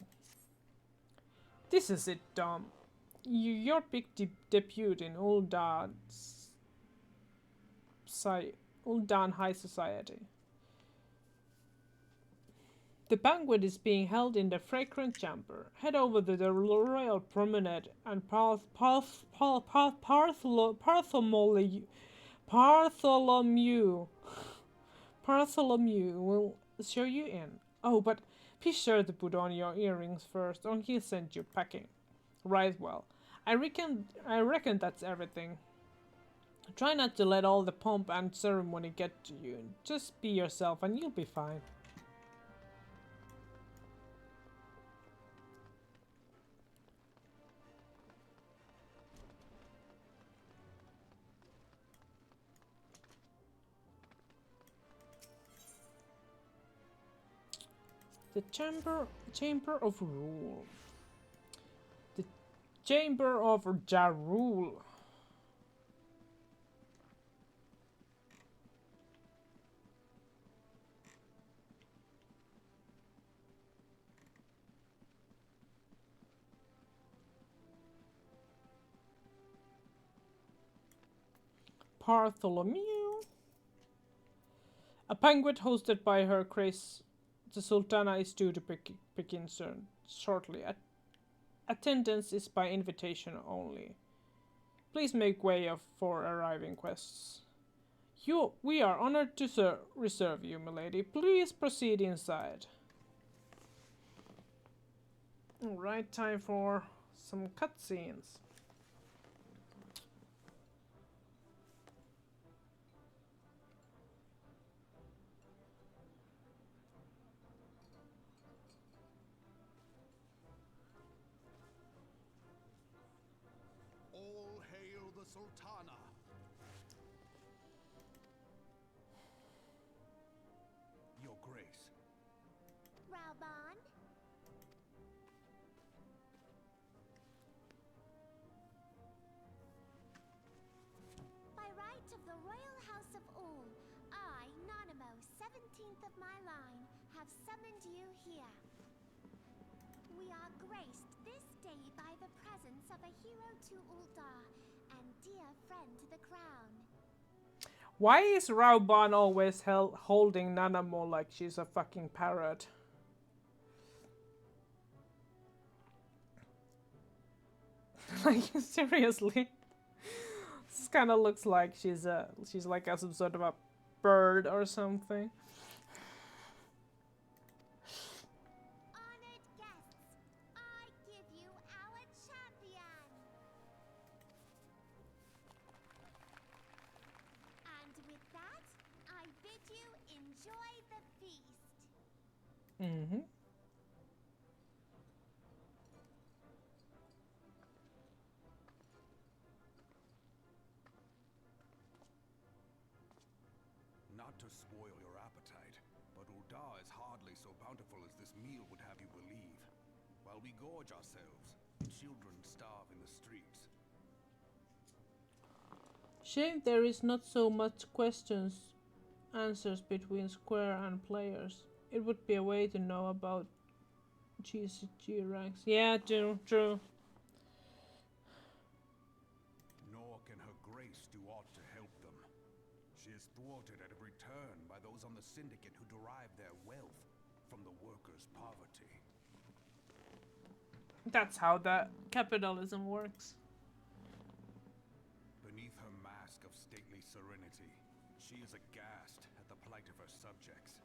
This is it, Dom. Your big debut in Uldan High Society. The banquet is being held in the fragrant chamber. Head over to the royal promenade and Bartholomew will show you in. Oh, but be sure to put on your earrings first, or he'll send you packing. Right, well, I reckon that's everything. Try not to let all the pomp and ceremony get to you. Just be yourself and you'll be fine. The Chamber of Rule. The Chamber of Jarul. Bartholomew. A banquet hosted by Her Grace the Sultana is due to begin shortly. Attendance is by invitation only. Please make way for arriving guests. We are honored to reserve you, milady. Please proceed inside. Alright, time for some cutscenes. All hail the Sultana! Your Grace. Raubon? By right of the royal house of Ul, I, Nanamo, 17th of my line, have summoned you here. We are graced this day by the presence of a hero to Ul'dah and dear friend to the crown. Why is Raubon always holding Nanamo like she's a fucking parrot? Like, seriously? This kind of looks like she's like some sort of a bird or something. Honored guests, I give you our champion. And with that, I bid you enjoy the feast. Mm-hmm. not to spoil your appetite, but Uldar is hardly so bountiful as this meal would have you believe. While we gorge ourselves, children starve in the streets. Shame there is not so much questions answers between Square and players. It would be a way to know about GCG ranks. Yeah, true. Nor can her grace do aught to help them. She is thwarted at every turn by those on the Syndicate who derive their wealth from the workers' poverty. That's how the capitalism works. Beneath her mask of stately serenity, she is aghast at the plight of her subjects.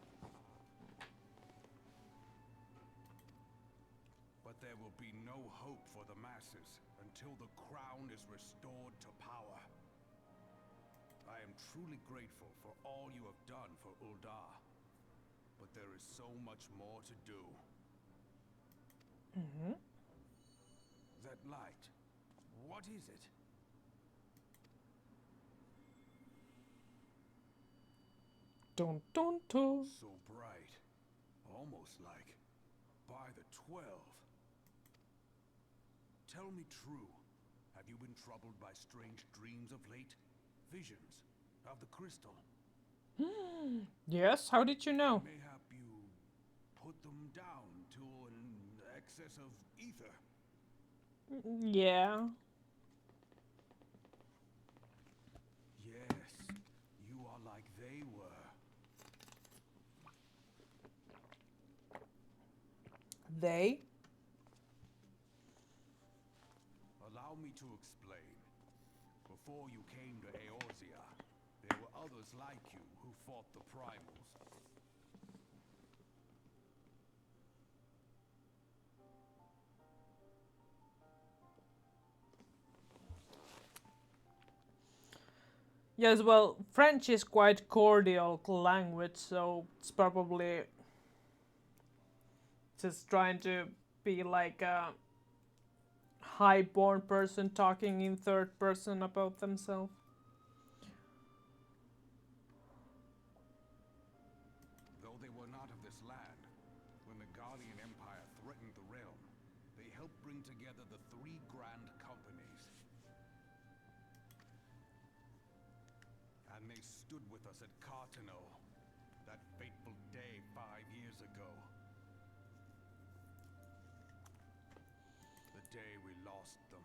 But there will be no hope for the masses until the crown is restored to power. I am truly grateful for all you have done for Uldar, but there is so much more to do. That light, what is it? Dun dun dun. So bright, almost like by the 12. Tell me true, have you been troubled by strange dreams of late? Visions of the crystal? Yes, how did you know? Mayhap you put them down to an excess of ether? Yeah. Yes, you are like they were. They? Allow me to explain. Before you came to Eorzea, there were others like you who fought the primals. Yes, well, French is quite cordial language, so it's probably just trying to be like a high-born person talking in third person about themselves. Though they were not of this land, when the Guardian Empire threatened the realm, they helped bring together the three grand companies. And they stood with us at Cartano, that fateful day 5 years ago. The day we lost them.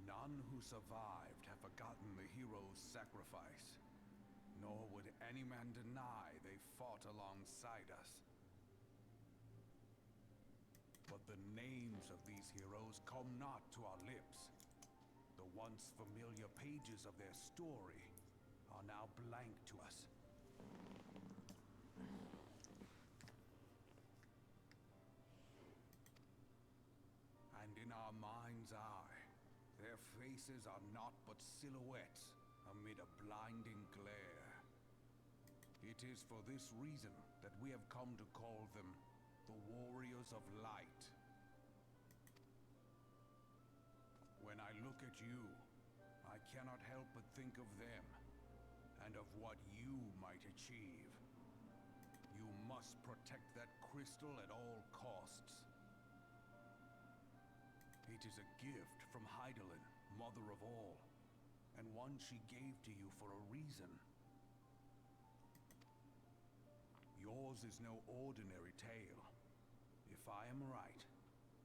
None who survived have forgotten the hero's sacrifice, nor would any man deny they fought alongside us. But the names of these heroes come not to our lips. The once familiar pages of their story are now blank to us. And in our mind's eye, their faces are naught but silhouettes amid a blinding glare. It is for this reason that we have come to call them the Warriors of Light. When I look at you, I cannot help but think of them, and of what you might achieve. You must protect that crystal at all costs. It is a gift from Heidelin, mother of all, and one she gave to you for a reason. Yours is no ordinary tale. If I am right,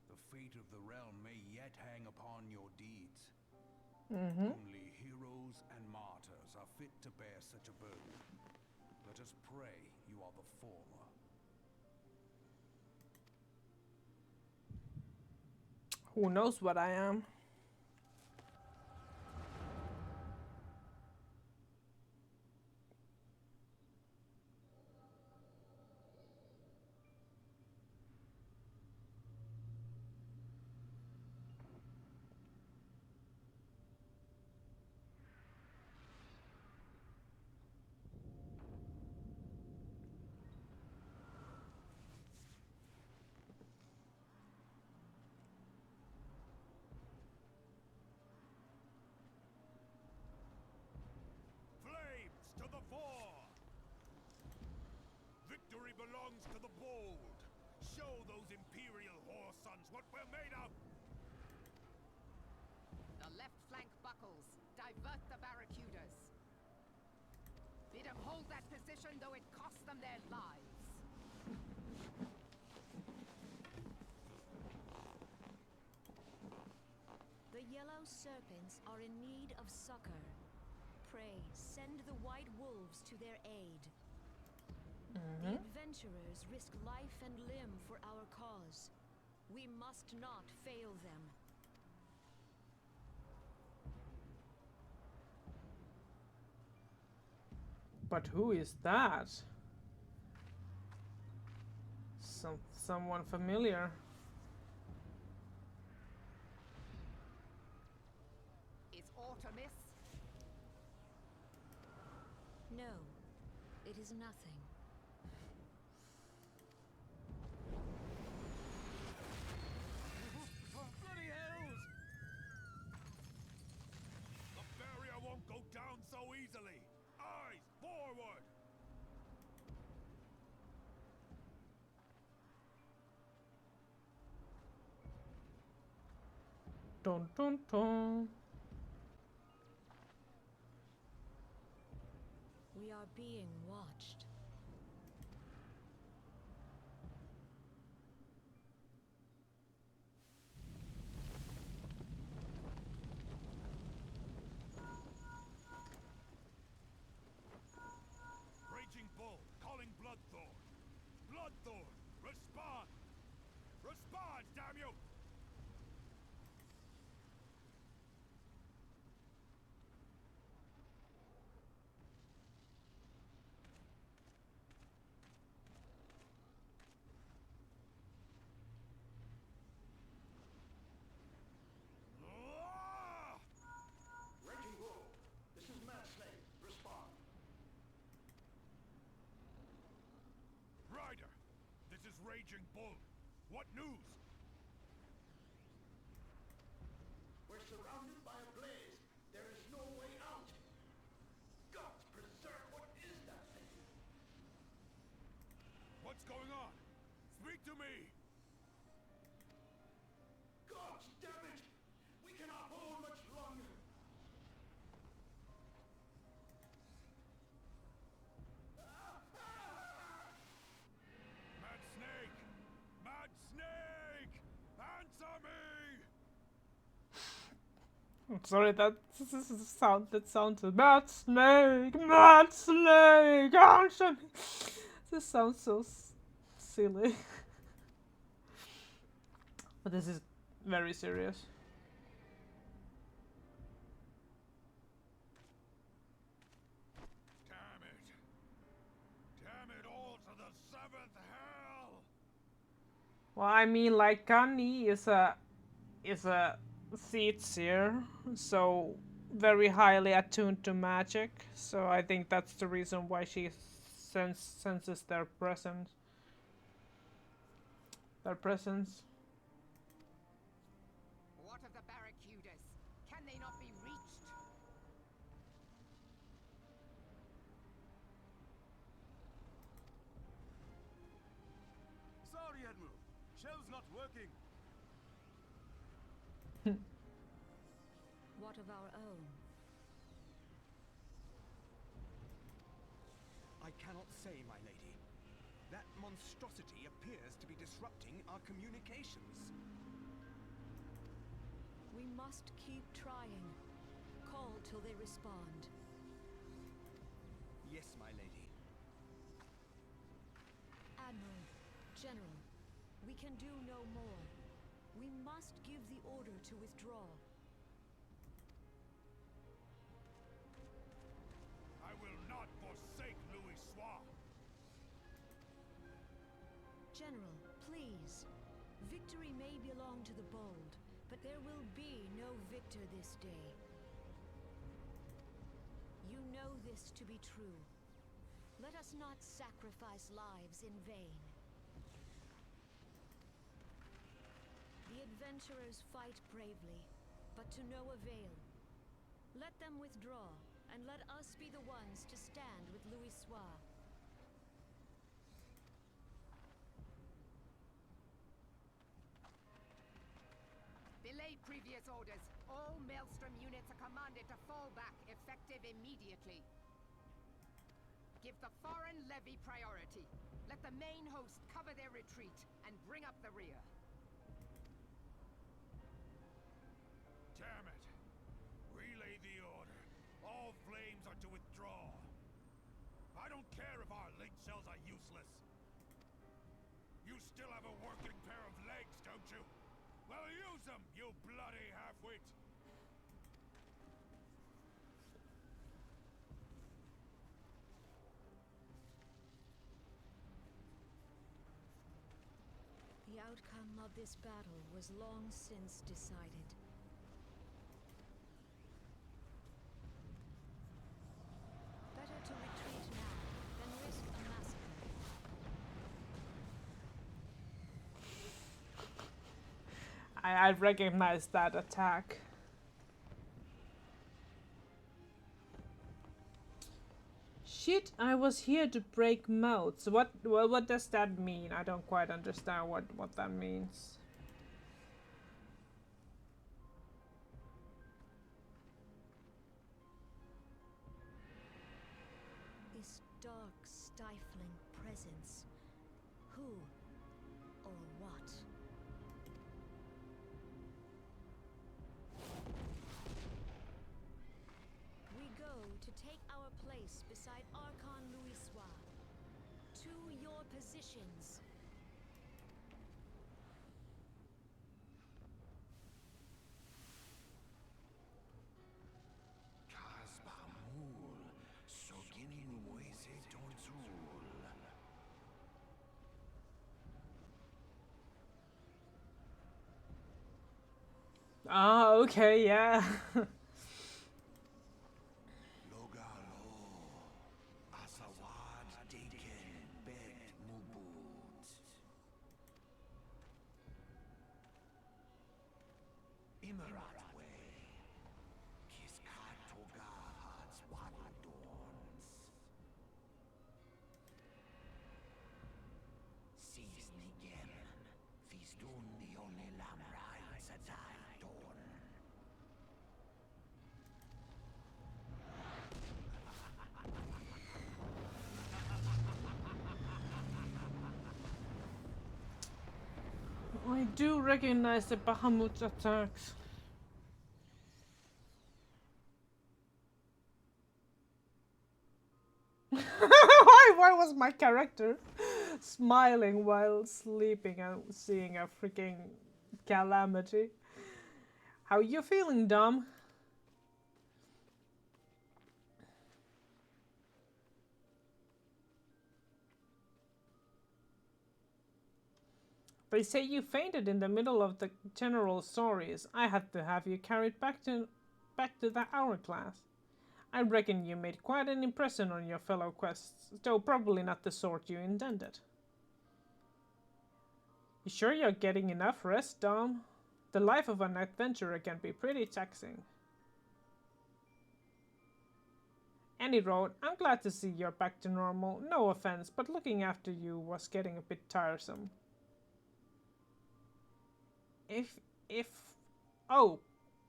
the fate of the realm may yet hang upon your deeds. Only heroes and martyrs are fit to bear such a burden. Let us pray you are the former. Who knows what I am? belongs to the bold. Show those imperial whore sons what we're made of. The left flank buckles. Divert the barracudas. Bid them hold that position, though it costs them their lives. The yellow serpents are in need of succor. Pray, send the white wolves to their aid. The adventurers risk life and limb for our cause. We must not fail them. But who is that? Someone familiar. It's Artemis. No, it is nothing. Bloody hells! The barrier won't go down so easily. Eyes forward! Dun dun dun. We are being watched. Raging Bull, calling Bloodthorn. Bloodthorn, respond! Respond, damn you! Ah! Raging Bull, this is Mad Snake. Respond. Ryder, this is Raging Bull. What news? We're surrounded by a blaze. There is no way out. Gods preserve, what is that thing? What's going on? Speak to me! Gods damn it! We cannot hold much longer. Mad Snake! Mad Snake! Answer me! I'm sorry, that sounded Mad Snake, Mad Snake, answer me. This sounds so silly. But this is very serious. Damn it! Damn it all to the seventh hell! Well, I mean, like Kani is a seed seer, so very highly attuned to magic. So I think that's the reason why she senses their presence. What of the barracudas? Can they not be reached? Sorry, Admiral. Shell's not working. What of our own? I cannot say, my lady. That monstrosity appears to be disrupting our communications. We must keep trying. Call till they respond. Yes, my lady. Admiral, General, we can do no more. We must give the order to withdraw. I will not forsake Louis Soir. General, please. Victory may belong to the bold, but there will be no victor this day. You know this to be true. Let us not sacrifice lives in vain. The adventurers fight bravely, but to no avail. Let them withdraw, and let us be the ones to stand with Louis Soir. Obey previous orders. All Maelstrom units are commanded to fall back, effective immediately. Give the foreign levy priority. Let the main host cover their retreat and bring up the rear. Damn it! Relay the order. All flames are to withdraw. I don't care if our link cells are useless. You still have a working pair of legs, don't you? Well, use them, you bloody half-wit! The outcome of this battle was long since decided. Better to retreat now than risk a massacre. I recognize that attack. Shit, I was here to break mouths. What does that mean? I don't quite understand what that means. This dark, stifling presence. Who or what? We go to take our place beside Archon Louisois. To your positions. Ah, okay, yeah. I do recognize the Bahamut attacks. Why was my character smiling while sleeping and seeing a freaking calamity? How you feeling, Dom? They say you fainted in the middle of the general stories. I had to have you carried back to the hourglass. I reckon you made quite an impression on your fellow quests, though probably not the sort you intended. You sure you're getting enough rest, Dom? The life of an adventurer can be pretty taxing. Any road, I'm glad to see you're back to normal. No offense, but looking after you was getting a bit tiresome. Oh,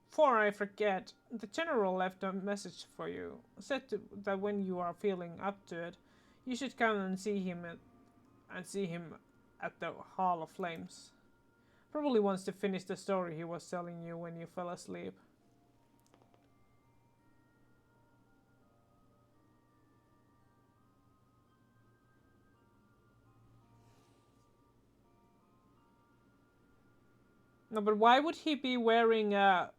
before I forget, the general left a message for you. Said that when you are feeling up to it, you should come and see him at the Hall of Flames. Probably wants to finish the story he was telling you when you fell asleep. No, but why would he be wearing a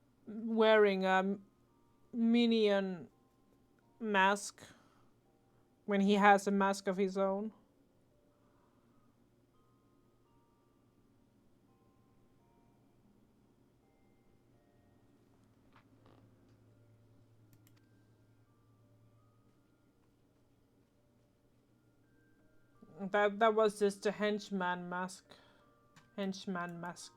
minion mask when he has a mask of his own? That was just a henchman mask. Henchman mask.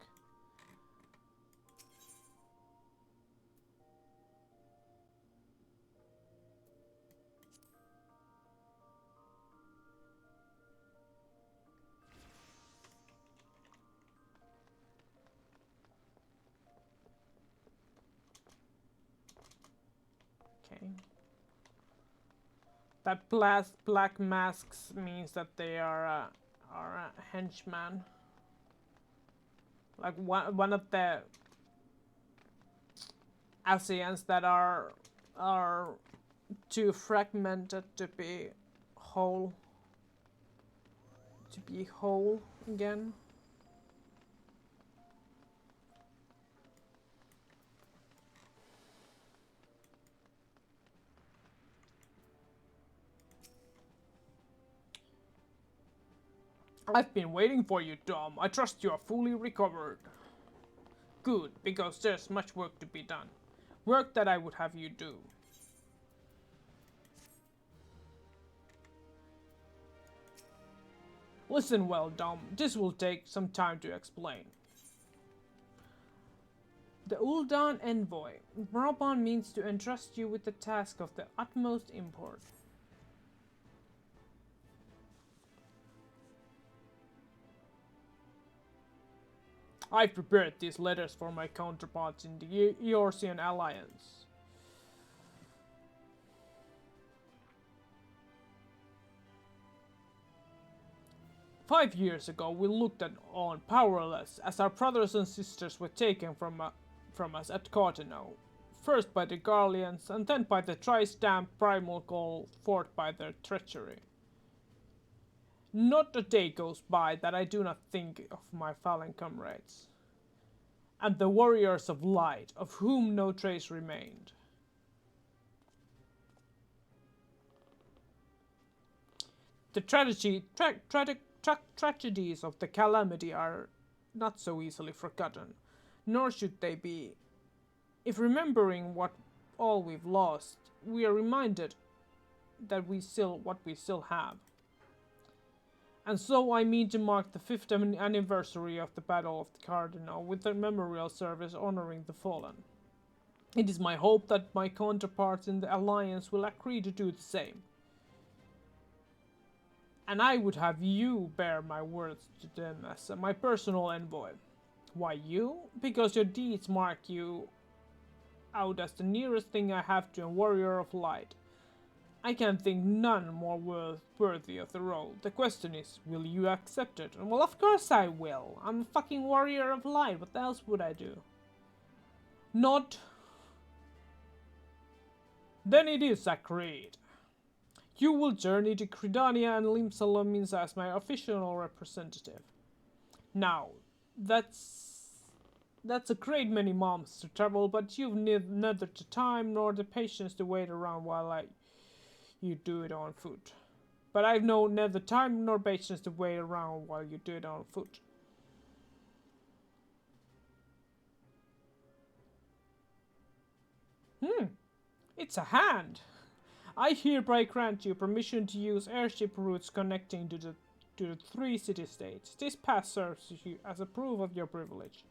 That black masks means that they are henchmen. Like one of the ASEANs that are too fragmented to be whole. To be whole again. I've been waiting for you, Tom. I trust you are fully recovered. Good, because there's much work to be done. Work that I would have you do. Listen well, Dom. This will take some time to explain. The Uldan Envoy. Raban means to entrust you with the task of the utmost import. I've prepared these letters for my counterparts in the Eorzean Alliance. "5 years ago, we looked on powerless as our brothers and sisters were taken from us at Cardinal, first by the Garleans and then by the tri-stamped primal goal fought by their treachery. Not a day goes by that I do not think of my fallen comrades, and the warriors of light, of whom no trace remained. The tragedies of the calamity are not so easily forgotten, nor should they be. If remembering what all we've lost, we are reminded that we still have. And so I mean to mark the 5th anniversary of the Battle of the Cardinal with a memorial service honoring the fallen. It is my hope that my counterparts in the Alliance will agree to do the same. And I would have you bear my words to them as my personal envoy. Why you? Because your deeds mark you out as the nearest thing I have to a warrior of light. I can think none more worthy of the role. The question is, will you accept it? Well, of course I will. I'm a fucking warrior of light. What else would I do? Not. Then it is agreed. You will journey to Cridania and Limsa as my official representative. Now, that's a great many months to travel, but you've neither the time nor the patience to wait around while you do it on foot. But I've neither time nor patience to wait around while you do it on foot. It's a hand. I hereby grant you permission to use airship routes connecting to the 3 city-states. This pass serves you as a proof of your privilege.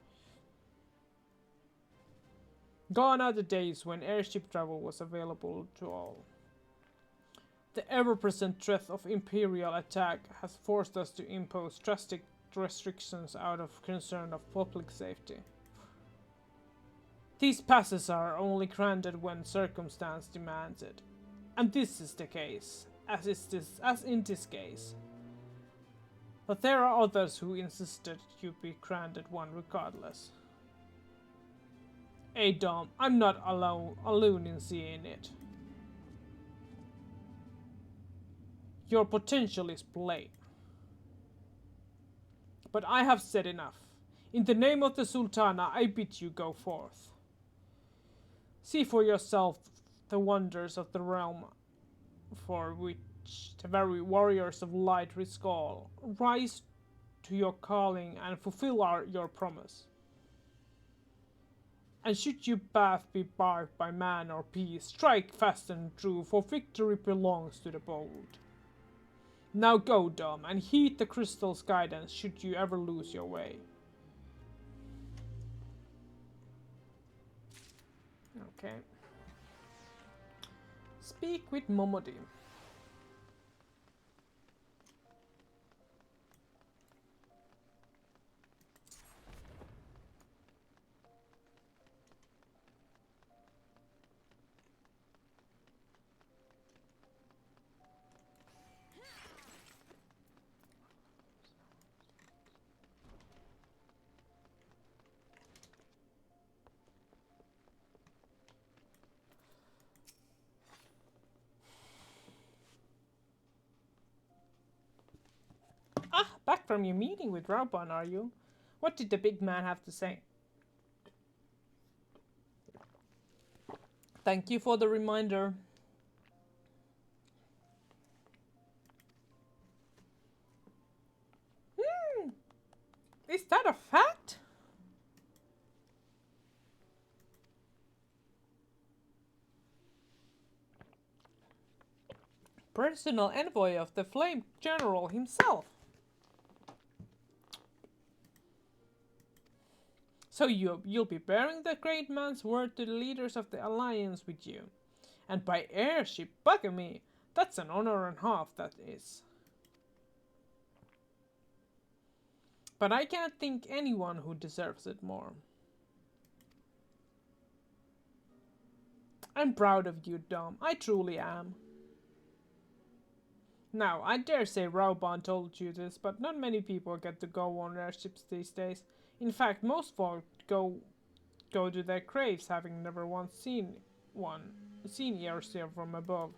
Gone are the days when airship travel was available to all. The ever-present threat of imperial attack has forced us to impose drastic restrictions out of concern of public safety. These passes are only granted when circumstance demands it. And this is the case, as in this case. But there are others who insisted you be granted one regardless. Hey Dom, I'm not alone in seeing it. Your potential is plain. But I have said enough. In the name of the Sultana, I bid you go forth. See for yourself the wonders of the realm for which the very warriors of light risk all. Rise to your calling and fulfill your promise. And should your path be barred by man or peace, strike fast and true, for victory belongs to the bold. Now go, Dom, and heed the crystal's guidance should you ever lose your way. Okay. Speak with Momodi. from your meeting with Rauban, are you? What did the big man have to say? Thank you for the reminder. Is that a fact? Personal envoy of the Flame General himself. So you'll be bearing the great man's word to the leaders of the Alliance with you. And by airship, bugger me, that's an honor and half, that is. But I can't think anyone who deserves it more. I'm proud of you, Dom. I truly am. Now, I dare say Rauban told you this, but not many people get to go on airships these days. In fact, most folk go to their graves having never once seen airship from above.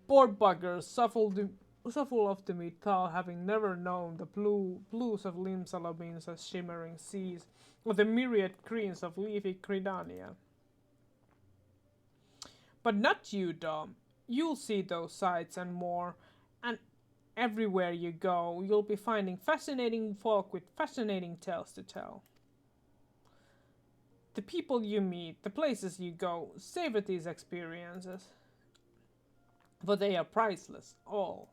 Poor buggers suffer of the metal, having never known the blues of Limsalamin's shimmering seas, or the myriad greens of leafy Cridania. But not you, Dom. You'll see those sights and more, and everywhere you go, you'll be finding fascinating folk with fascinating tales to tell. The people you meet, the places you go, savor these experiences, for they are priceless, all.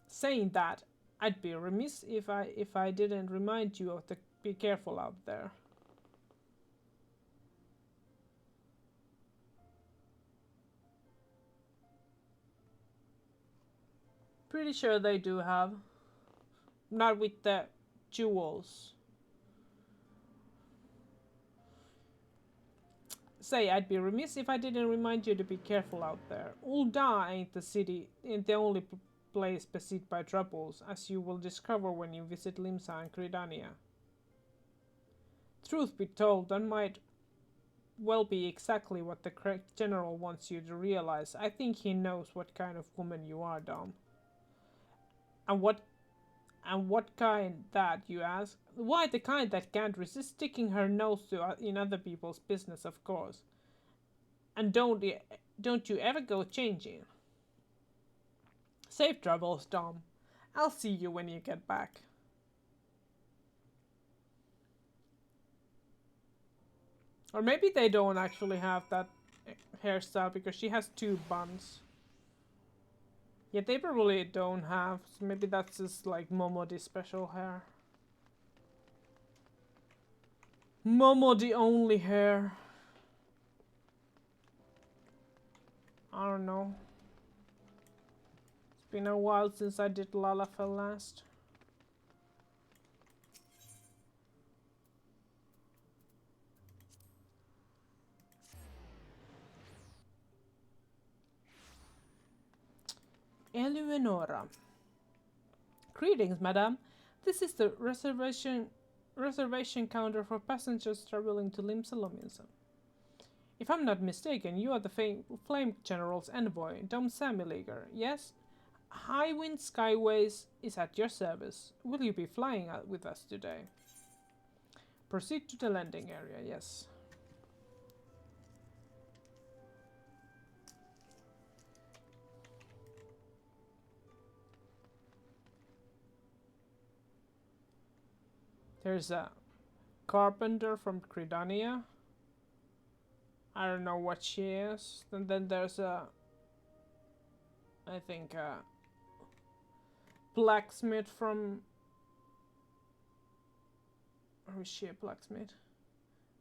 Saying that, I'd be remiss if I didn't remind you of the be careful out there. Pretty sure they do have. Not with the jewels. Say, I'd be remiss if I didn't remind you to be careful out there. Ul'dah ain't the only place beset by troubles, as you will discover when you visit Limsa and Cridania. Truth be told, that might well be exactly what the correct general wants you to realize. I think he knows what kind of woman you are, Dom. And what kind that, you ask? Why, the kind that can't resist sticking her nose in other people's business, of course. And don't you ever go changing. Safe travels, Dom. I'll see you when you get back. Or maybe they don't actually have that hairstyle because she has two buns. Yeah, they probably don't have, so maybe that's just like Momodi special hair. Momodi only hair. I don't know. It's been a while since I did Lalafell last. Eleonora. Greetings, madam. This is the reservation counter for passengers traveling to Limsa. If I'm not mistaken, you are the Flame General's envoy, Dom Samiliger, yes? Highwind Skyways is at your service. Will you be flying out with us today? Proceed to the landing area, yes. There's a carpenter from Cridania. I don't know what she is. And then there's a, I think, a blacksmith from... Or is she a blacksmith?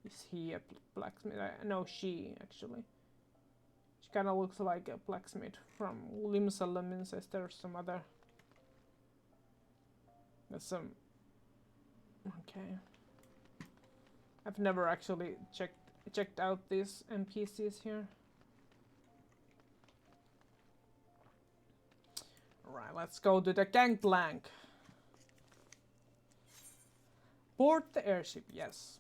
Is he a blacksmith? No, she, actually. She kind of looks like a blacksmith from Limsa. Says there's some other... There's some... Okay. I've never actually checked out these NPCs here. Right, let's go to the gangplank. Board the airship, yes.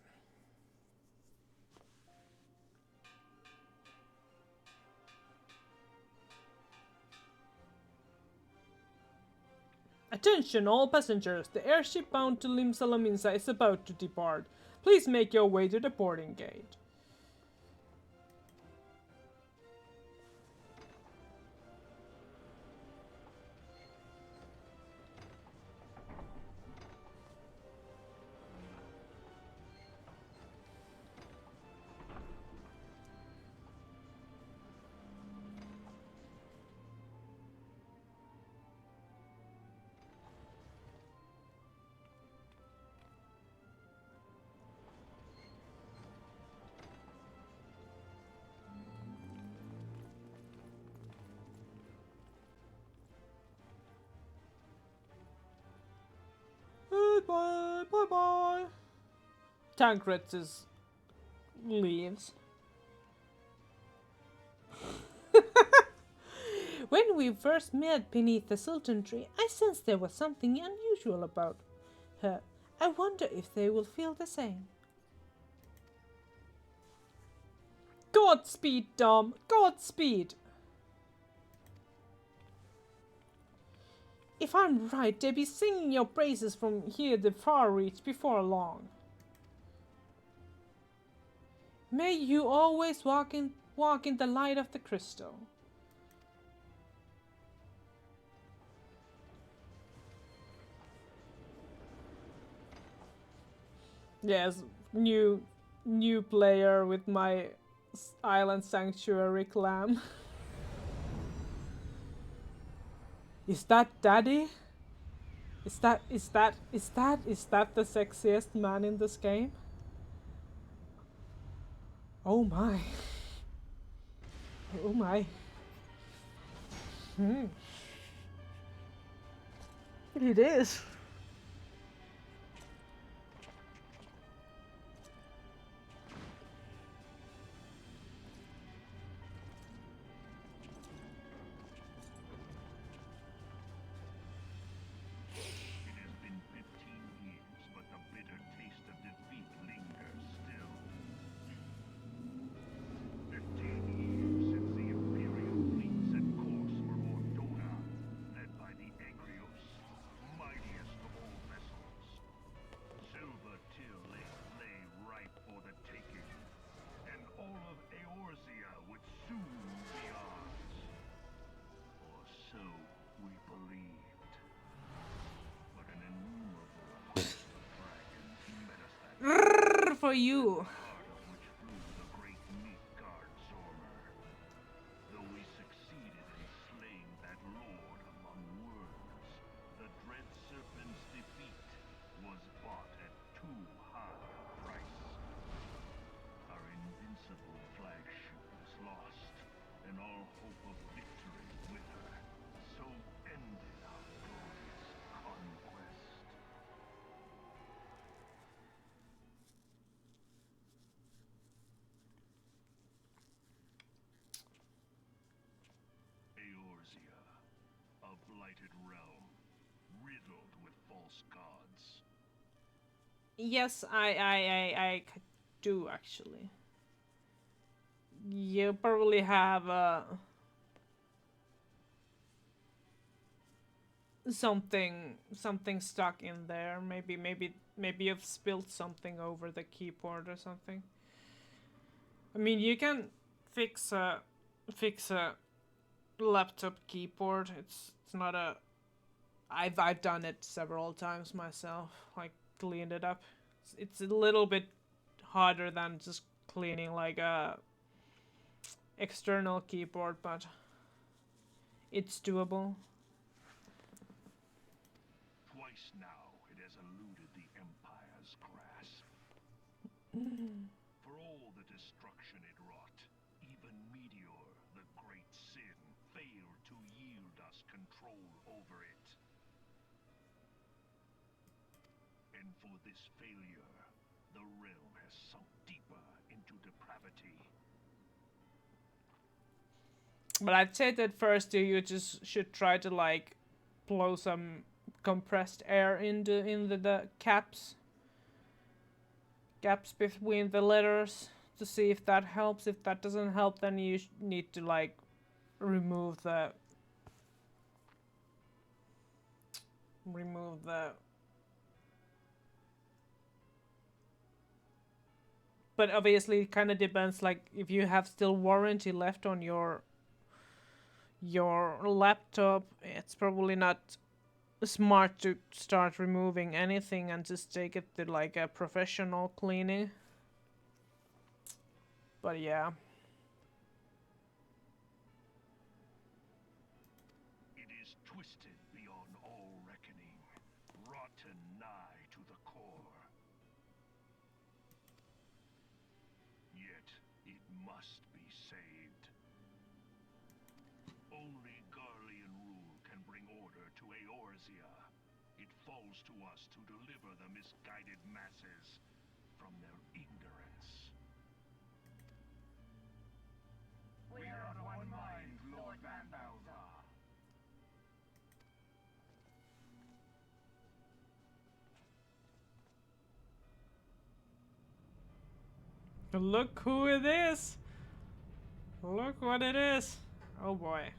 Attention all passengers, the airship bound to Lim Salaminsa is about to depart. Please make your way to the boarding gate. Bye bye bye. Tancred leaves. When we first met beneath the Sultan tree, I sensed there was something unusual about her. I wonder if they will feel the same. Godspeed, Dom. Godspeed. If I'm right, they'll be singing your praises from here the far reach before long. May you always walk in the light of the crystal. Yes, new player with my island sanctuary clan. Is that Daddy? Is that the sexiest man in this game? Oh my. Oh my. It is. It has been 15 years, but the bitter taste of defeat lingers still. 15 years since the Imperial fleet set course for Mordona, led by the Agrios, mightiest of all vessels. Silver Till lay ripe for the taking, and all of Eorzea would soon be ours. Or so we believed. But an innumerable host of dragons met us that Rrrr for you. heart of which flew the great Midgard Zormer. Though we succeeded in slaying that lord among worms, the dread serpent's defeat was bought at too high a price. Our invincible flagship was lost, and all hope of victory with her. So ended our glorious conquest. Eorzea, a blighted realm, riddled with false gods. Yes, I do actually. You probably have something stuck in there. Maybe you've spilled something over the keyboard or something. I mean, you can fix a laptop keyboard. It's not a. I've done it several times myself. Like cleaned it up. It's a little bit harder than just cleaning like a external keyboard, but it's doable. Twice now it has eluded the Empire's grasp. For all the destruction it wrought, even Meteor, the great sin, failed to yield us control over it. And for this failure, the realm has sunk deeper into depravity. But I'd say that first you just should try to like blow some compressed air into the gaps between the letters to see if that helps. If that doesn't help, then you need to like remove the remove the. But obviously, it kind of depends. Like if you have still warranty left on your laptop, it's probably not smart to start removing anything and just take it to like a professional cleaning. But yeah. It is twisted beyond all reckoning, rotten nigh to the core. Yet it must be saved. Only Garlean rule can bring order to Eorzea. It falls to us to deliver the misguided masses from their ignorance. We are of one mind, Lord Van Balthar. Look who it is! Look what it is! Oh boy.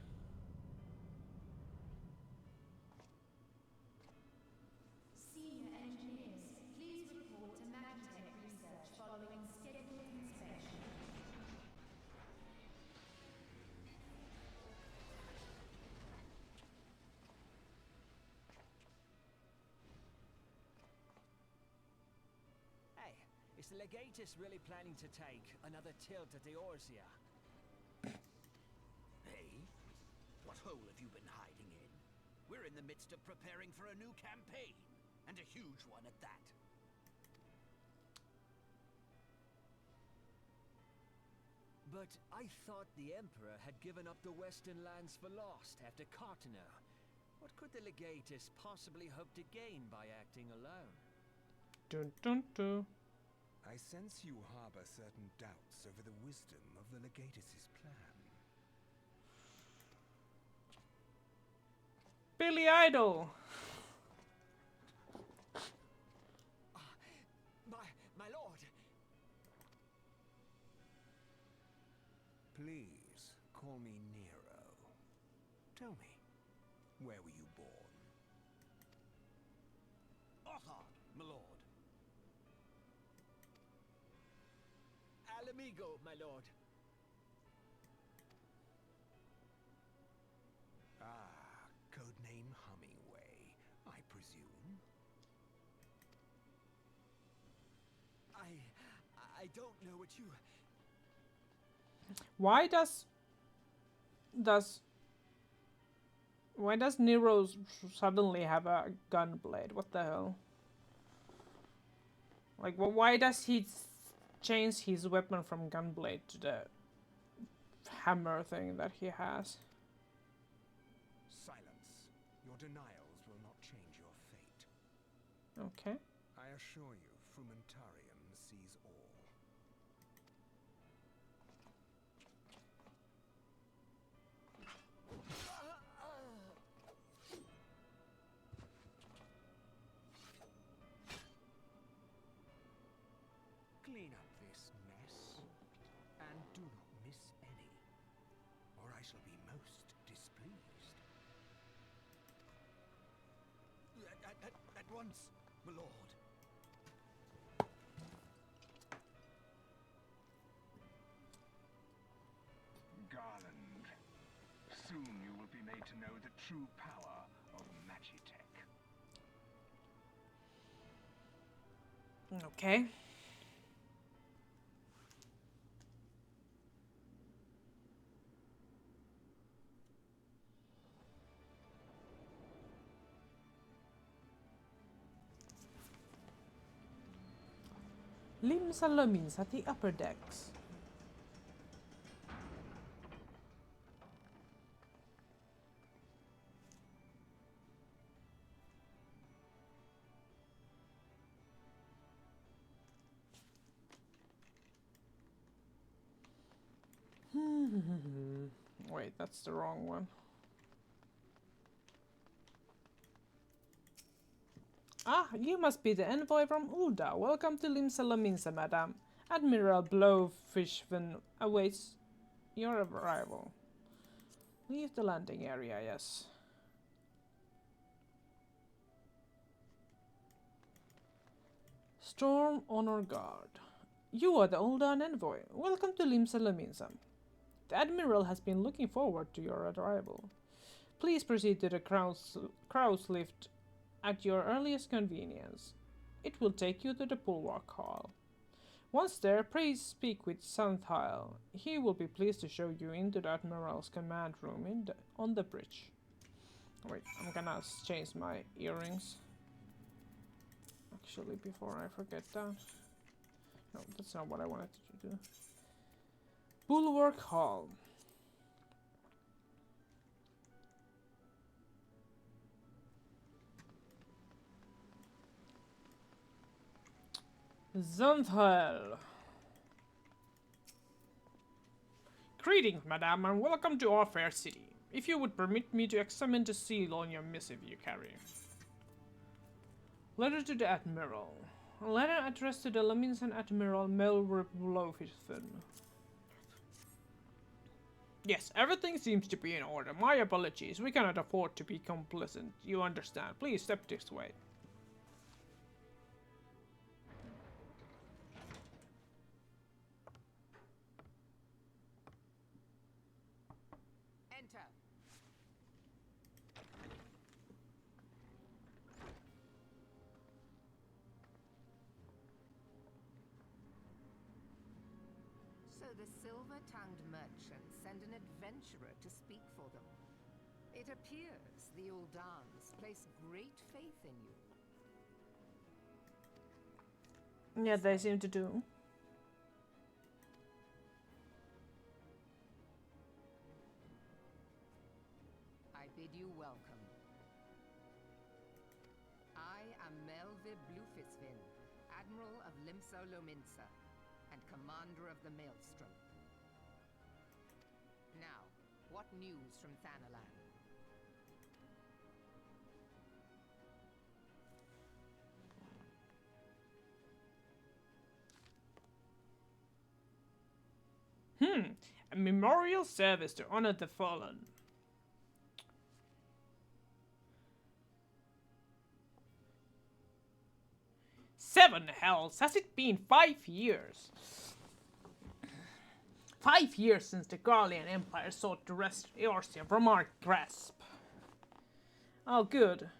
Senior engineers, please report to Magitech Research following scheduled inspection. Hey, is the Legatus really planning to take another tilt at Eorzea? Hey? What hole have you been hiding in? We're in the midst of preparing for a new campaign, and a huge one at that. But I thought the Emperor had given up the Western lands for lost after Carteneau. What could the Legatus possibly hope to gain by acting alone? Dun dun dun. I sense you harbor certain doubts over the wisdom of the Legatus's plan. Billy Idol! My lord! Please, call me Nero. Tell me, where were you born? Othard, my lord. Alamigo, my lord. Ah, codename Hummingway, I presume. I don't know what you... Why does Nero suddenly have a gun blade? What the hell? Like, why does he change his weapon from gunblade to the hammer thing that he has? Silence. Your denials will not change your fate. Okay. I assure you, Frumentarium sees all. Clean up this mess, and do not miss any, or I shall be most displeased. At once, my lord. Garland, soon you will be made to know the true power of Magitech. Okay. Limbs and lumens at the upper decks. Wait, that's the wrong one. Ah, you must be the envoy from Ulda. Welcome to Limsa Laminsa, madam. Admiral Blowfishven awaits your arrival. Leave the landing area, yes. Storm Honor Guard. You are the Uldan envoy. Welcome to Limsa Lominsa. The Admiral has been looking forward to your arrival. Please proceed to the crow's lift at your earliest convenience. It will take you to the Bulwark Hall. Once there, please speak with Santhail. He will be pleased to show you into the Admiral's command room on the bridge. Wait, I'm gonna change my earrings. Actually, before I forget that. No, that's not what I wanted to do. Bulwark Hall. Santhail. Greetings, madame, and welcome to our fair city. If you would permit me to examine the seal on your missive you carry. Letter to the Admiral. A letter addressed to the Lominsan Admiral Melrblofithen. Yes, everything seems to be in order. My apologies. We cannot afford to be complacent. You understand. Please step this way. Enter. So the silver-tongued merchants send an adventurer to speak for them. It appears the Uldans place great faith in you. Yeah, they seem to do. I bid you welcome. I am Melve Blufisvin, Admiral of Limsa Lominsa, and Commander of the Maelstrom. Now, what news from Thanalan? A memorial service to honor the fallen. Seven hells! Has it been 5 years? 5 years since the Garlean Empire sought to wrest Eorsia from our grasp. Oh, good.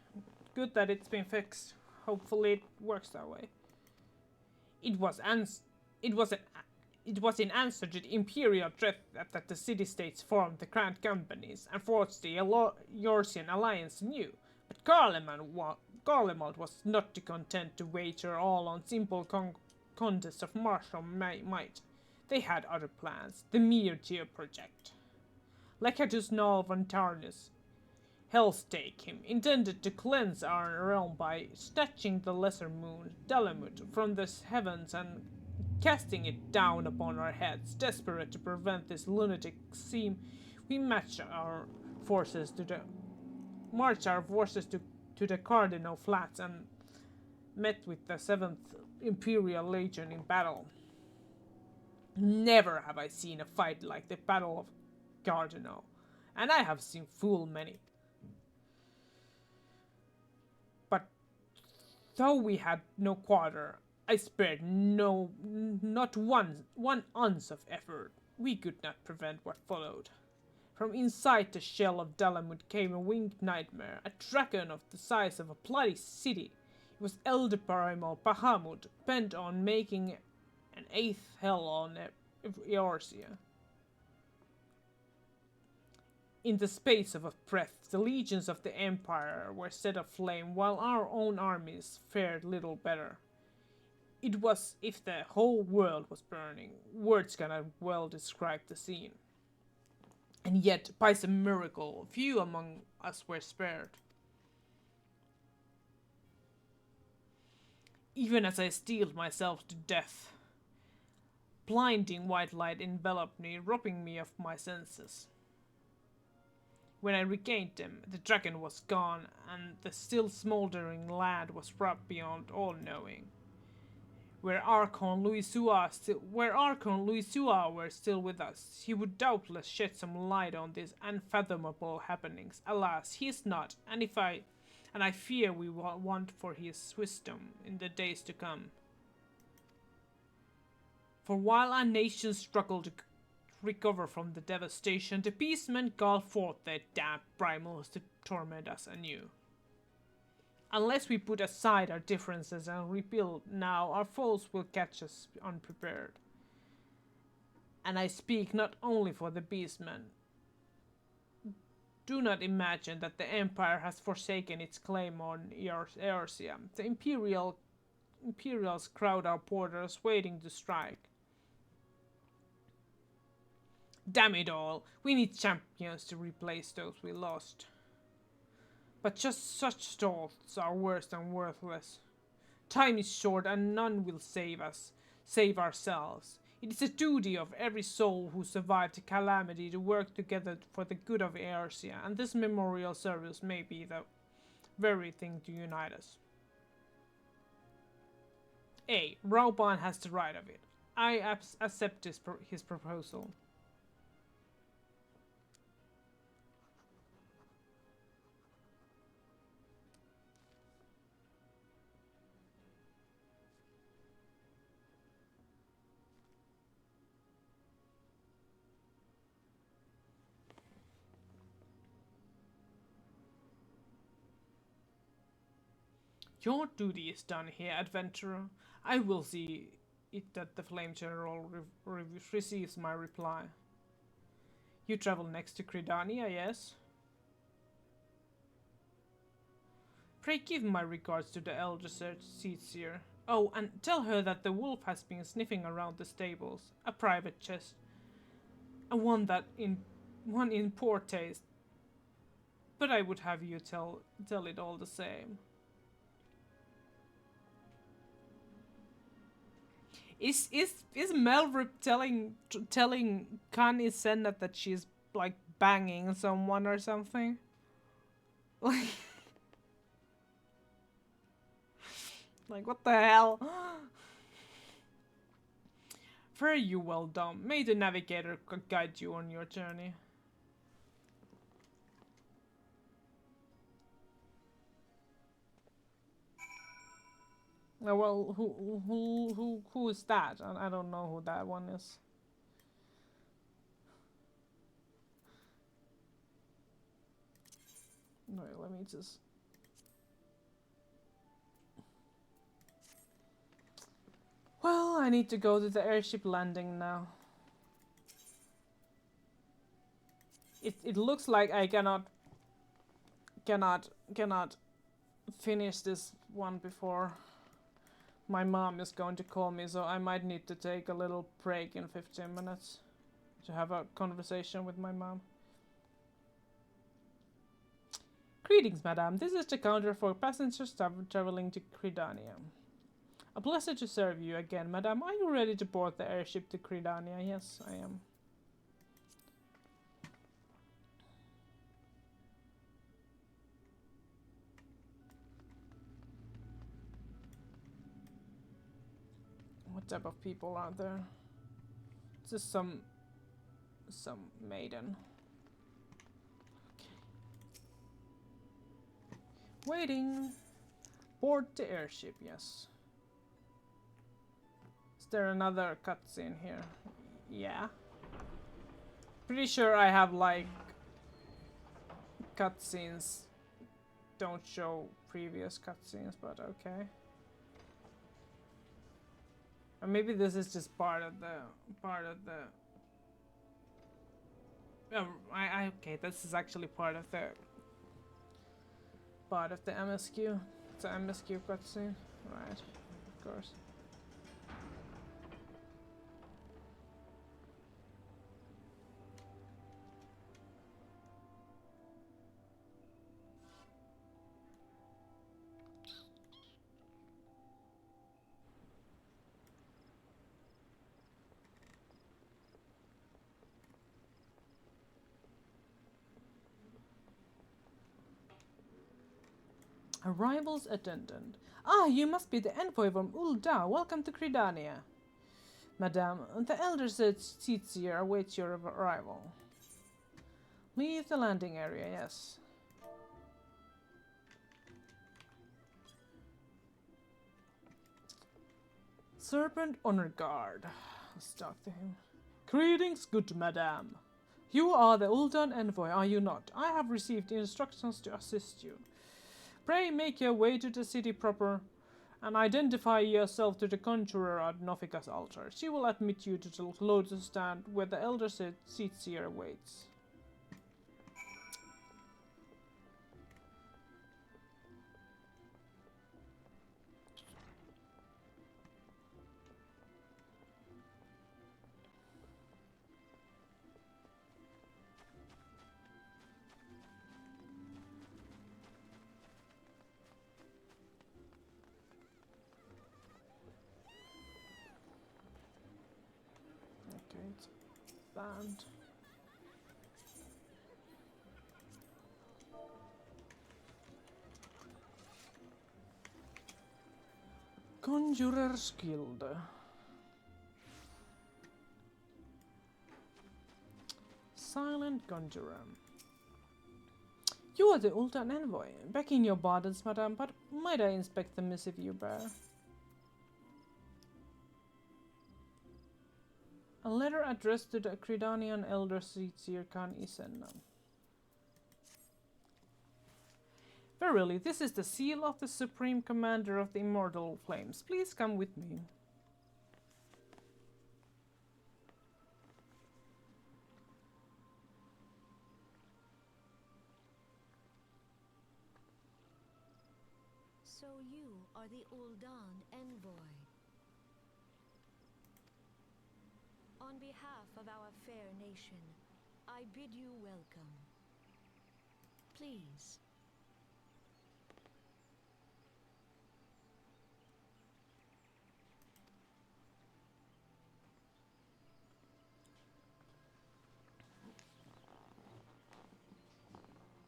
Good that it's been fixed. Hopefully it works that way. It was in answer to the imperial threat that the city-states formed the Grand Companies and forged the Eorsian alliance anew. But Garlemald was not content to wager all on simple contest of martial might. They had other plans, the mere Geo project. Lecatus Null von Tarnus, Hellstake him, intended to cleanse our realm by snatching the lesser moon, Dalamut, from the heavens and casting it down upon our heads. Desperate to prevent this lunatic scheme, we march our forces to the Cardinal Flats and met with the 7th Imperial Legion in battle. Never have I seen a fight like the Battle of Cardinal, and I have seen full many. But though we had no quarter, I spared not one ounce of effort. We could not prevent what followed. From inside the shell of Dalamud came a winged nightmare, a dragon of the size of a bloody city. It was Elder Primal Bahamut, bent on making an 8th hell on Eorsia. In the space of a breath, the legions of the Empire were set aflame, while our own armies fared little better. It was as if the whole world was burning. Words cannot well describe the scene. And yet, by some miracle, few among us were spared. Even as I steeled myself to death, blinding white light enveloped me, robbing me of my senses. When I regained them, the dragon was gone, and the still smoldering land was wrapped beyond all knowing. Where Archon Louis Sua were still with us, he would doubtless shed some light on these unfathomable happenings. Alas, he is not, and I fear we will want for his wisdom in the days to come. For while our nations struggle to recover from the devastation, the beastmen call forth their damned primals to torment us anew. Unless we put aside our differences and rebuild now, our foes will catch us unprepared. And I speak not only for the beastmen. Do not imagine that the Empire has forsaken its claim on Eorzea. The Imperials crowd our borders, waiting to strike. Damn it all, we need champions to replace those we lost. But just such thoughts are worse than worthless. Time is short and none will save ourselves. It is a duty of every soul who survived the calamity to work together for the good of Eorzea, and this memorial service may be the very thing to unite us. A. Rauban has the right of it. I accept his proposal. Your duty is done here, adventurer. I will see it that the Flame General receives my reply. You travel next to Credania, yes? Pray give my regards to the elder Seatsier. Oh, and tell her that the wolf has been sniffing around the stables. A private chest. And one in poor taste. But I would have you tell it all the same. Is Melrip telling Connie Senna that she's like banging someone or something? Like, like what the hell? Fare you well, Dom. May the navigator guide you on your journey. Well, who is that? I don't know who that one is. Wait, let me just. Well, I need to go to the airship landing now. It looks like I cannot finish this one before my mom is going to call me, so I might need to take a little break in 15 minutes to have a conversation with my mom. Greetings, madam. This is the counter for passengers traveling to Credania. A pleasure to serve you again, madam. Are you ready to board the airship to Credania? Yes, I am. What type of people are there? Just some maiden. Okay. Waiting. Board the airship, yes. Is there another cutscene here? Yeah. Pretty sure I have like cutscenes don't show previous cutscenes, but okay. Or maybe this is just part of the oh, okay, this is actually part of the MSQ. It's an MSQ cutscene. Right, of course. Arrivals attendant. Ah, you must be the envoy from Ul'dah. Welcome to Credania. Madame, the elder seats here awaits your arrival. Leave the landing area, yes. Serpent Honor Guard. Let's talk to him. Greetings, good madam. You are the Uldan envoy, are you not? I have received instructions to assist you. Pray make your way to the city proper and identify yourself to the conjurer at Nofika's altar. She will admit you to the lotus stand where the elder seat seer waits. Okay, it's banned. Conjurer's Guild. Silent Conjurer. You are the Ultan envoy. Begging your pardons, madam, but might I inspect the missive you bear? A letter addressed to the Credanian elder Seer Khan Isenna. Verily, this is the seal of the Supreme Commander of the Immortal Flames. Please come with me. So you are the Uldan envoy. On behalf of our fair nation, I bid you welcome. Please.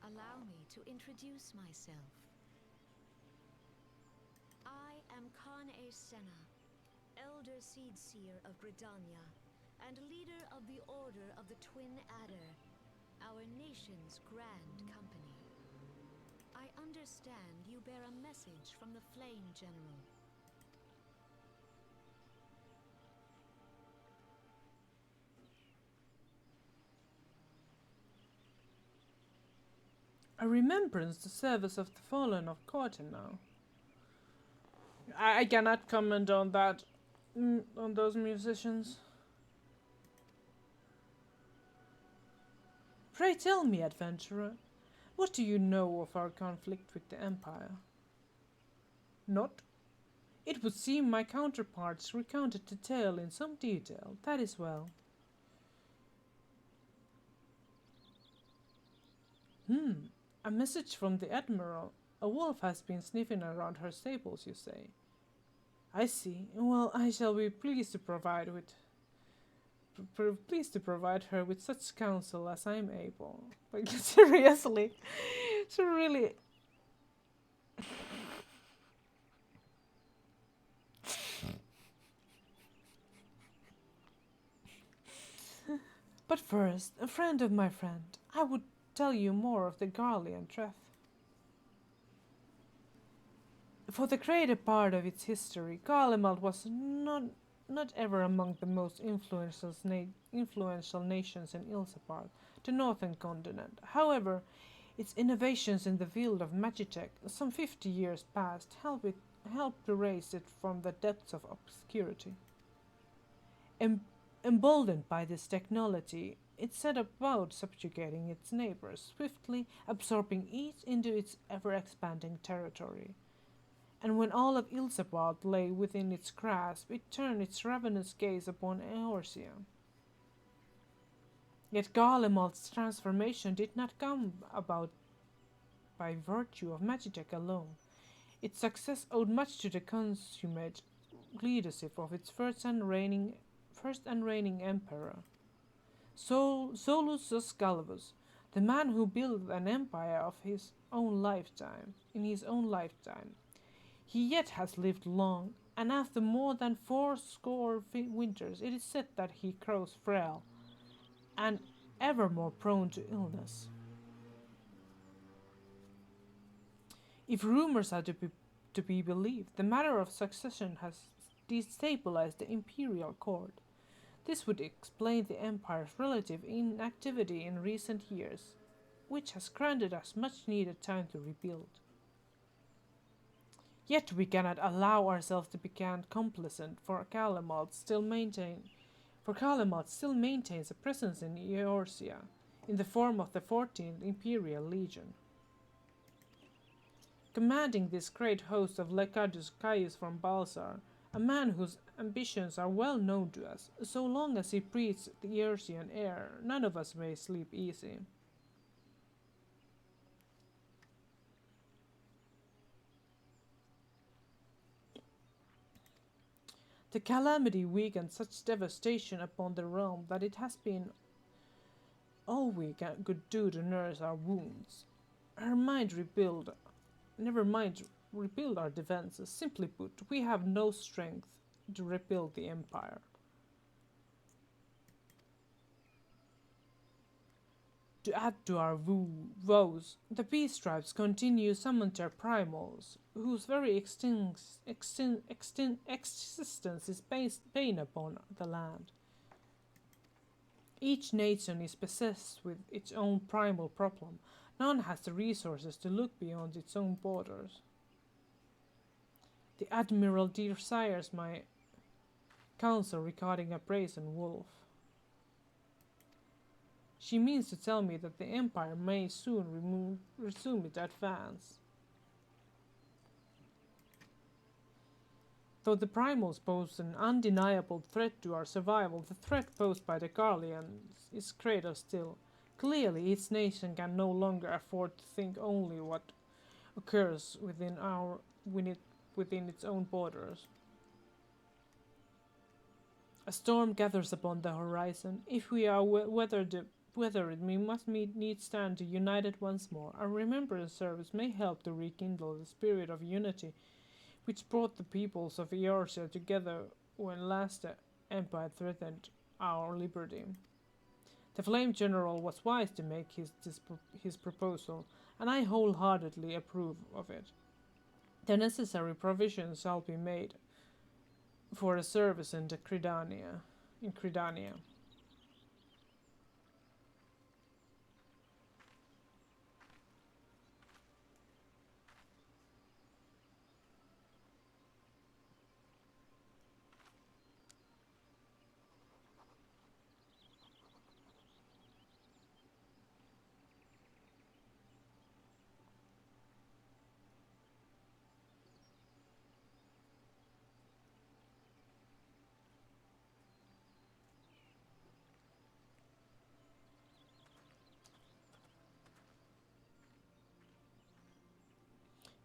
Allow me to introduce myself. I am Khan Senna, Elder Seedseer of Gridania, and leader of the Order of the Twin Adder, our nation's grand company. I understand you bear a message from the Flame General. A remembrance the service of the fallen of Cortenau. I cannot comment on that, on those musicians. Pray tell me, adventurer, what do you know of our conflict with the Empire? Not? It would seem my counterparts recounted the tale in some detail. That is well. A message from the Admiral. A wolf has been sniffing around her stables, you say. I see. Well, I shall be pleased to provide her with such counsel as I am able. Like, seriously, she really. But first, a friend of my friend, I would tell you more of the Garlean Treth. For the greater part of its history, Garlemald was not ever among the most influential nations in Ilsapar, the northern continent. However, its innovations in the field of magitech, some 50 years past, helped to raise it from the depths of obscurity. Emboldened by this technology, it set about subjugating its neighbors, swiftly absorbing each into its ever-expanding territory. And when all of Ilsapard lay within its grasp, it turned its ravenous gaze upon Eorzea. Yet Garlemald's transformation did not come about by virtue of magitech alone. Its success owed much to the consummate leadership of its first and reigning emperor, Solus Galvus, the man who built an empire of his own lifetime. In his own lifetime, he yet has lived long, and after more than 80 winters, it is said that he grows frail and ever more prone to illness. If rumors are to be believed, the matter of succession has destabilized the imperial court. This would explain the Empire's relative inactivity in recent years, which has granted us much needed time to rebuild. Yet we cannot allow ourselves to become complacent, for Kalamal still maintains a presence in Eorzea, in the form of the 14th Imperial Legion. Commanding this great host of Lecadus Caius from Balsar, a man whose ambitions are well known to us, so long as he breathes the Eorzean air, none of us may sleep easy. The calamity weakened such devastation upon the realm that it has been all we could do to nurse our wounds. Her mind rebuild, never mind rebuild our defenses. Simply put, we have no strength to rebuild the Empire. To add to our woes, the Beast Tribes continue summon their primals, whose very existence is pain upon the land. Each nation is possessed with its own primal problem. None has the resources to look beyond its own borders. The Admiral desires my counsel regarding a brazen wolf. She means to tell me that the Empire may soon resume its advance. Though the primals pose an undeniable threat to our survival, the threat posed by the Garleans is greater still. Clearly, each nation can no longer afford to think only what occurs within its own borders. A storm gathers upon the horizon. If we are weathered, we must needs stand united once more. Our remembrance service may help to rekindle the spirit of unity which brought the peoples of Eorzea together when last the Empire threatened our liberty. The Flame General was wise to make his proposal, and I wholeheartedly approve of it. The necessary provisions shall be made for a service in Cridania.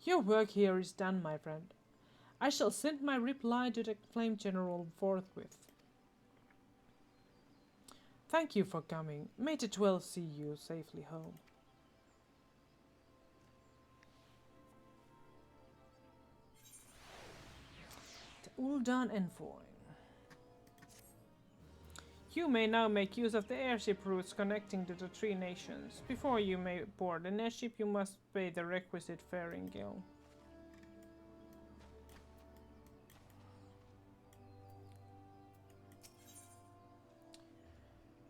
Your work here is done, my friend. I shall send my reply to the Flame General forthwith. Thank you for coming. May the 12 see you safely home. The Uldan Envoy. You may now make use of the airship routes connecting to the three nations. Before you may board an airship, you must pay the requisite faring guild.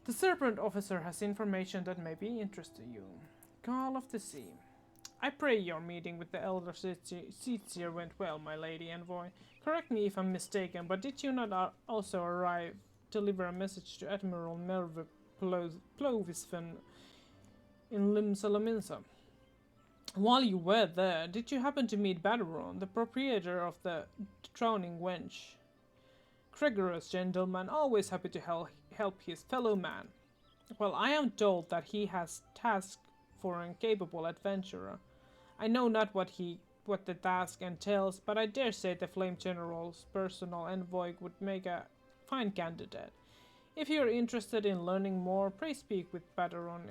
The Serpent Officer has information that may be interest to you. Call of the Sea. I pray your meeting with the Elder Seetsier went well, my lady envoy. Correct me if I'm mistaken, but did you not also deliver a message to Admiral Melve Plovisfen in Limsalaminsa? While you were there, did you happen to meet Baderon, the proprietor of the Drowning Wench? Gregorous gentleman, always happy to help his fellow man. Well, I am told that he has task for an incapable adventurer. I know not what the task entails, but I dare say the Flame General's personal envoy would make a fine candidate. If you are interested in learning more, pray speak with Baderon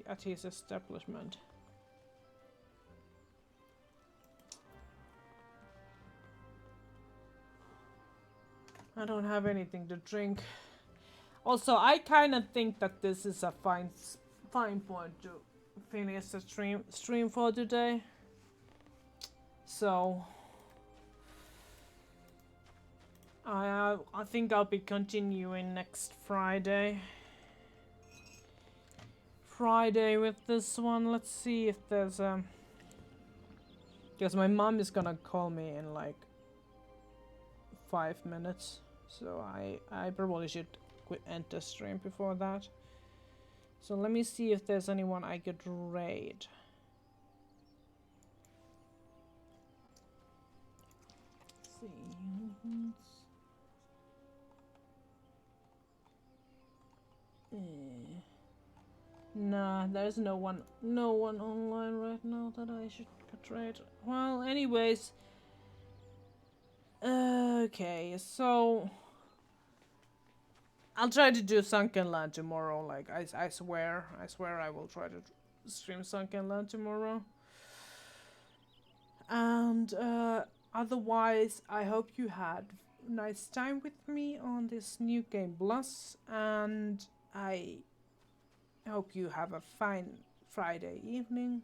at his establishment. I don't have anything to drink. Also, I kind of think that this is a fine point to finish the stream for today. So I think I'll be continuing next Friday. With this one. Let's see if there's because my mom is gonna call me in like 5 minutes, so I probably should quit end the stream before that. So let me see if there's anyone I could raid. Let's see. Nah, there's no one online right now that I should trade. Well, anyways. Okay, so I'll try to do Sunken Land tomorrow. Like I swear I will try to stream Sunken Land tomorrow. And otherwise, I hope you had a nice time with me on this New Game Plus, and I hope you have a fine Friday evening.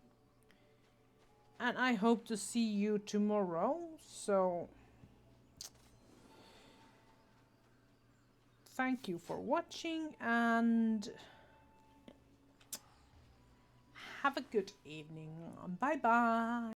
And I hope to see you tomorrow. So thank you for watching and have a good evening. Bye bye.